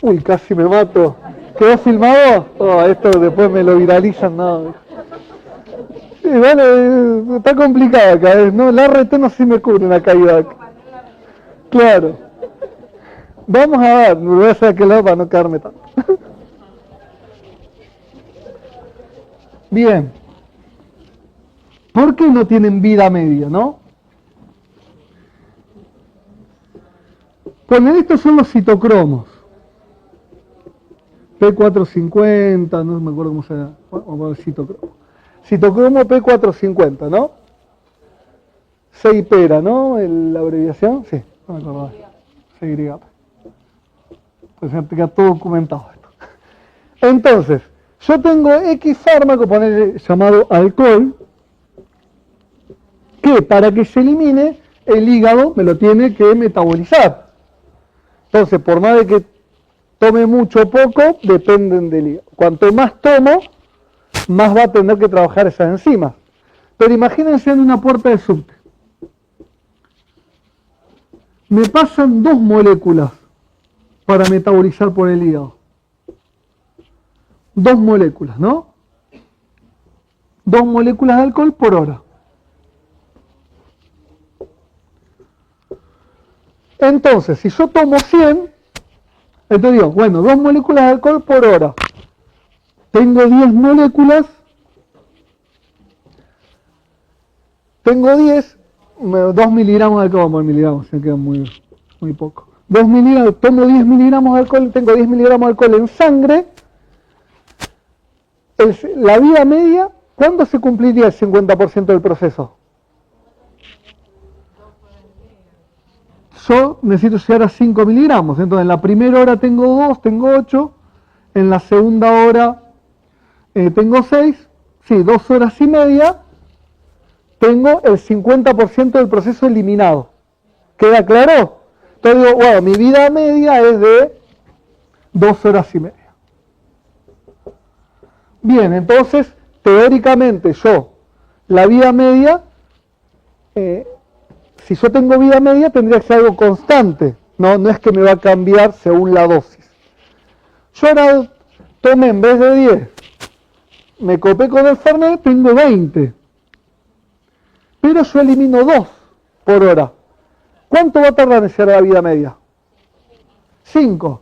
[SPEAKER 8] Uy, casi me mato. ¿Quedó filmado? Oh, esto después me lo viralizan, no. Sí, bueno, está complicado acá, ¿no? La RT no sí me cubre una caída acá. Claro. Vamos a ver, me voy a hacer aquel lado para no quedarme tanto. Bien. ¿Por qué no tienen vida media, no? Bueno, estos son los citocromos. P450, no me acuerdo cómo se llama. Vamos a ver citocromo. Citocromo P450, ¿no? CIPERA, ¿no? La abreviación, sí, no me acuerdo. CY. Pues ya queda todo documentado esto. Entonces, yo tengo X fármaco, poner llamado alcohol, que para que se elimine, el hígado me lo tiene que metabolizar. Entonces, por más de que tome mucho o poco, dependen del hígado. Cuanto más tomo, más va a tener que trabajar esas enzimas. Pero imagínense en una puerta de subte. Me pasan 2 moléculas para metabolizar por el hígado. 2 moléculas, ¿no? 2 moléculas de alcohol por hora. Entonces, si yo tomo 100, entonces digo, bueno, 2 moléculas de alcohol por hora. Tengo 10 moléculas. Tengo 10, 2 miligramos de alcohol, bueno, miligramos, se queda muy poco. 2 miligramos, tomo 10 miligramos de alcohol, tengo 10 miligramos de alcohol en sangre. La vida media, ¿cuándo se cumpliría el 50% del proceso? Yo necesito llegar a 5 miligramos, entonces en la primera hora tengo 2, tengo 8, en la segunda hora tengo 6, sí, 2 horas y media, tengo el 50% del proceso eliminado. ¿Queda claro? Entonces digo, bueno, mi vida media es de 2 horas y media. Bien, entonces, teóricamente la vida media, si yo tengo vida media, tendría que ser algo constante. No es que me va a cambiar según la dosis. Yo ahora tomé en vez de 10, me copé con el Fernet, tengo 20. Pero yo elimino 2 por hora. ¿Cuánto va a tardar en llegar a la vida media? 5.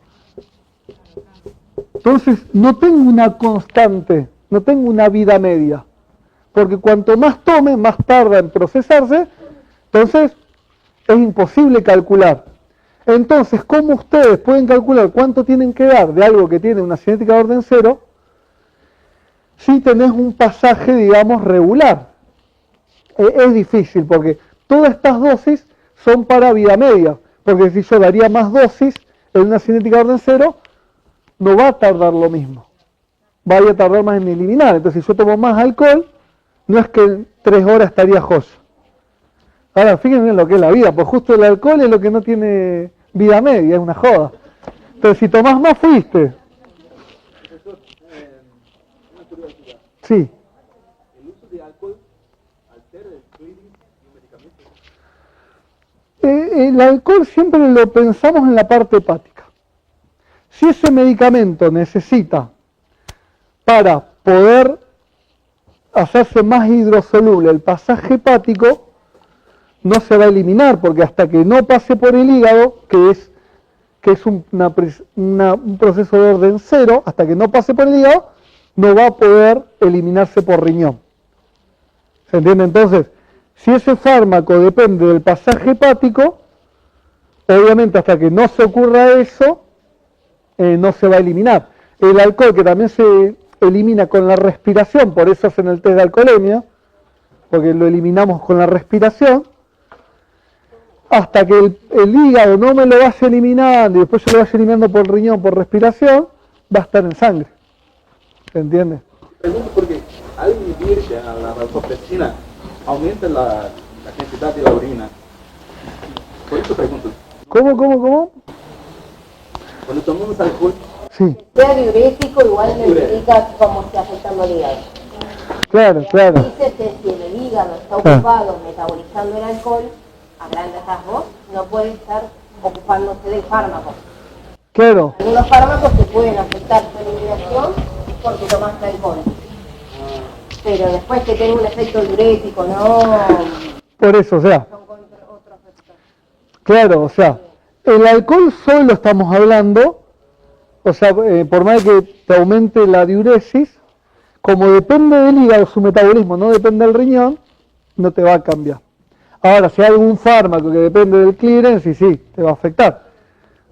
[SPEAKER 8] Entonces, no tengo una constante, no tengo una vida media. Porque cuanto más tome, más tarda en procesarse. Entonces, es imposible calcular. Entonces, ¿cómo ustedes pueden calcular cuánto tienen que dar de algo que tiene una cinética de orden 0 si tenés un pasaje, digamos, regular? Es difícil porque todas estas dosis son para vida media. Porque si yo daría más dosis en una cinética de orden 0, no va a tardar lo mismo. Va a tardar más en eliminar. Entonces, si yo tomo más alcohol, no es que en 3 horas estaría joya. Ahora, fíjense en lo que es la vida, pues justo el alcohol es lo que no tiene vida media, es una joda. Entonces, si tomás más, fuiste. Sí.
[SPEAKER 2] ¿El uso de alcohol altera el trading de un medicamento?
[SPEAKER 8] El alcohol siempre lo pensamos en la parte hepática. Si ese medicamento necesita para poder hacerse más hidrosoluble el pasaje hepático, no se va a eliminar, porque hasta que no pase por el hígado, que es un proceso de orden 0, hasta que no pase por el hígado, no va a poder eliminarse por riñón. ¿Se entiende? Entonces, si ese fármaco depende del pasaje hepático, obviamente hasta que no se ocurra eso, no se va a eliminar. El alcohol, que también se elimina con la respiración, por eso hacen el test de alcoholemia, porque lo eliminamos con la respiración, hasta que el hígado no me lo vaya eliminando y después yo lo vaya eliminando por riñón, por respiración, va a estar en sangre. ¿Se entiende?
[SPEAKER 2] Pregunto porque hay
[SPEAKER 13] irse a la vasopresina, aumenta la cantidad de la orina. Por eso pregunto.
[SPEAKER 8] ¿Cómo?
[SPEAKER 13] Cuando tomamos alcohol,
[SPEAKER 8] Sí,
[SPEAKER 1] Sea diurético, igual me explica cómo está afectando el hígado.
[SPEAKER 8] claro.
[SPEAKER 1] Dice que si el hígado está ocupado metabolizando el alcohol, a grandes rasgos, no puede estar ocupándose del fármaco.
[SPEAKER 8] Claro,
[SPEAKER 1] Algunos fármacos te pueden afectar tu eliminación porque tomaste alcohol. Pero después que tenga un efecto diurético, no...
[SPEAKER 8] por eso, o sea, claro, o sea, el alcohol solo estamos hablando, o sea, por más que te aumente la diuresis, como depende del hígado, su metabolismo no depende del riñón, no te va a cambiar. Ahora, si hay algún fármaco que depende del clearance, sí, te va a afectar.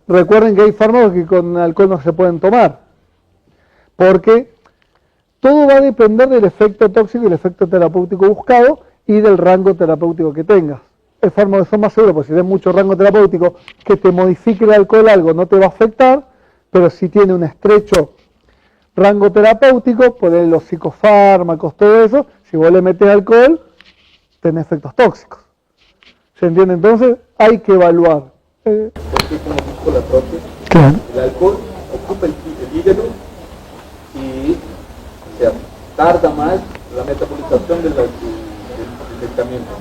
[SPEAKER 8] Recuerden que hay fármacos que con alcohol no se pueden tomar, porque todo va a depender del efecto tóxico y el efecto terapéutico buscado y del rango terapéutico que tengas. El fármaco son más seguros, porque si tienes mucho rango terapéutico, que te modifique el alcohol algo no te va a afectar, pero si tiene un estrecho rango terapéutico, poner los psicofármacos, todo eso, si vos le metes alcohol, tenés efectos tóxicos. ¿Se entiende? Entonces hay que evaluar.
[SPEAKER 13] porque como dijo la propia,
[SPEAKER 8] Claro.
[SPEAKER 13] el alcohol ocupa el hígado y o sea, tarda más la metabolización del medicamento.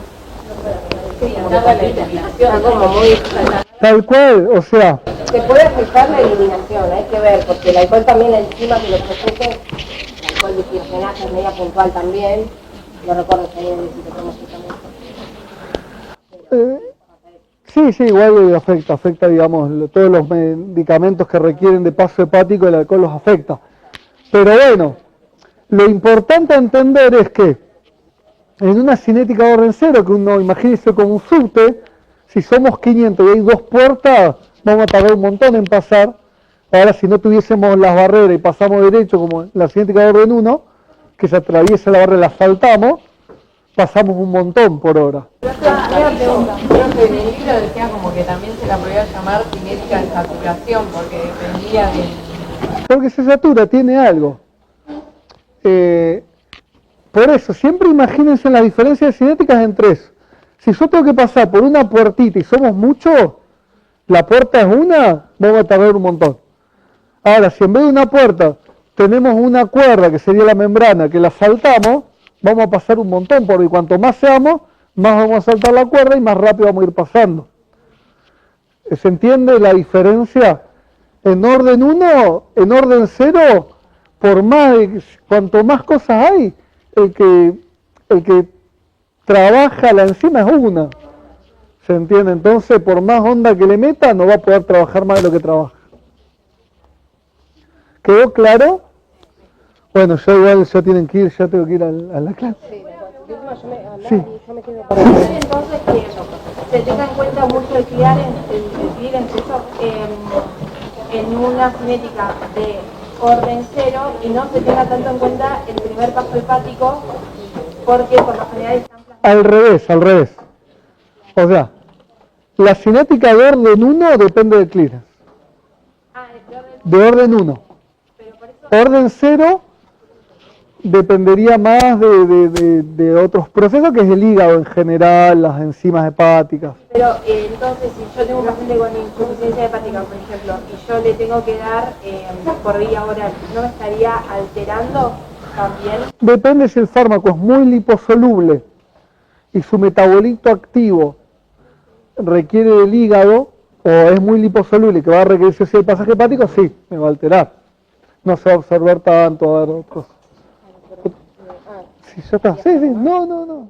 [SPEAKER 1] Está como muy...
[SPEAKER 8] Tal cual, o sea,
[SPEAKER 1] Se puede afectar la eliminación, hay que ver, porque el alcohol también, la enzima que lo procese, el alcohol dihidrogenasa es media puntual también, no recuerdo si hay un
[SPEAKER 8] sí, igual afecta, digamos, todos los medicamentos que requieren de paso hepático, el alcohol los afecta. Pero bueno, lo importante a entender es que en una cinética de orden cero, que uno imagínese como un subte, si somos 500 y hay 2 puertas, vamos a tardar un montón en pasar. Ahora, si no tuviésemos las barreras y pasamos derecho, como en la cinética de orden 1, que se atraviesa la barrera, la saltamos, pasamos un montón por hora.
[SPEAKER 10] Una pregunta, creo que en el libro decía como que también se la podía llamar cinética de saturación, porque dependía de...
[SPEAKER 8] Porque se satura, tiene algo. Por eso, siempre imagínense las diferencias cinéticas en 3. Si yo tengo que pasar por una puertita y somos muchos, la puerta es una, vamos a tardar un montón. Ahora, si en vez de una puerta tenemos una cuerda, que sería la membrana, que la saltamos, vamos a pasar un montón, porque cuanto más seamos, más vamos a saltar la cuerda y más rápido vamos a ir pasando. ¿Se entiende la diferencia? En orden 1, en orden 0, por más, cuanto más cosas hay, el que trabaja la enzima es una. ¿Se entiende? Entonces, por más onda que le meta, no va a poder trabajar más de lo que trabaja. ¿Quedó claro? Bueno, ya igual ya tienen que ir, ya tengo que ir a la clase. Sí.
[SPEAKER 5] Entonces, que se tenga en cuenta mucho el clearance, en una cinética de orden 0 y no se tenga tanto en cuenta el primer paso hepático, porque por lo general están
[SPEAKER 8] Al revés. O sea, la cinética de orden 1 depende del clearance. De orden 1. Orden 0 dependería más de otros procesos, que es el hígado en general, las enzimas hepáticas.
[SPEAKER 5] Pero entonces, si yo tengo un paciente con insuficiencia hepática, por ejemplo, y yo le tengo que dar por vía oral, ¿no me estaría alterando también?
[SPEAKER 8] Depende si el fármaco es muy liposoluble y su metabolito activo requiere del hígado, o es muy liposoluble y que va a requerir el pasaje hepático, sí, me va a alterar. No se va a observar tanto, a ver, otros. Sí, ya está. Sí, no.